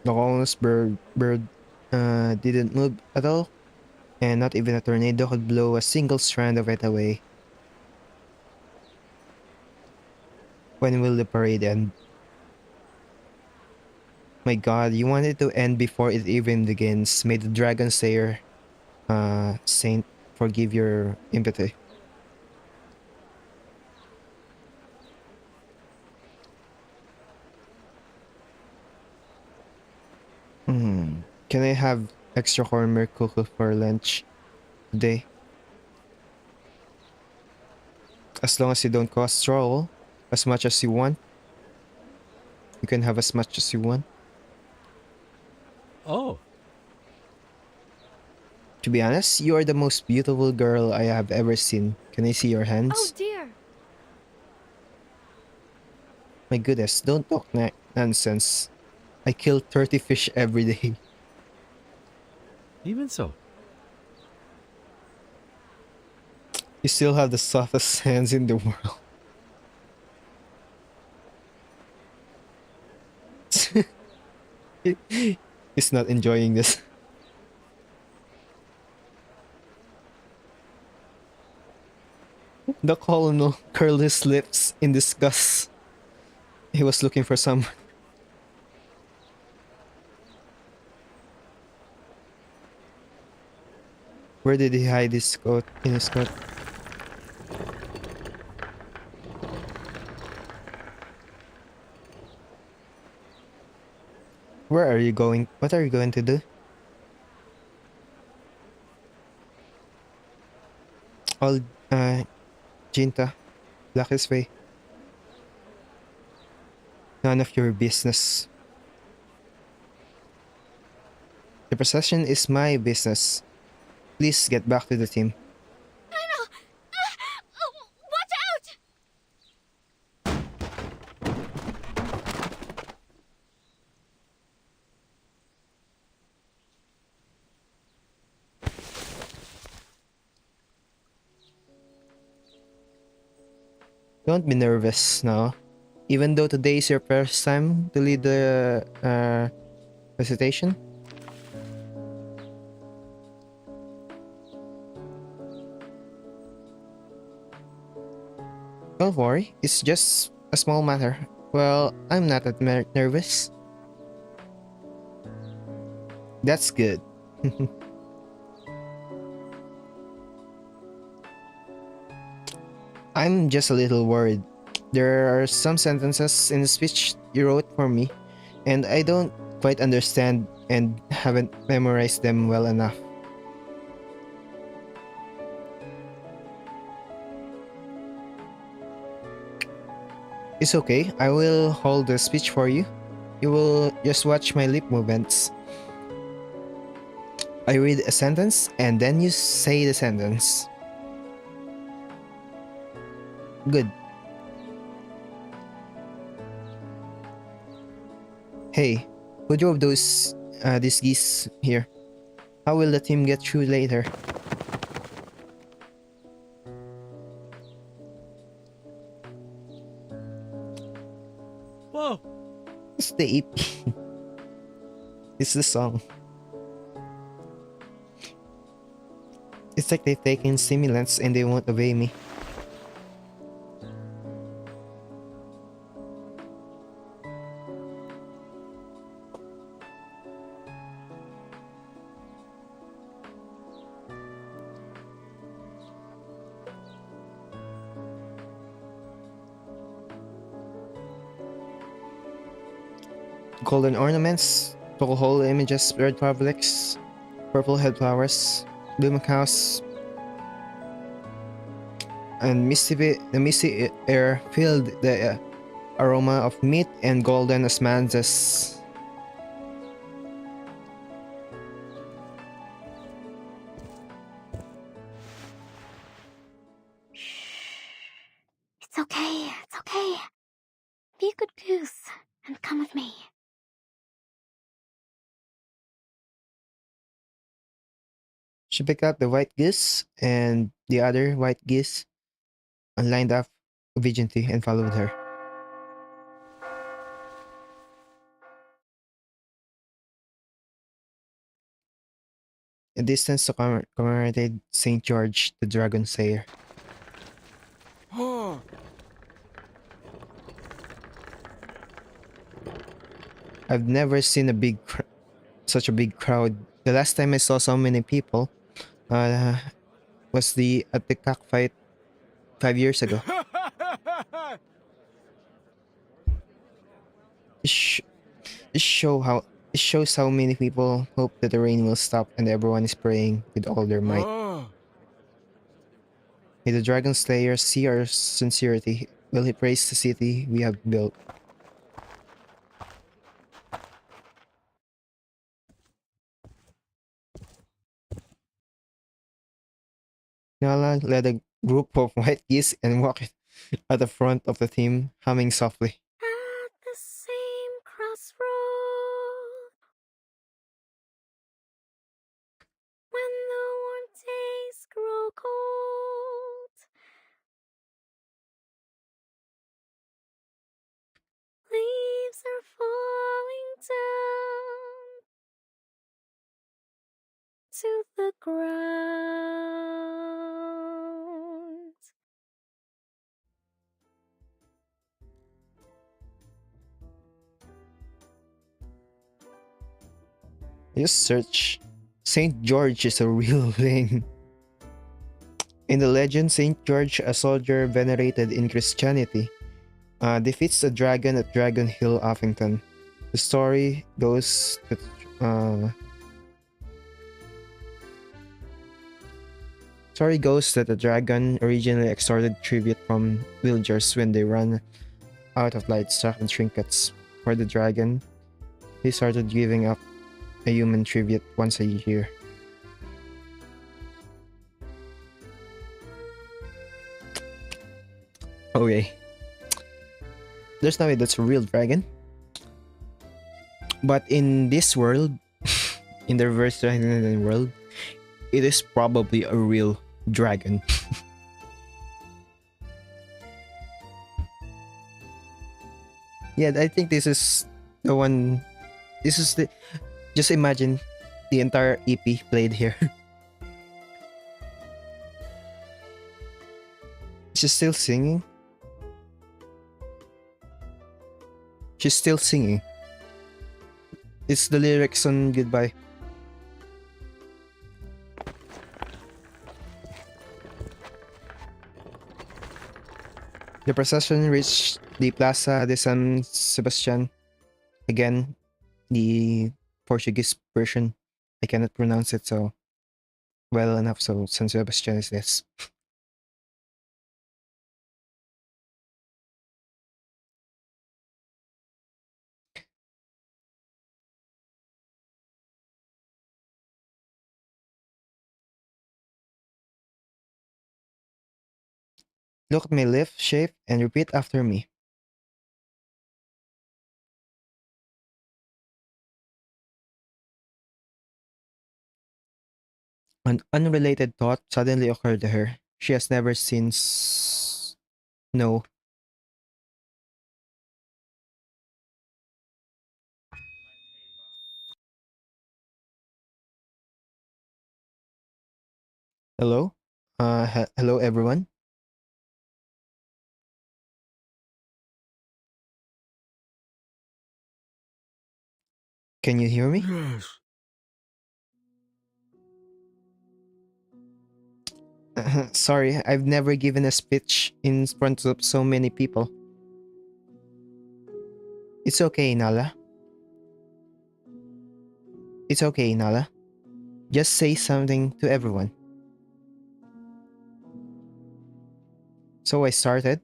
The colonist bird didn't move at all, and not even a tornado could blow a single strand of it away. When will the parade end? My god, you want it to end before it even begins. May the Dragon Slayer, Saint, forgive your impetus. Can I have extra cornmeal cooked for lunch today? As long as you don't cause trouble, as much as you want. You can have as much as you want. Oh. To be honest, you are the most beautiful girl I have ever seen. Can I see your hands? Oh dear. My goodness, don't talk nonsense. I kill 30 fish every day. Even so. You still have the softest hands in the world. He's not enjoying this. The colonel curled his lips in disgust. He was looking for someone. Where did he hide his coat? In his coat? Where are you going? What are you going to do? All, Jinta, black his way. None of your business. The procession is my business. Please get back to the team. Anna! Watch out! Don't be nervous now. Even though today is your first time to lead the recitation. Don't worry, it's just a small matter. Well, I'm not that nervous. That's good. I'm just a little worried. There are some sentences in the speech you wrote for me, and I don't quite understand and haven't memorized them well enough. It's okay, I will hold the speech for you. You will just watch my lip movements. I read a sentence and then you say the sentence. Good. Hey, who drove these geese here? How will the team get through later? Whoa! It's the EP. It's the song. It's like they've taken stimulants and they won't obey me. Golden ornaments, tall hole images, red fabrics, purple head flowers, blooming house. and the misty air filled the aroma of meat and golden osmanthus. It's okay. It's okay. Be a good goose and come with me. She picked up the white geese and the other white geese and lined up obediently and followed her. A distance to commemorate Saint George, the Dragon Slayer. I've never seen such a big crowd. The last time I saw so many people was at the cockfight 5 years ago. It, sh- it shows how many people hope that the rain will stop and everyone is praying with all their might. May the Dragon Slayer see our sincerity. Will he praise the city we have built? Nala led a group of white geese and walked at the front of the team, humming softly. At the same crossroad, when the warm days grow cold, leaves are falling down to the ground. Just search. Saint George is a real thing. In the legend, Saint George, a soldier venerated in Christianity, defeats a dragon at Dragon Hill, Uffington. The story goes that the dragon originally extorted tribute from villagers when they ran out of livestock and trinkets. For the dragon, he started giving up a human tribute once a year. Okay. There's no way that's a real dragon. But in this world, in the reverse dragon world, it is probably a real dragon. Yeah, I think this is the one. This is the. Just imagine the entire EP played here. She's still singing. She's still singing. It's the lyrics on Goodbye. The procession reached the Plaza de San Sebastian. Again, the Portuguese version. I cannot pronounce it so well enough, so San Sebastian is this. Look at my lift shape and repeat after me. An unrelated thought suddenly occurred to her. She has never seen snow. Hello? Hello everyone? Can you hear me? Yes. Sorry, I've never given a speech in front of so many people. It's okay, Nala. It's okay, Nala. Just say something to everyone. So I started.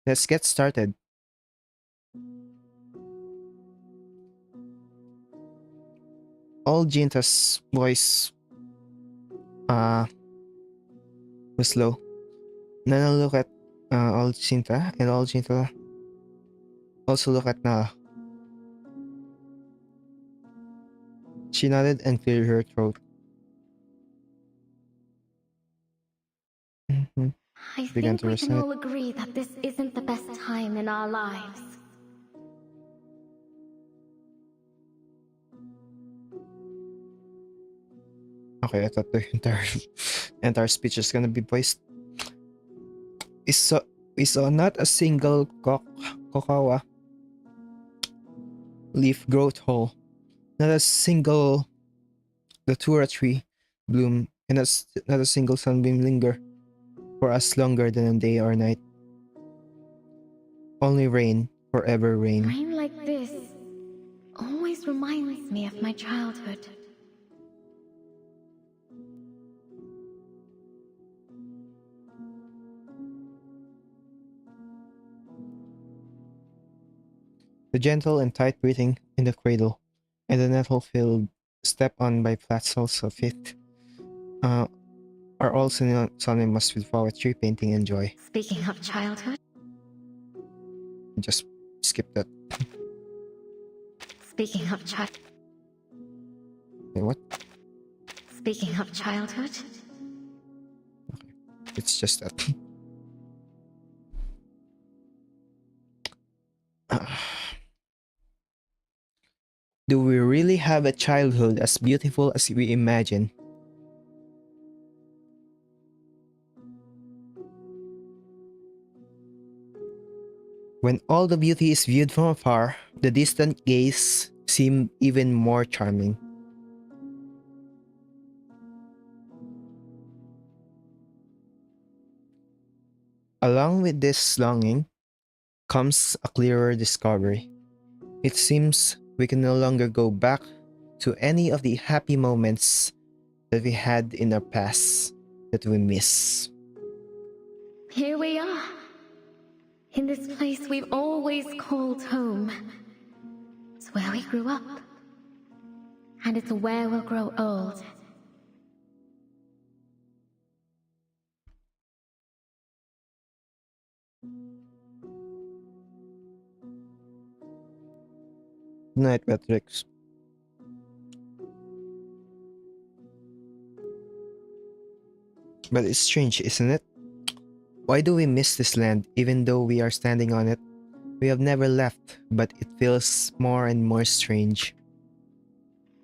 Let's get started. All Jinta's voice was low. Nana look at all Jinta, and all Jinta also look at Nala. She nodded and cleared her throat. I Began think to we can recite. all agree that this isn't the best time in our lives. Okay, I thought the entire speech is gonna be voiced. We saw not a single kokawa leaf growth hole, not a single datura tree bloom, and not a single sunbeam linger for us longer than a day or night. Only rain, forever rain. Rain like this always reminds me of my childhood. The gentle and tight breathing in the cradle, and the nettle-filled step on by flat soles of feet are all synonymous with poetry, painting, and joy. Speaking of childhood. Just skip that. Speaking of Wait, what? Speaking of childhood. Okay, it's just that. Do we really have a childhood as beautiful as we imagine? When all the beauty is viewed from afar, the distant gaze seems even more charming. Along with this longing comes a clearer discovery. It seems we can no longer go back to any of the happy moments that we had in our past that we miss. Here we are. In this place we've always called home. It's where we grew up. And it's where we'll grow old. Night, Beatrix. But it's strange, isn't it? Why do we miss this land even though we are standing on it? We have never left, but it feels more and more strange.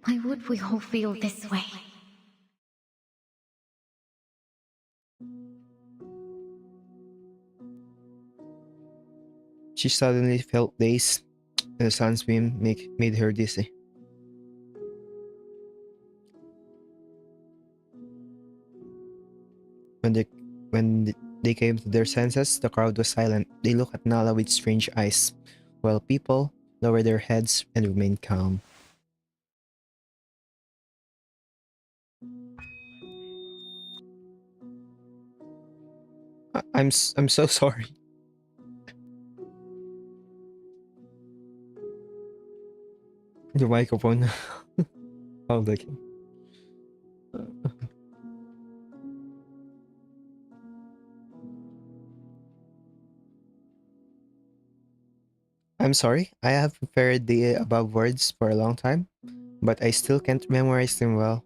Why would we all feel this way? She suddenly felt dazed, and the sun's beam made her dizzy. When they came to their senses, the crowd was silent. They looked at Nala with strange eyes, while people lowered their heads and remained calm. I'm so sorry. The microphone. Oh, like. I'm sorry. I have prepared the above words for a long time, but I still can't memorize them well.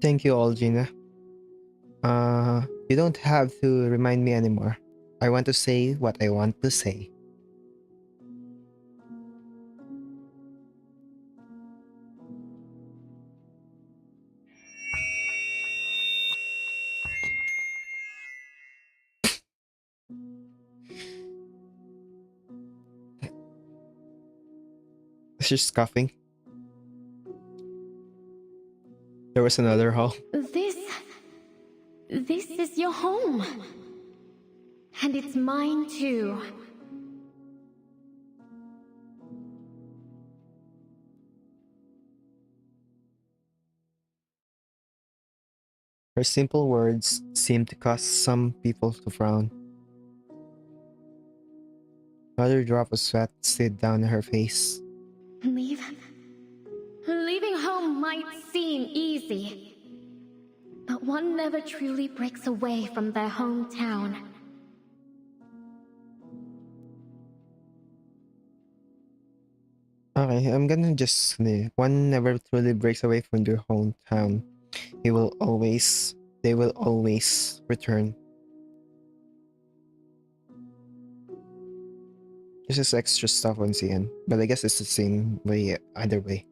Thank you all, Gina. You don't have to remind me anymore. I want to say what I want to say. She's coughing. There was another hall. This is your home. And it's mine too. Her simple words seemed to cause some people to frown. Another drop of sweat slid down her face. Leaving home might seem easy, but one never truly breaks away from their hometown. Okay, I'm gonna just say, one never truly breaks away from their hometown. They will always return. This is extra stuff on CN, but I guess it's the same way either way.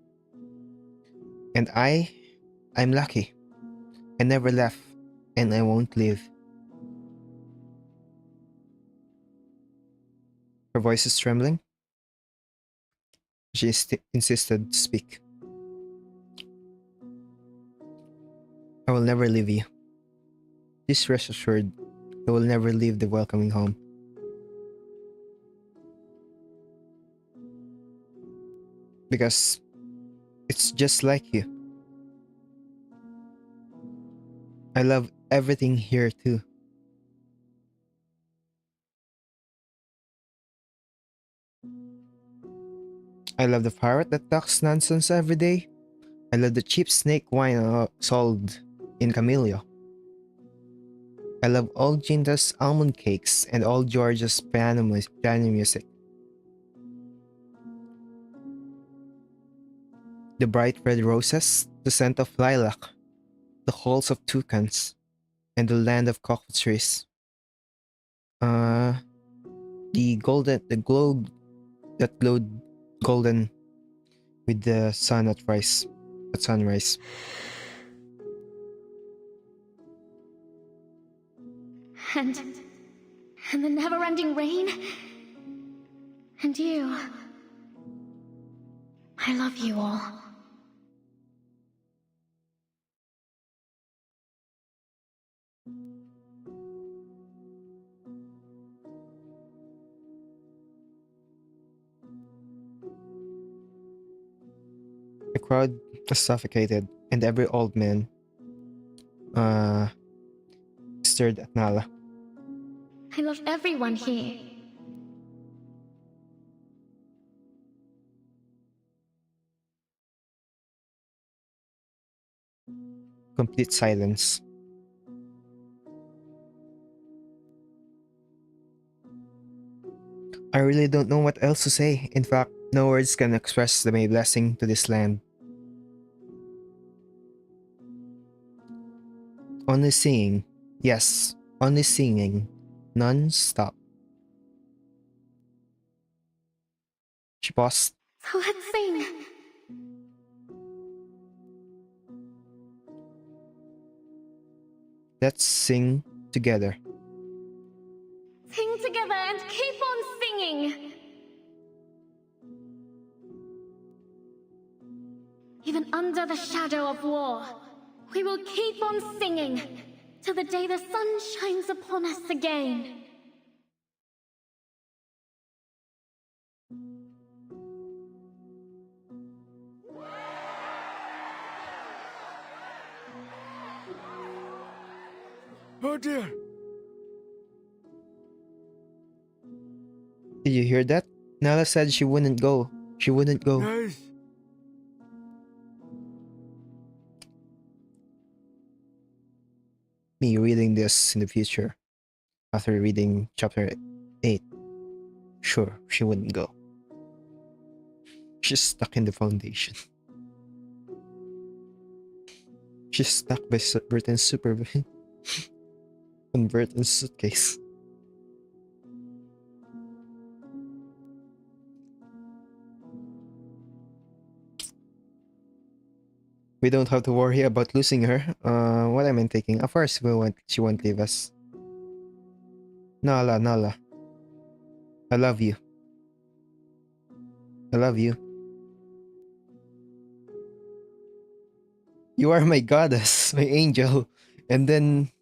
And I'm lucky. I never left, and I won't leave. Her voice is trembling. She insisted to speak. I will never leave you. Please rest assured, I will never leave the welcoming home. Because it's just like you. I love everything here too. I love the parrot that talks nonsense every day. I love the cheap snake wine sold in Camellia. I love all Ginta's almond cakes and all George's piano music. The bright red roses, the scent of lilac, the calls of toucans, and the land of cockatoos. The globe that glowed golden with the sun at sunrise. And the never-ending rain. And you. I love you all. The crowd was suffocated, and every old man stared at Nala. I love everyone here. Complete silence. I really don't know what else to say. In fact, no words can express my blessing to this land. Only singing. Yes, only singing. Non-stop. She paused. So let's sing. Let's sing together. Sing together and keep on singing. Even under the shadow of war, we will keep on singing till the day the sun shines upon us again. Oh dear. Did you hear that? Nala said she wouldn't go. She wouldn't go. Guys. Me reading this in the future. After reading chapter 8. Sure, she wouldn't go. She's stuck in the foundation. She's stuck by Burton's supervision. On Burton's suitcase. We don't have to worry about losing her. What am I thinking? Of course, she won't leave us. Nala. I love you. I love you. You are my goddess, my angel. And then,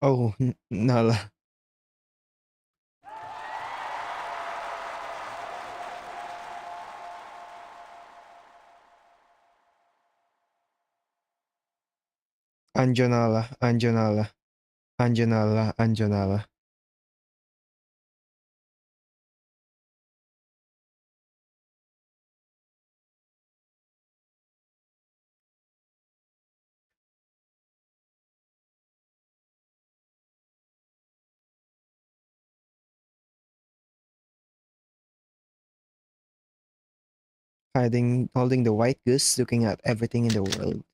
oh, Nala. Anjonala, Anjonala, Anjonala, Anjonala. Holding the white goose, looking at everything in the world.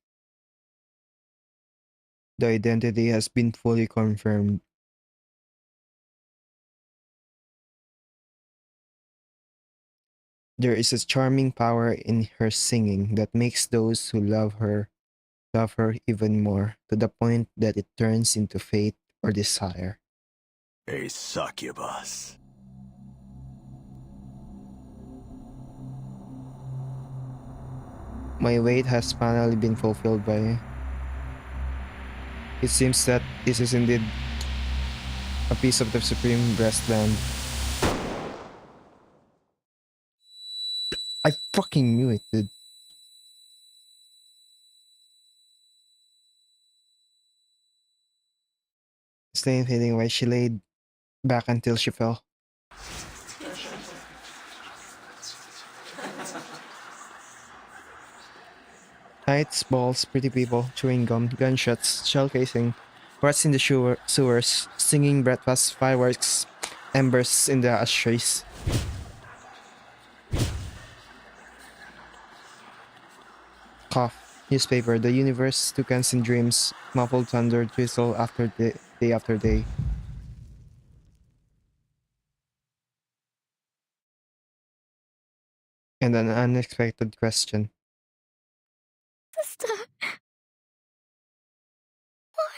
The identity has been fully confirmed. There is a charming power in her singing that makes those who love her even more, to the point that it turns into faith or desire. A succubus. My wait has finally been fulfilled by... It seems that this is indeed a piece of the supreme breastland. I fucking knew it, dude. Staying fading away, she laid back until she fell. Nights, balls, pretty people, chewing gum, gunshots, shell casing, rats in the sewers, singing breakfast, fireworks, embers in the ashtrays. Cough. Newspaper, the universe, toucans and dreams, muffled thunder, drizzle day after day. And an unexpected question. Sister. Why?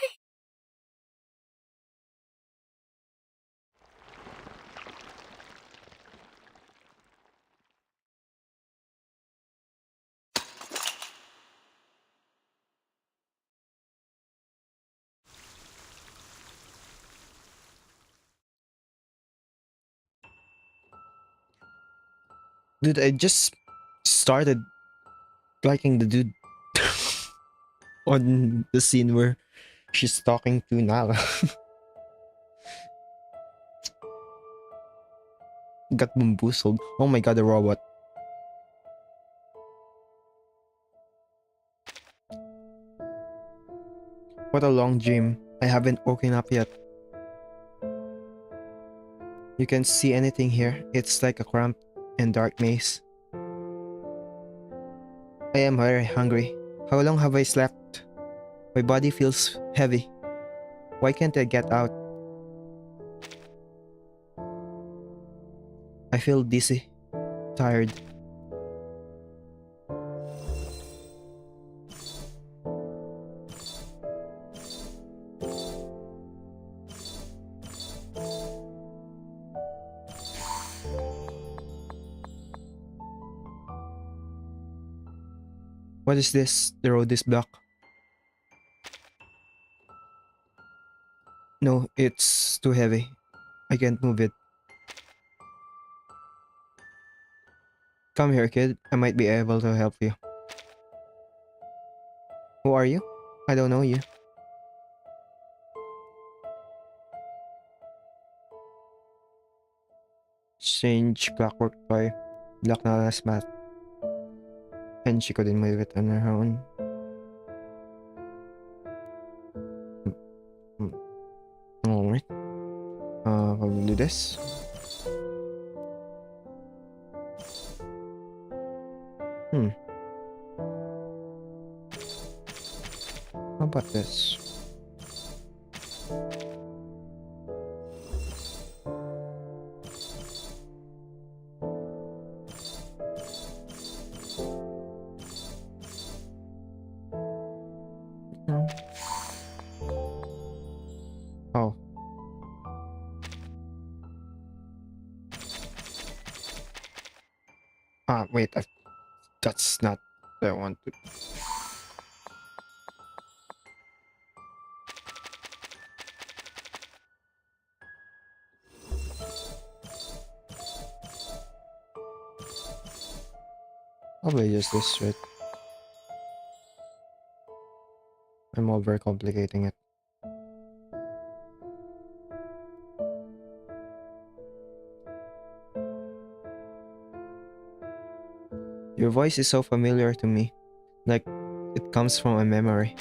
Dude, I just started liking the dude on the scene where she's talking to Nala. Got bamboozled. Oh my god, the robot. What a long dream. I haven't woken up yet. You can't see anything here. It's like a cramped and dark maze. I am very hungry. How long have I slept? My body feels heavy. Why can't I get out? I feel dizzy, tired. What is this? The road is blocked. No, it's too heavy. I can't move it. Come here, kid. I might be able to help you. Who are you? I don't know you. Strange clockwork toy. Black Nala's math. And she couldn't move it on her own. Alright. Probably do this. How about this? No. Oh. Wait, that's not what I want to. Probably just this, right? I'm overcomplicating it. Your voice is so familiar to me, like it comes from a memory.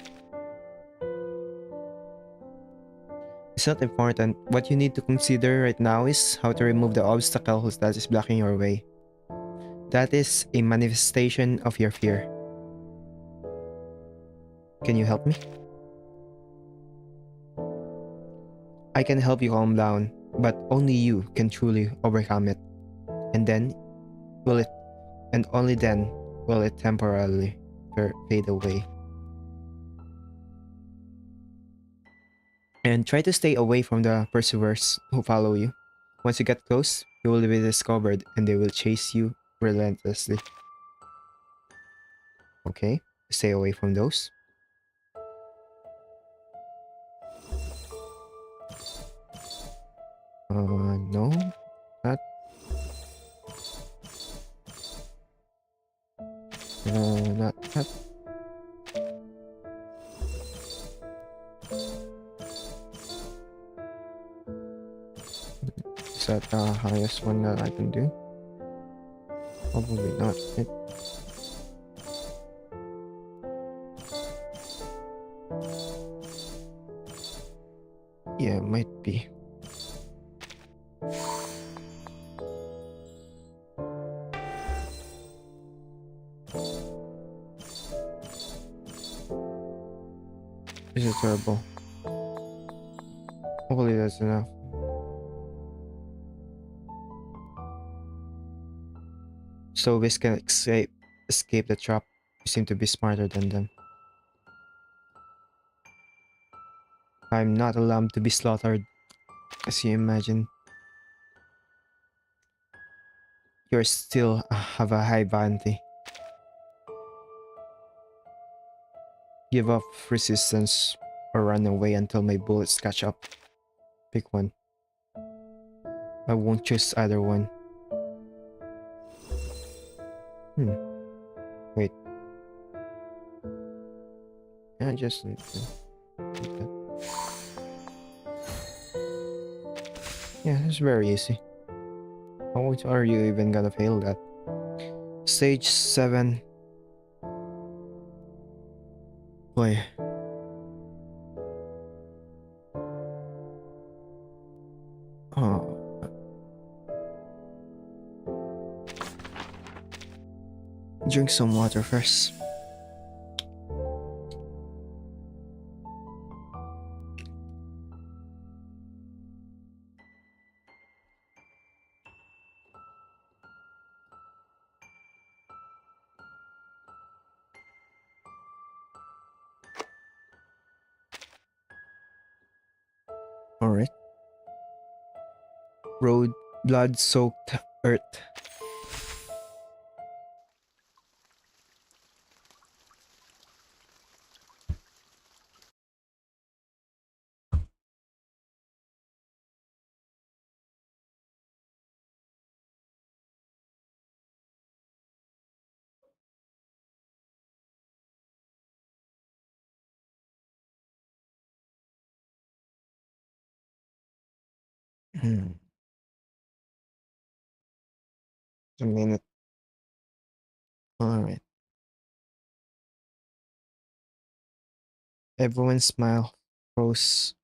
It's not important. What you need to consider right now is how to remove the obstacles that is blocking your way. That is a manifestation of your fear. Can you help me? I can help you calm down, but only you can truly overcome it. And then will it and only then will it temporarily fade away. And try to stay away from the pursuers who follow you. Once you get close, you will be discovered and they will chase you relentlessly. Okay, stay away from those. No, not. Not that. Is that the highest one that I can do? Probably not. Yeah, might be. This is terrible. Hopefully that's enough. So Whis can escape the trap. You seem to be smarter than them. I'm not a lamb to be slaughtered, as you imagine. You still have a high bounty. Give up resistance or run away until my bullets catch up. Pick one. I won't choose either one. Wait. Yeah, just leave that. Yeah, it's very easy. How are you even gonna fail that? Stage 7. Boy. Oh. Drink some water first. Alright. Road, blood-soaked earth. A minute. Alright. Everyone smile. Rose.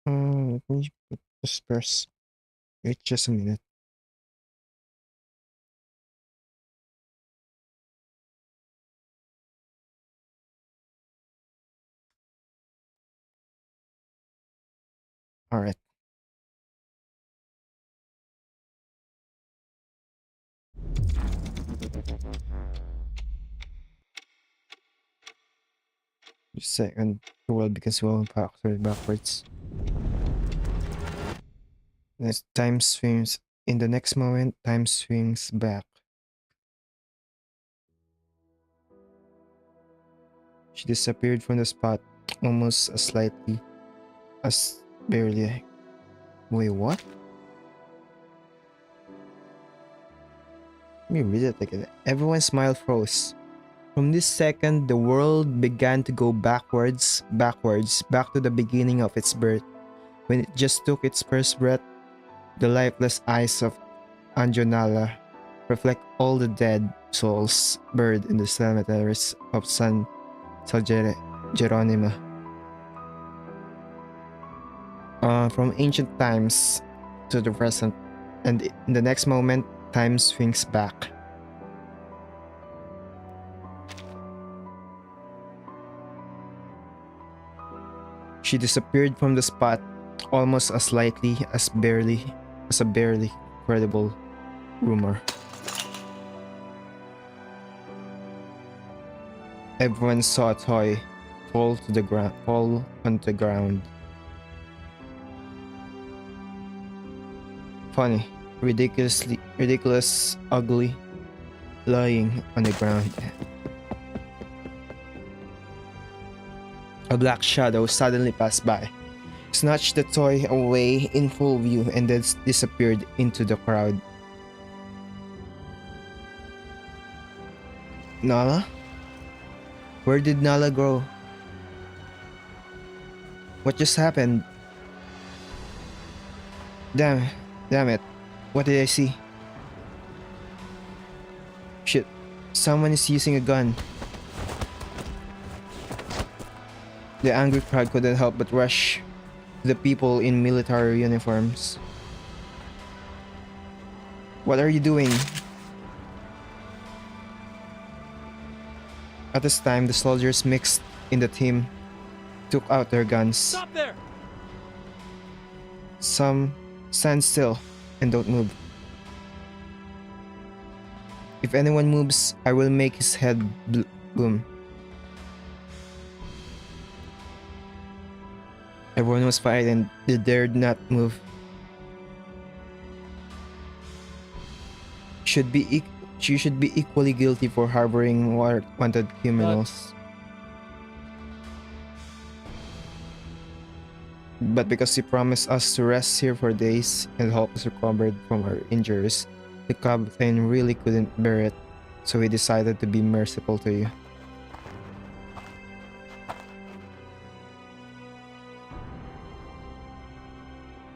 Let me put this first. Wait just a minute. Alright. Second, the world becomes well backwards. Next time swings. In the next moment, time swings back. She disappeared from the spot almost as slightly as barely. Wait, what? Let me read it again. Everyone's smile froze. From this second, the world began to go backwards, back to the beginning of its birth. When it just took its first breath, the lifeless eyes of Anjonala reflect all the dead souls buried in the cemeteries of San Geronimo. From ancient times to the present, and in the next moment, time swings back. She disappeared from the spot almost as lightly as a barely credible rumor. Everyone saw a toy fall onto the ground. Funny, ridiculous, ugly, lying on the ground. A black shadow suddenly passed by, snatched the toy away in full view, and then disappeared into the crowd. Nala? Where did Nala go? What just happened? Damn it. What did I see? Shit. Someone is using a gun. The angry crowd couldn't help but rush to the people in military uniforms. What are you doing? At this time, the soldiers mixed in the team took out their guns. Stop there! Some stand still and don't move. If anyone moves, I will make his head boom. Everyone was frightened. They dared not move. She should be equally guilty for harboring wanted criminals. But because she promised us to rest here for days and help us recover from our injuries, the captain really couldn't bear it, so he decided to be merciful to you.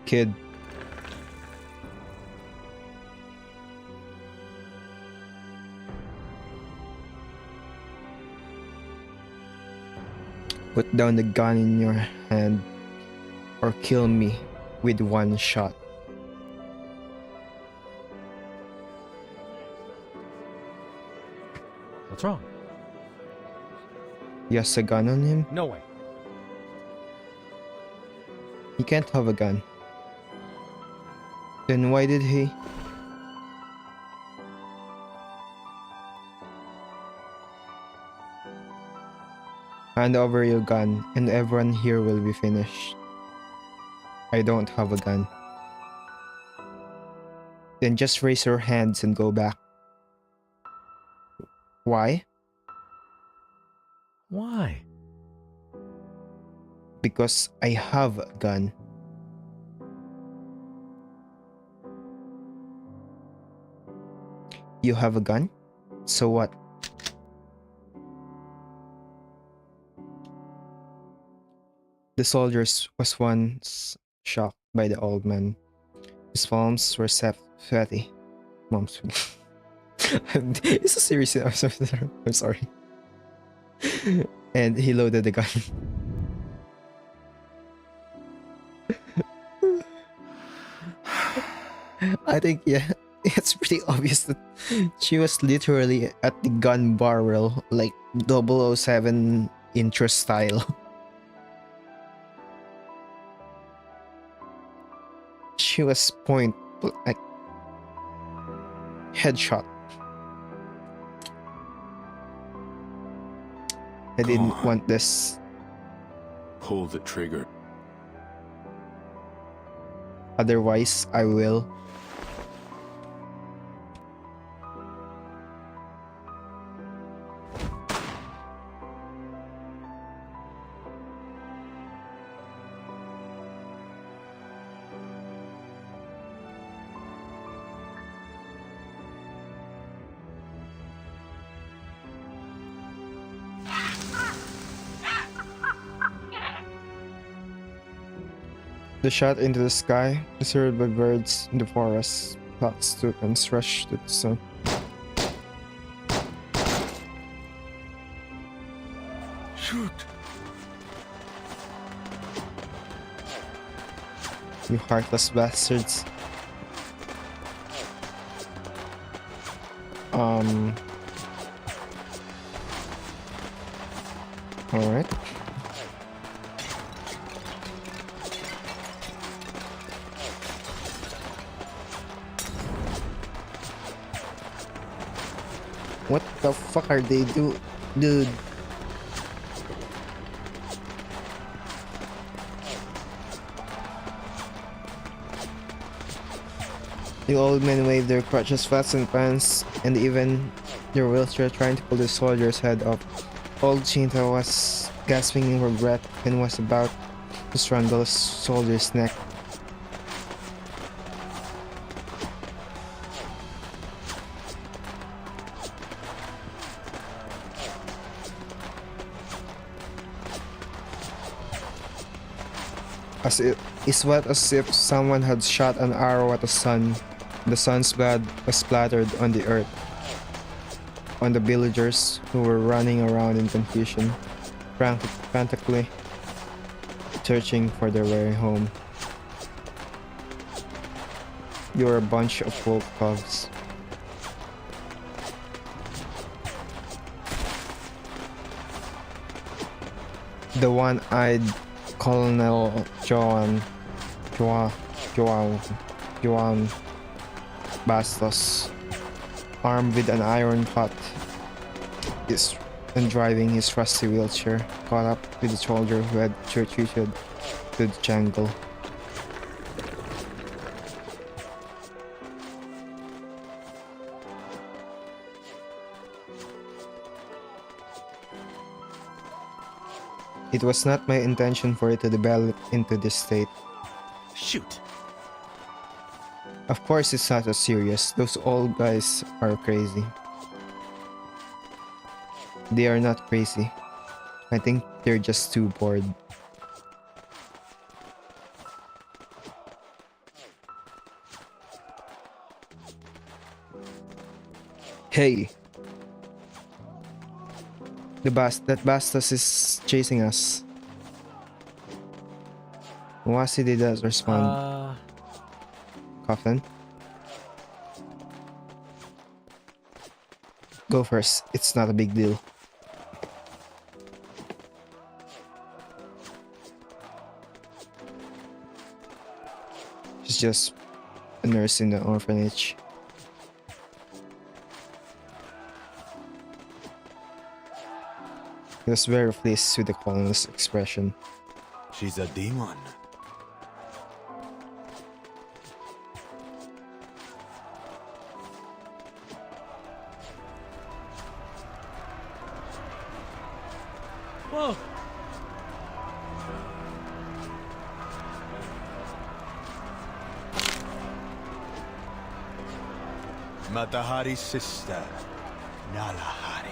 Kid. Put down the gun in your hand or kill me with one shot. What's wrong? He has a gun on him? No way. He can't have a gun. Then why did he? Hand over your gun and everyone here will be finished. I don't have a gun. Then just raise your hands and go back. Why? Why? Because I have a gun. You have a gun? So what? The soldiers was once shocked by the old man. His palms were sweaty. Mom's. It's a serious episode. I'm sorry. And he loaded the gun. I think, yeah, it's pretty obvious that she was literally at the gun barrel, like 007 intro style. She was like headshot. I didn't want this. Pull the trigger. Otherwise, I will. The shot into the sky, deserted by birds in the forest. Clocks took and rushed to the sun. Shoot! You heartless bastards. Alright. What the fuck are they dude? The old men waved their crutches, flats and pants, and even their wheelchair trying to pull the soldier's head up. Old Chinta was gasping for breath and was about to strangle the soldier's neck. As if someone had shot an arrow at the sun. The sun's blood was splattered on the earth, on the villagers who were running around in confusion, frantically searching for their way home. You're a bunch of wolf cubs. The one-eyed Colonel Joan Bastos, armed with an iron pot, and driving his rusty wheelchair, caught up with the soldier who had retreated to the jungle. It was not my intention for it to develop into this state. Shoot! Of course it's not as serious. Those old guys are crazy. They are not crazy. I think they're just too bored. Hey! That Bastos is chasing us. Wasi did not respond. Coughlin? Go first. It's not a big deal. She's just a nurse in the orphanage. He was very pleased with the colonel's expression. She's a demon. Whoa! Matahari's sister, Nalahari.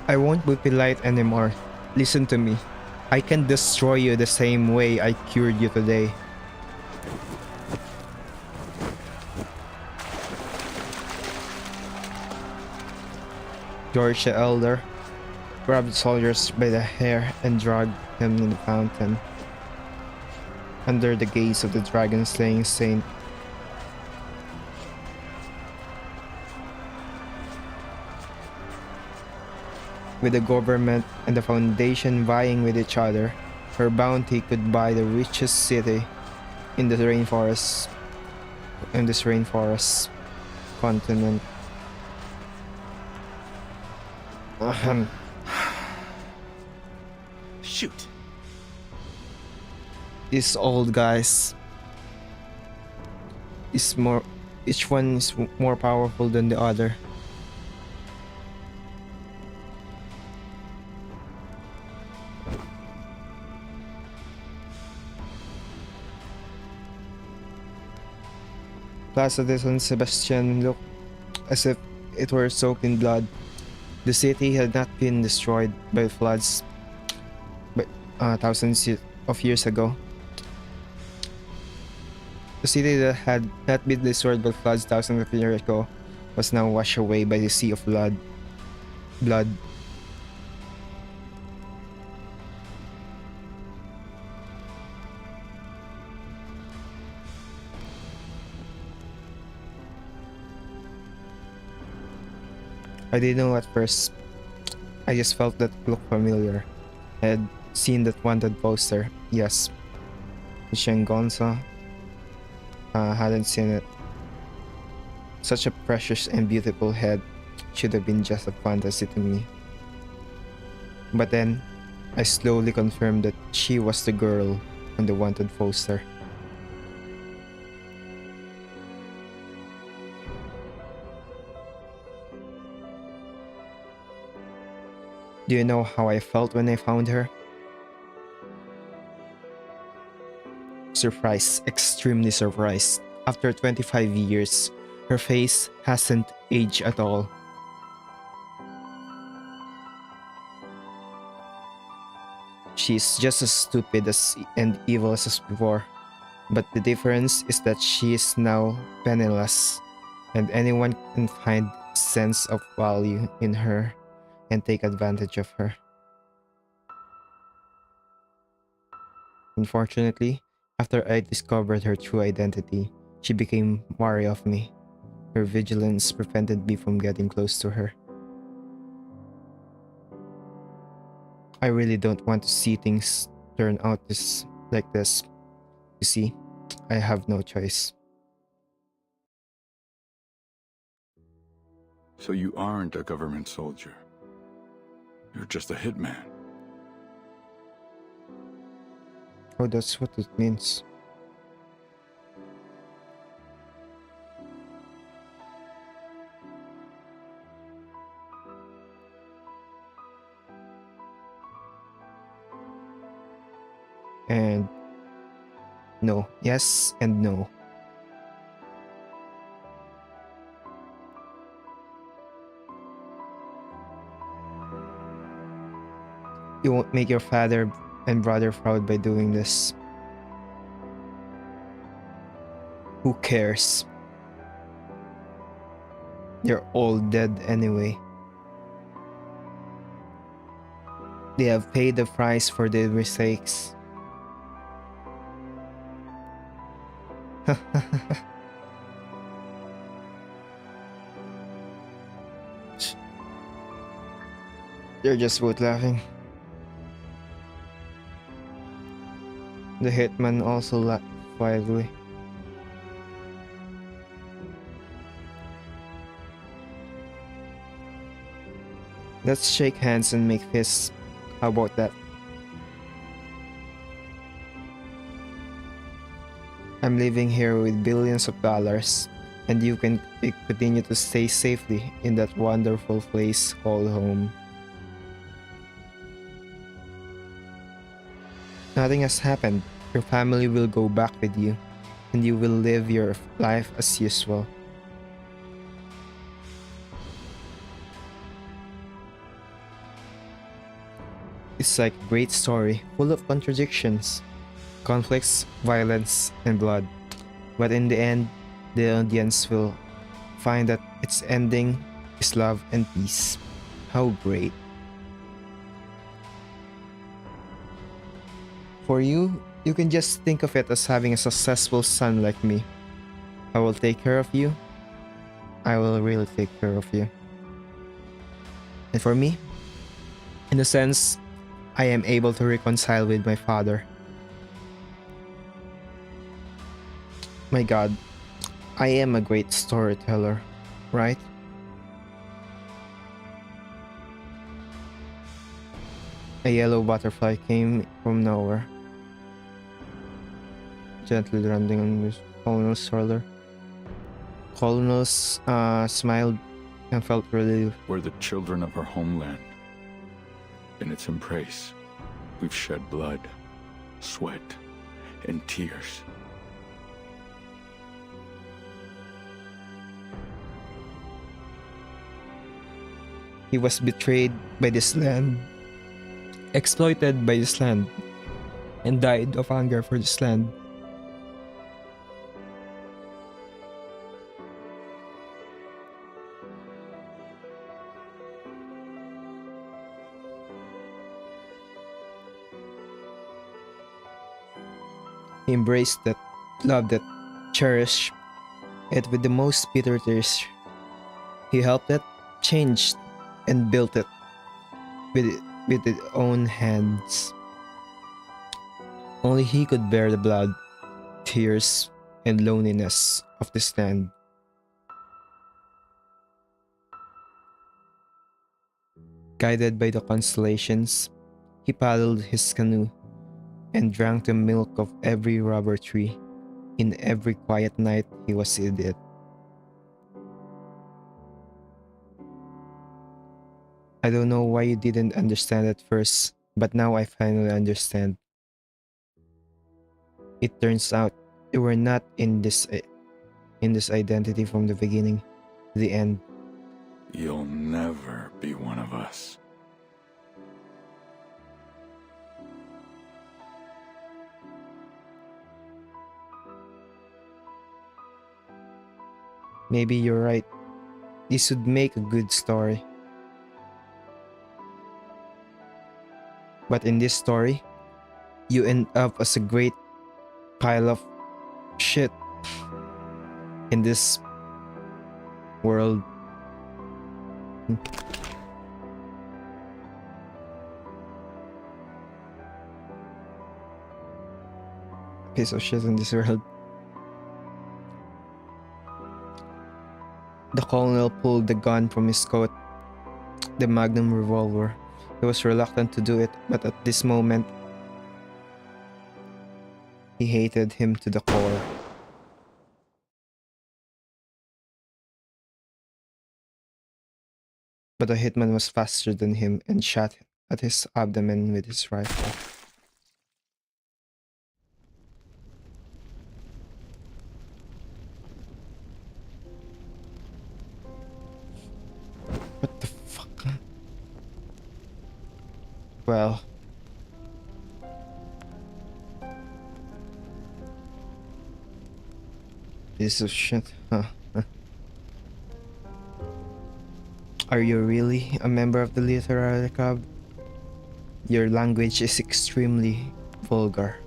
I won't be polite anymore. Listen to me. I can destroy you the same way I cured you today. George the Elder grabbed the soldiers by the hair and dragged them in the fountain. Under the gaze of the dragon-slaying saint, with the government and the foundation vying with each other, her bounty could buy the richest city in the rainforest, in this rainforest continent. Shoot! These old guys each one is more powerful than the other. Plaza de San Sebastian looked as if it were soaked in blood. The city had not been destroyed by floods thousands of years ago. The city that had not been destroyed by floods thousands of years ago was now washed away by the sea of blood. I didn't know at first. I just felt that it looked familiar. I had seen that wanted poster. Yes. Shengonza. Hadn't seen it. Such a precious and beautiful head should have been just a fantasy to me. But then, I slowly confirmed that she was the girl on the wanted poster. Do you know how I felt when I found her? Surprised, extremely surprised. After 25 years, her face hasn't aged at all. She's just as stupid and evil as before. But the difference is that she is now penniless, and anyone can find a sense of value in her and take advantage of her. Unfortunately, after I discovered her true identity, she became wary of me. Her vigilance prevented me from getting close to her. I really don't want to see things turn out like this. You see, I have no choice. So you aren't a government soldier. You're just a hitman. Oh, that's what it means. And no. Yes and no. You won't make your father and brother proud by doing this. Who cares? They're all dead anyway. They have paid the price for their mistakes. They're just both laughing. The hitman also laughed quietly. Let's shake hands and make fists. How about that? I'm living here with billions of dollars, and you can continue to stay safely in that wonderful place called home. Nothing has happened. Your family will go back with you, and you will live your life as usual. It's like a great story, full of contradictions, conflicts, violence, and blood. But in the end, the audience will find that its ending is love and peace. How great. For you, you can just think of it as having a successful son like me. I will take care of you. I will really take care of you. And for me, in a sense, I am able to reconcile with my father. My God, I am a great storyteller, right? A yellow butterfly came from nowhere, gently landing on Miss Colonel's shoulder. Colonel smiled and felt relieved. We're the children of our homeland. In its embrace, we've shed blood, sweat, and tears. He was betrayed by this land, exploited by this land, and died of hunger for this land. He embraced that love, that cherished it with the most bitter tears. He helped it, changed, and built it with his own hands. Only he could bear the blood, tears, and loneliness of this land. Guided by the constellations, he paddled his canoe and drank the milk of every rubber tree. In every quiet night he was in it. I don't know why you didn't understand at first, but now I finally understand. It turns out you were not in this identity from the beginning to the end. You'll never be one of us. Maybe you're right. This would make a good story. But in this story, you end up as a great pile of shit in this world. Piece of shit in this world. The colonel pulled the gun from his coat, the magnum revolver. He was reluctant to do it, but at this moment, he hated him to the core. But the hitman was faster than him and shot at his abdomen with his rifle. What the fuck? Well, piece of shit, huh? Are you really a member of the literary club? Your language is extremely vulgar.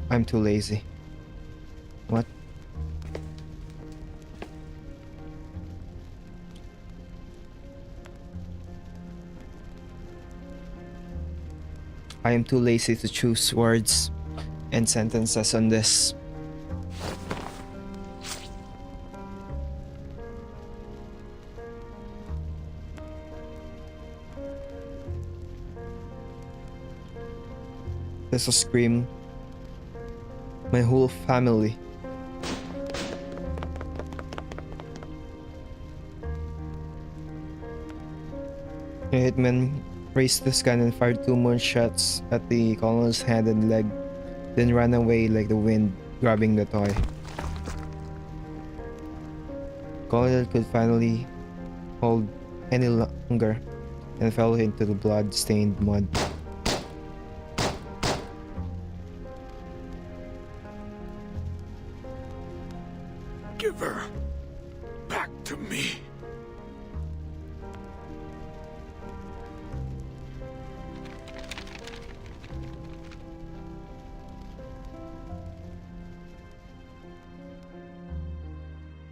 I'm too lazy. What? I am too lazy to choose words and sentences on this. There's a scream. My whole family. The hitman raised his gun and fired 2 more shots at the colonel's head and leg, then ran away like the wind, grabbing the toy. Colonel could finally hold any longer and fell into the blood-stained mud. Give her back to me.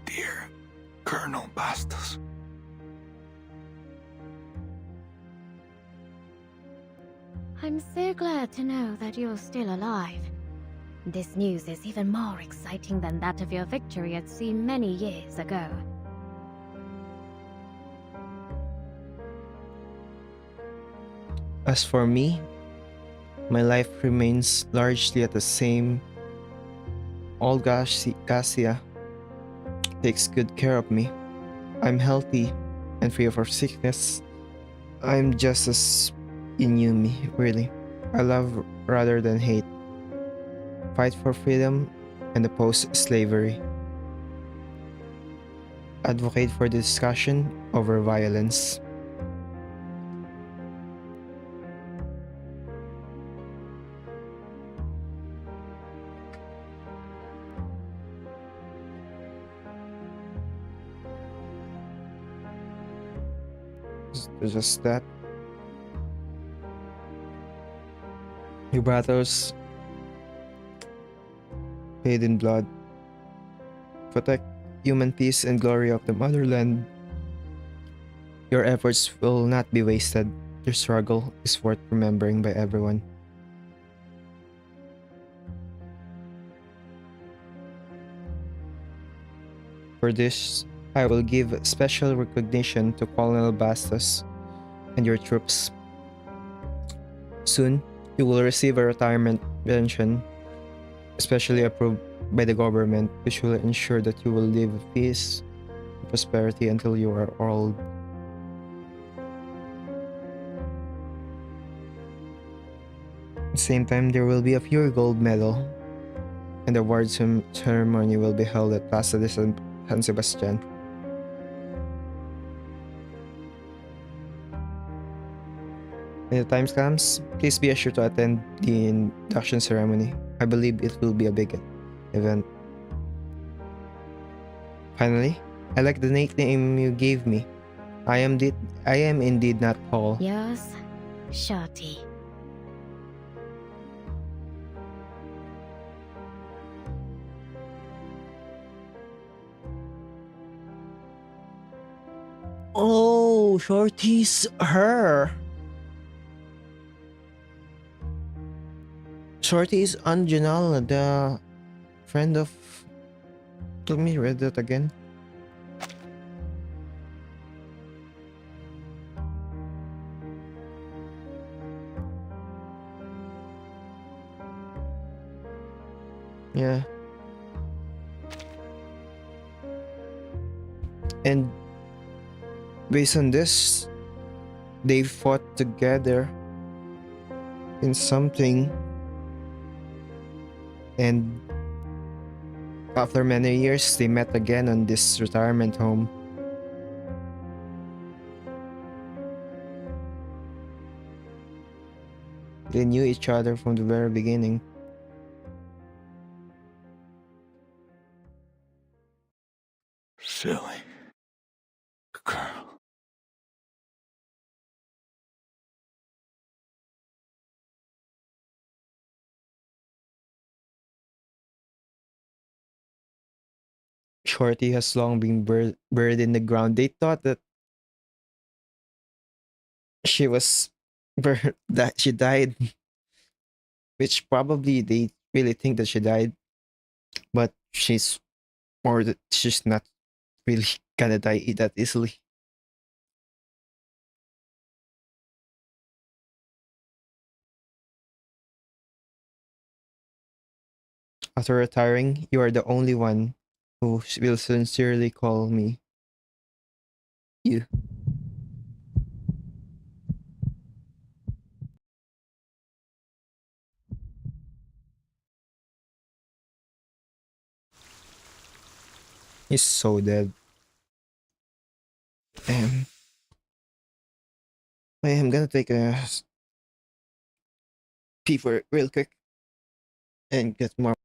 Dear Colonel Bastos. I'm so glad to know that you're still alive. This news is even more exciting than that of your victory at sea many years ago. As for me, my life remains largely at the same. Olga Garcia takes good care of me. I'm healthy and free of her sickness. I'm just as you knew me, really. I love rather than hate. Fight for freedom and oppose slavery. advocate for discussion over violence. Just that. Your battles paid in blood. Protect human peace and glory of the motherland. Your efforts will not be wasted. Your struggle is worth remembering by everyone. For this, I will give special recognition to Colonel Bastos and your troops. Soon, you will receive a retirement pension, especially approved by the government, which will ensure that you will live in peace and prosperity until you are old. At the same time, there will be a pure gold medal, and the award ceremony will be held at Plaza de San Sebastian. When the time comes, please be sure to attend the induction ceremony. I believe it will be a big event. Finally, I like the nickname you gave me. I am indeed not tall. Yours, Shorty. Oh, Shorty's her. Shorty is Anjanal, the friend of... Let me read that again. Yeah. And based on this, they fought together in something, and after many years they met again on this retirement home. They knew each other from the very beginning. Silly girl. Shorty has long been buried in the ground. They thought that she was that she died, which probably they really think that she died, but she's that she's not really gonna die that easily. After retiring, you are the only one who will sincerely call me you. He's so dead. I am gonna take a pee for it real quick and get more.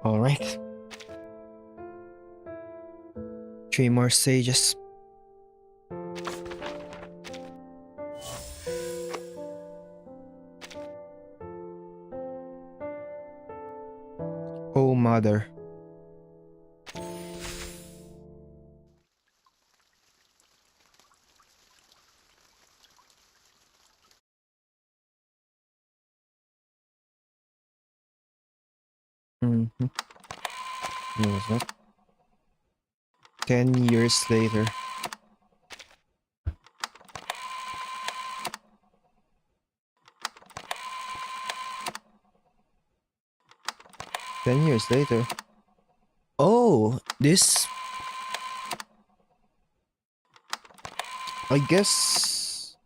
All right. 3 more stages. Oh, mother. Mm-hmm. What was that? 10 years later. Oh, this. I guess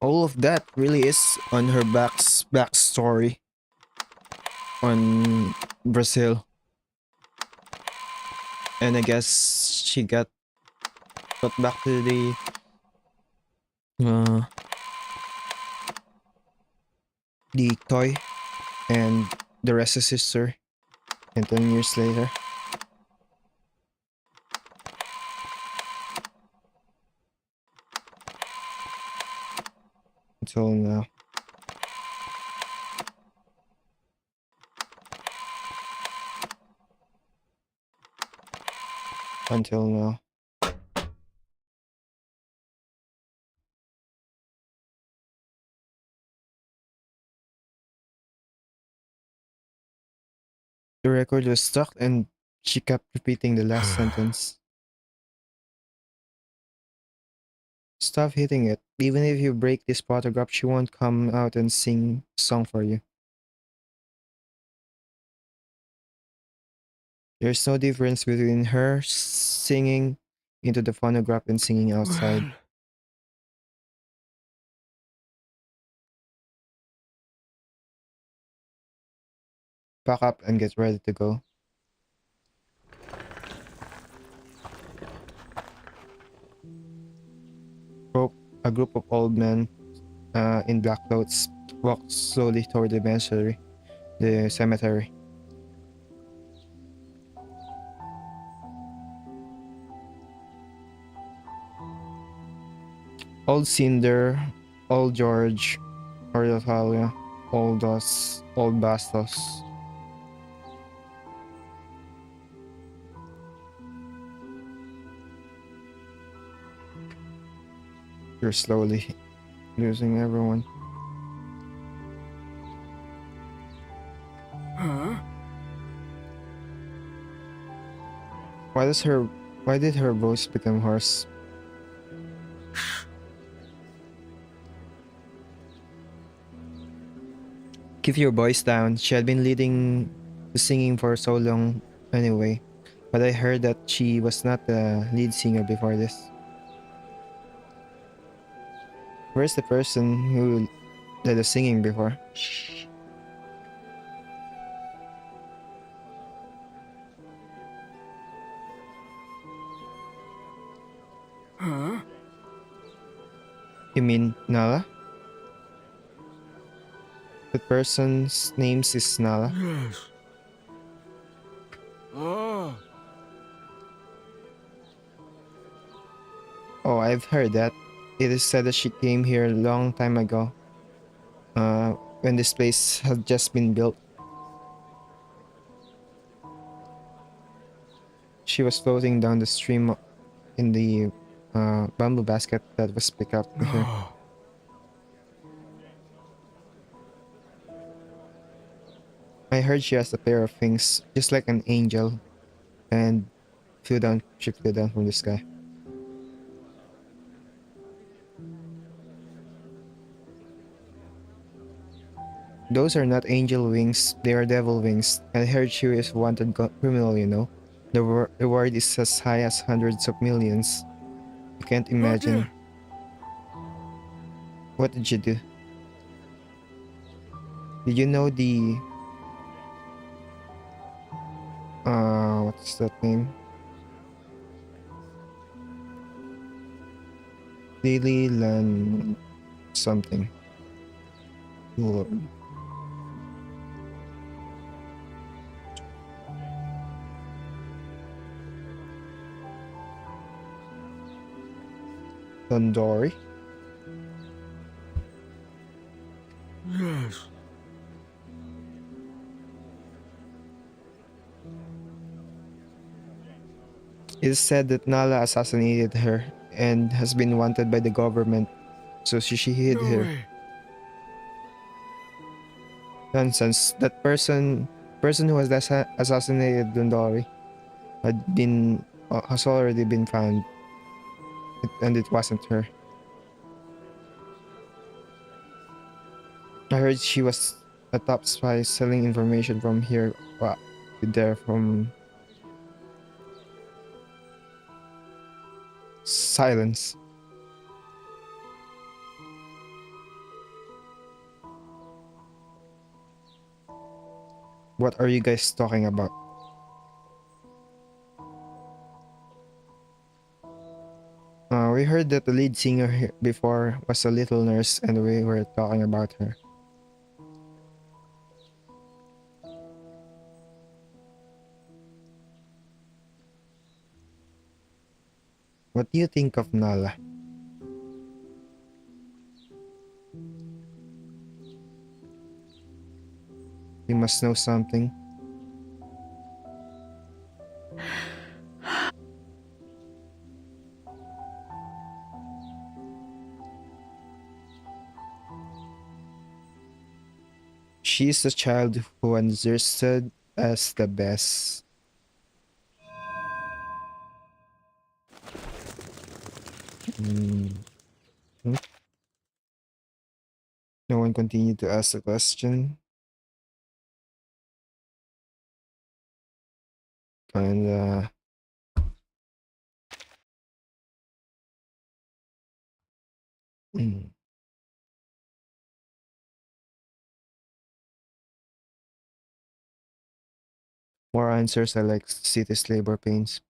all of that really is on her backstory on Brazil, and I guess she got put back to uh, the toy, and the rest is history. And 10 years later. Until now. Until now. The record was stuck and she kept repeating the last sentence. Stop hitting it. Even if you break this photograph, she won't come out and sing a song for you. There's no difference between her singing into the phonograph and singing outside. Pack up and get ready to go. A group of old men in black clothes walked slowly toward the cemetery. Old Cinder, Old George, Oriotalia, Old Dos, Old Bastos. You're slowly losing everyone. Huh? Why did her voice become hoarse? Keep your voice down. She had been leading the singing for so long anyway. But I heard that she was not the lead singer before this. Where's the person who did the singing before? Huh? You mean Nala? The person's name is Nala? Yes. Oh. Oh, I've heard that. It is said that she came here a long time ago. When this place had just been built. She was floating down the stream in the bamboo basket that was picked up with her. I heard she has a pair of wings, just like an angel, and she flew down from the sky. Those are not angel wings, they are devil wings. I heard she is a wanted criminal, you know. The reward is as high as hundreds of millions. I can't imagine. What did you do? Did you know the... what's that name? Lilyland something. Lord. Dondori? Yes. It is said that Nala assassinated her and has been wanted by the government, so she hid No her. way. Nonsense. That person who has assassinated Dondori has already been found, and it wasn't her. I heard she was a top spy selling information from here to there from silence. What are you guys talking about? We heard that the lead singer here before was a little nurse and we were talking about her. What do you think of Nala? You must know something. She is a child who understood us the best. Hmm. No one continued to ask the question. And more answers I like city's labor pains.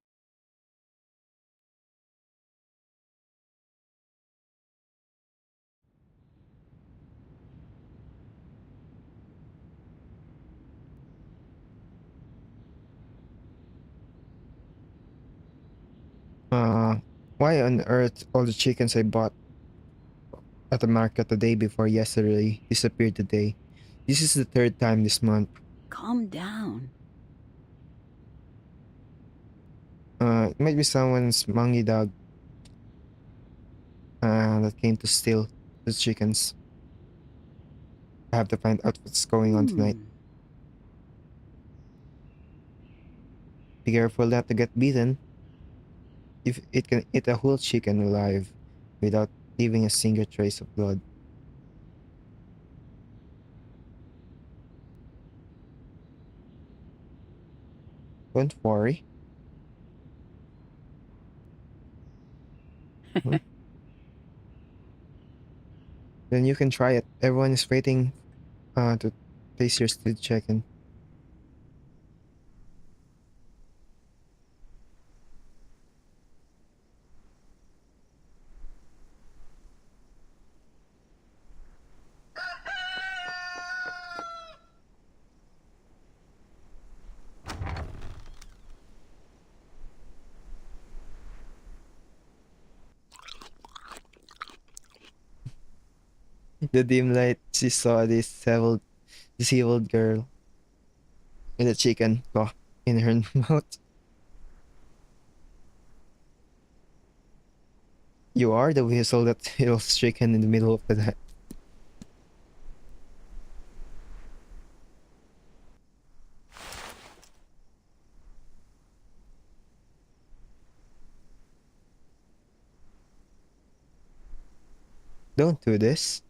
Why on earth all the chickens I bought at the market the day before yesterday disappeared today? This is the third time this month. Calm down. It might be someone's mangy dog that came to steal the chickens. I have to find out what's going on tonight. Be careful not to get beaten. If it can eat a whole chicken alive without leaving a single trace of blood. Don't worry. Then you can try it. Everyone is waiting to taste your stewed chicken. The dim light, she saw this disabled girl with a chicken claw in her mouth. You are the whistle that kills chicken in the middle of the night. Don't do this.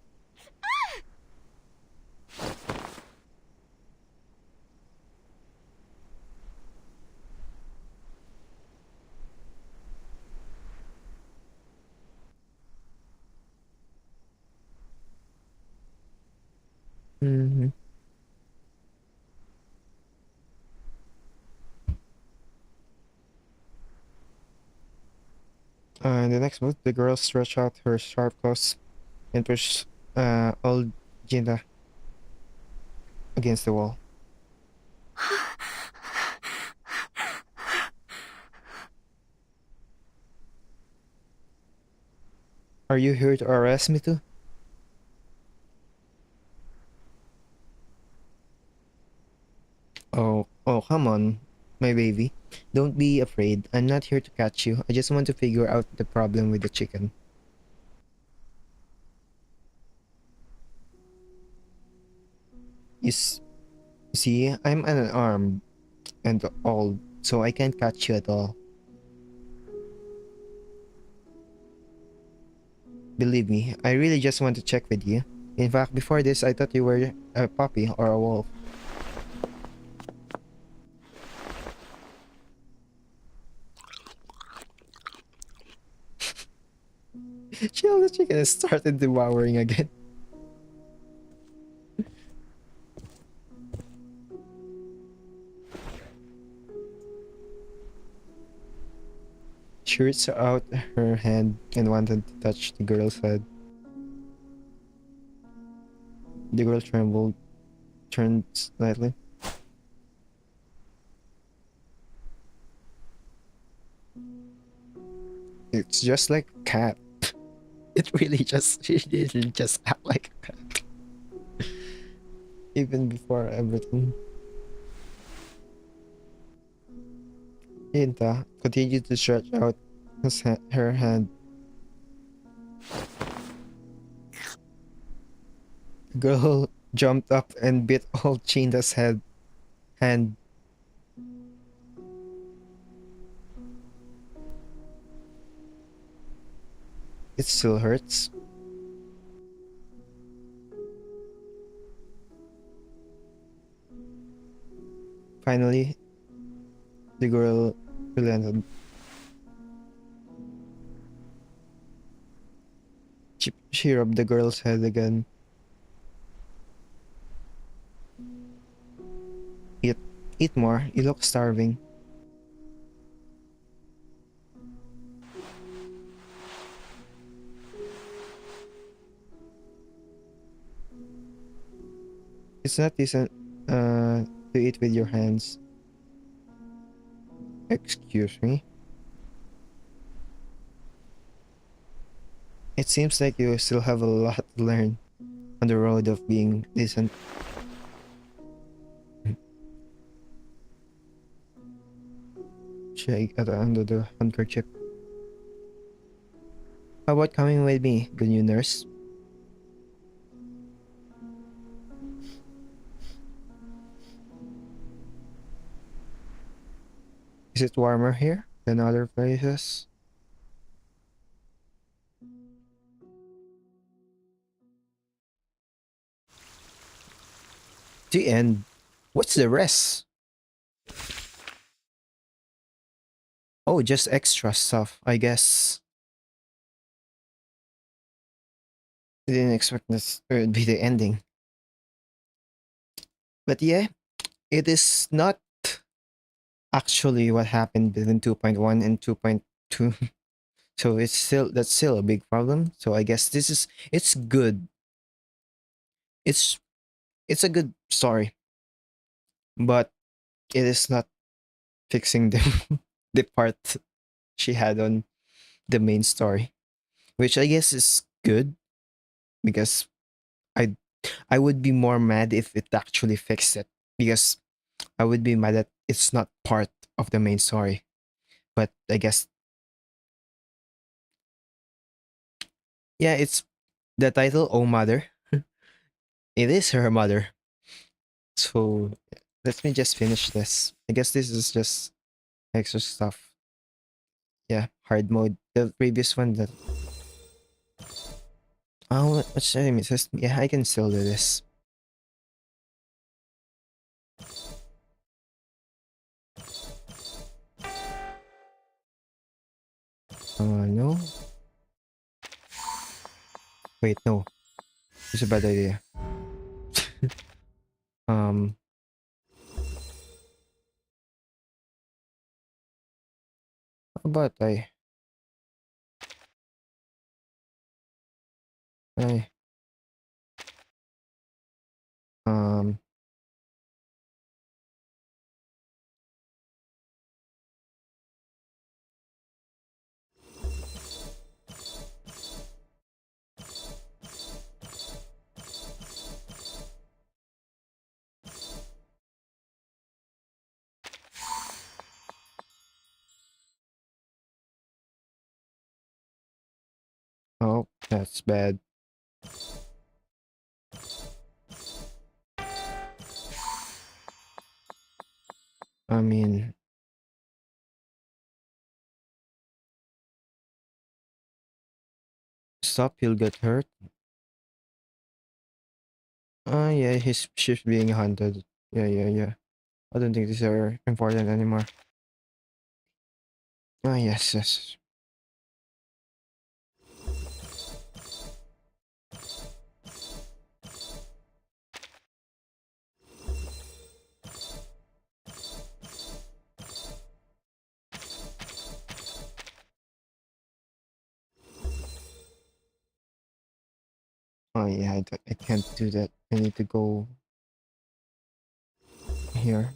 Mm-hmm. In the next move, the girl stretched out her sharp claws and pushed old Gina against the wall. Are you here to arrest me too? Oh, come on, my baby. Don't be afraid. I'm not here to catch you. I just want to figure out the problem with the chicken. See, I'm unarmed and old, so I can't catch you at all. Believe me, I really just want to check with you. In fact, before this, I thought you were a puppy or a wolf. Chill, the chicken has started devouring again. She reached out her hand and wanted to touch the girl's head. The girl trembled, turned slightly. It's just like a cat. It really just, she didn't just act like a cat. Even before everything. Inta continued to stretch out her hand. The girl jumped up and bit old Chinda's hand. It still hurts. Finally, the girl relented. She rubbed the girl's head again. Eat more. You look starving. It's not decent to eat with your hands. Excuse me. It seems like you still have a lot to learn on the road of being decent. Shake under the handkerchief. How about coming with me, good new nurse? Is it warmer here than other places? The end. What's the rest? Oh, just extra stuff, I guess. I didn't expect this would be the ending. But yeah, it is not actually what happened between 2.1 and 2.2. So that's still a big problem. So I guess it's good. It's it's a good story, but it is not fixing the the part she had on the main story, which I guess is good because I I would be more mad if it actually fixed it, because I would be mad that it's not part of the main story. But I guess, yeah, it's the title, Oh Mother. It is her mother. So let me just finish this. I guess this is just extra stuff. Yeah, hard mode. The previous one that, oh, what's the name? It says, yeah, I can still do this. No. Wait, no. It's a bad idea. um. How about I, um, That's bad. I mean, stop, he'll get hurt. Yeah, his ship's being hunted. Yeah. I don't think these are important anymore. Yes. Yeah, I can't do that. I need to go here.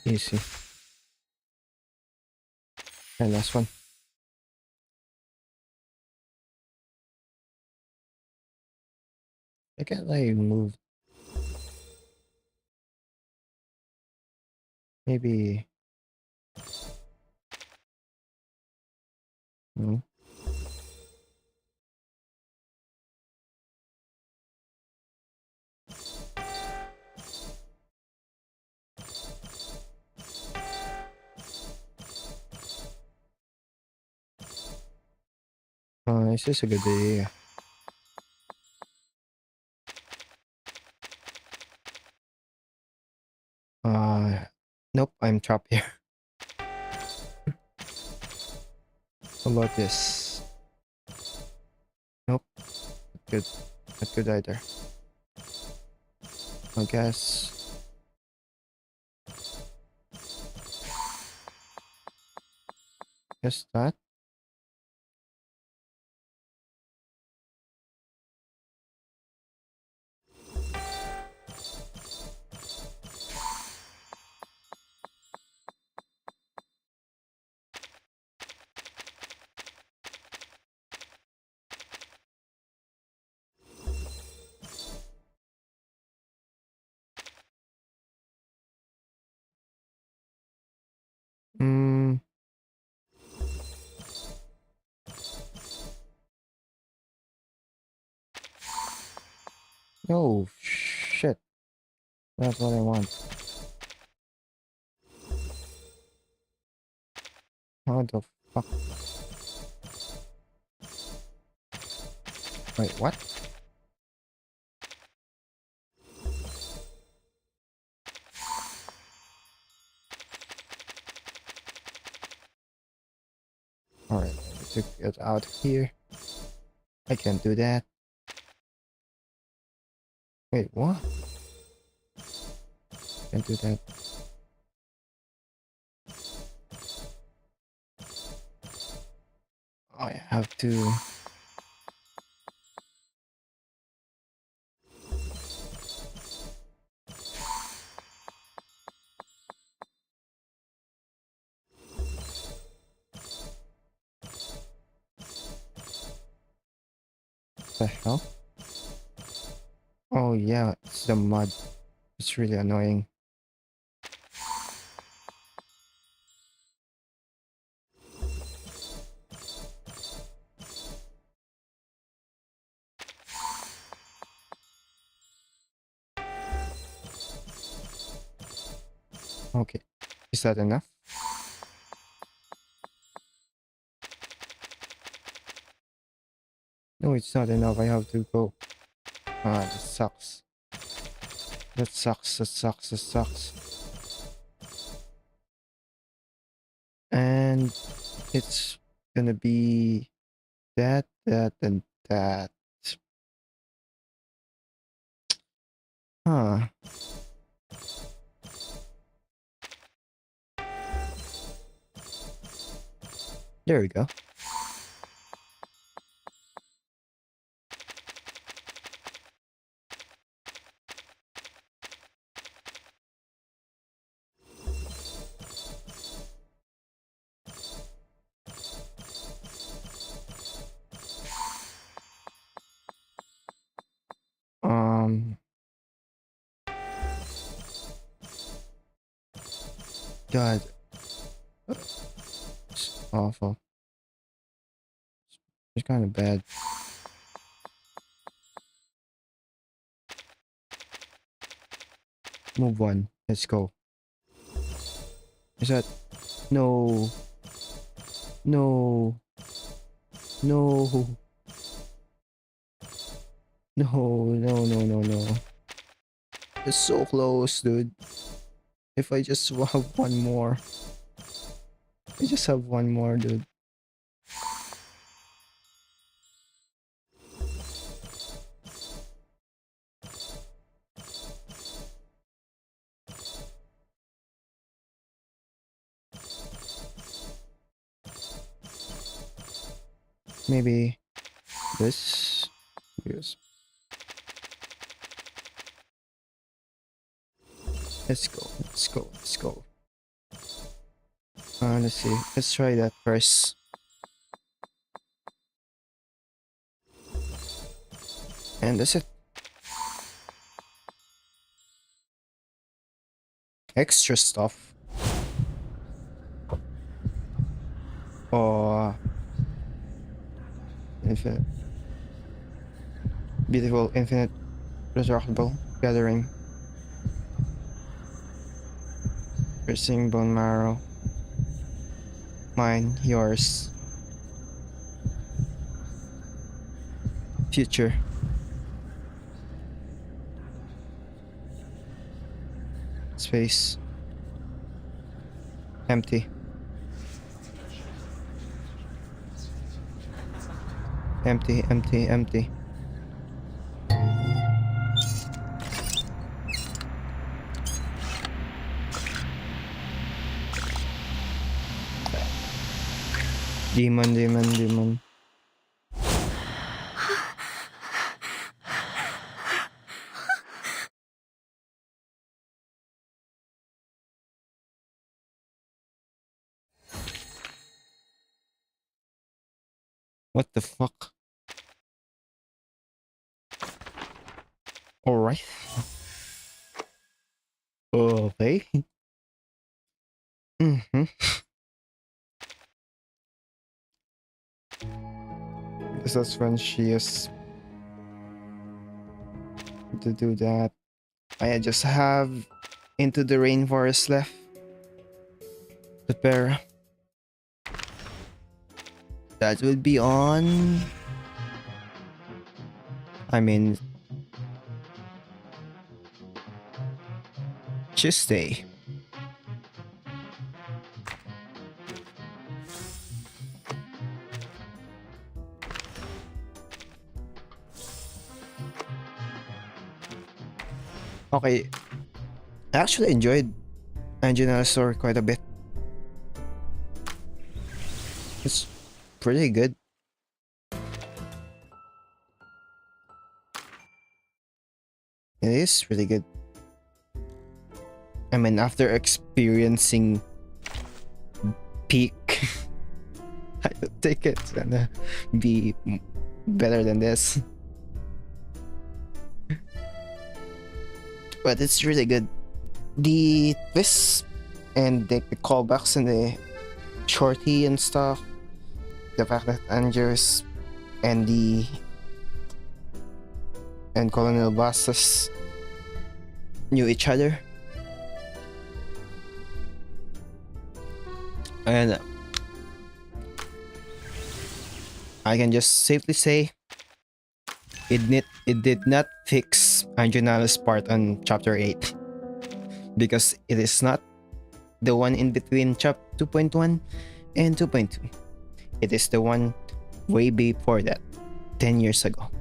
Easy. And last one. I can't like move. Maybe. No. Is this a good idea? Nope, I'm trapped here. How about this? Nope, not good either. I guess. Guess that. Hmm. Oh shit! That's what I want. How the fuck? Wait, what? Alright, I need to get out of here. I can't do that. Wait, what? Can't do that. I have to. The hell? Oh yeah, it's the mud. It's really annoying. Okay, is that enough? No, it's not enough. I have to go. Ah, that sucks. That sucks. And it's gonna be that, and that. Huh. There we go. God. It's awful. It's kind of bad. Move one. Let's go. Is that... No. No. No. No. It's so close, dude. If I just have one more. I just have one more, dude. Maybe this. Yes. Let's go. Let's see. Let's try that first. And that's it. Extra stuff. Oh. Infinite. Beautiful, infinite, resurrectable, gathering. Piercing bone marrow. Mine, yours. Future. Space. Empty. Empty. Demon. What the fuck? Alright. Okay. This is when she is to do that. I just have Into the Rainforest left. The pair. That would be on... I mean... Tuesday. Okay. I actually enjoyed Anjo's story quite a bit. It's pretty good. It is really good. I mean, after experiencing peak, I don't think it's gonna be better than this. But it's really good. The twists and the callbacks and the shorty and stuff. The fact that Anjo's and Colonel Bastos knew each other. And I can just safely say it did not fix Anjonala's part on chapter 8 because it is not the one in between chapter 2.1 and 2.2. It is the one way before that, 10 years ago.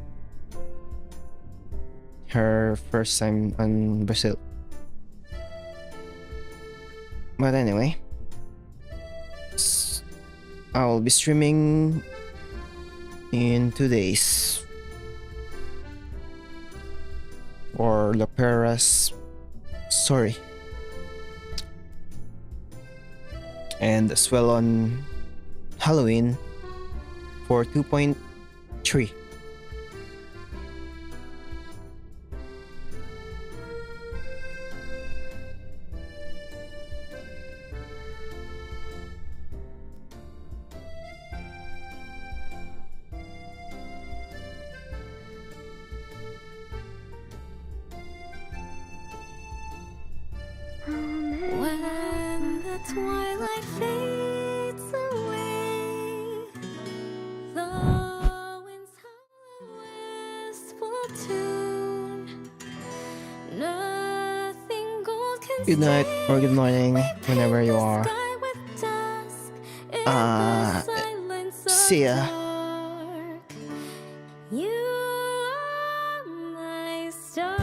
Her first time on Brazil. But anyway, I will be streaming in 2 days for La Perra's story, and as well on Halloween for 2.3. When the twilight fades away, the winds howl a wistful tune. Nothing gold can Good night or good morning, whenever you are. sky with dusk in the Uh, silence of see ya. dark. You are my star.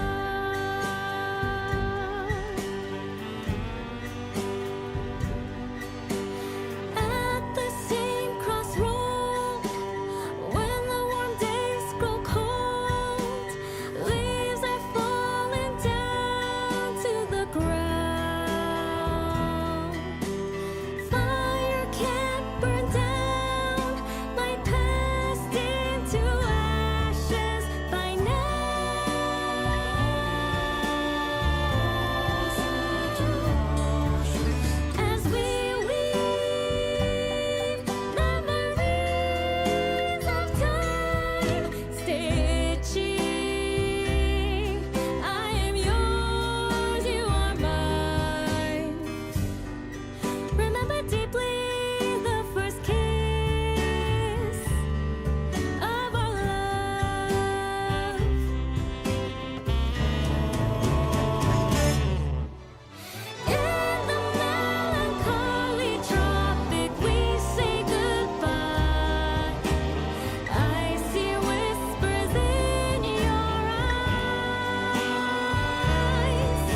At the same crossroad, when the warm days grow cold, leaves are falling down to the ground. Fire can't burn down, light passed into ashes by now. As we weave memories of time, stitching, I am yours, you are mine. Remember deeply the first kiss of our love. In the melancholy tropic, we say goodbye. I see whispers in your eyes.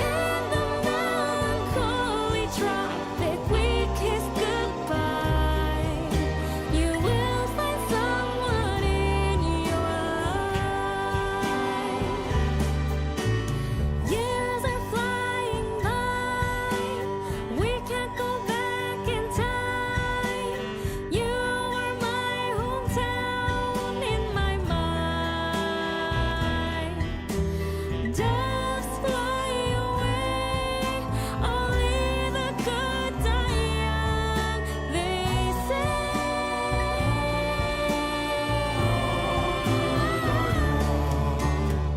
In the melancholy tropic, we kiss goodbye. You will find someone in your life. Years are flying by. We can't go back in time. You are my hometown in my mind. Doves fly away. Only the good die young, they say.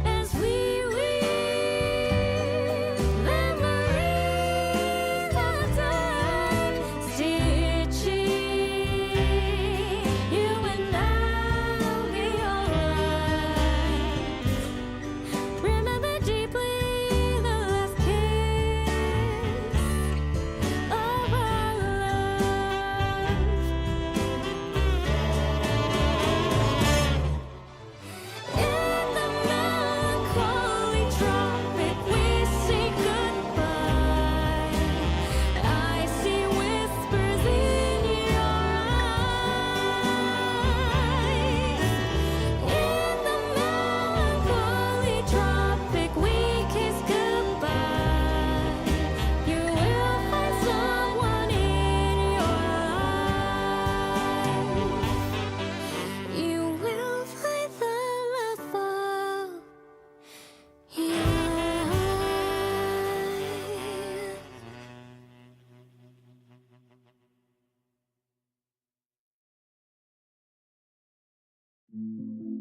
As we weave memories of time, stitching, you and I'll be alright. Remember deeply the last kiss of our love. In the melancholy tropic, we say goodbye. I see whispers in your eyes. In the melancholy tropic, we kiss goodbye. You will find someone in your life. You will find the love of your life.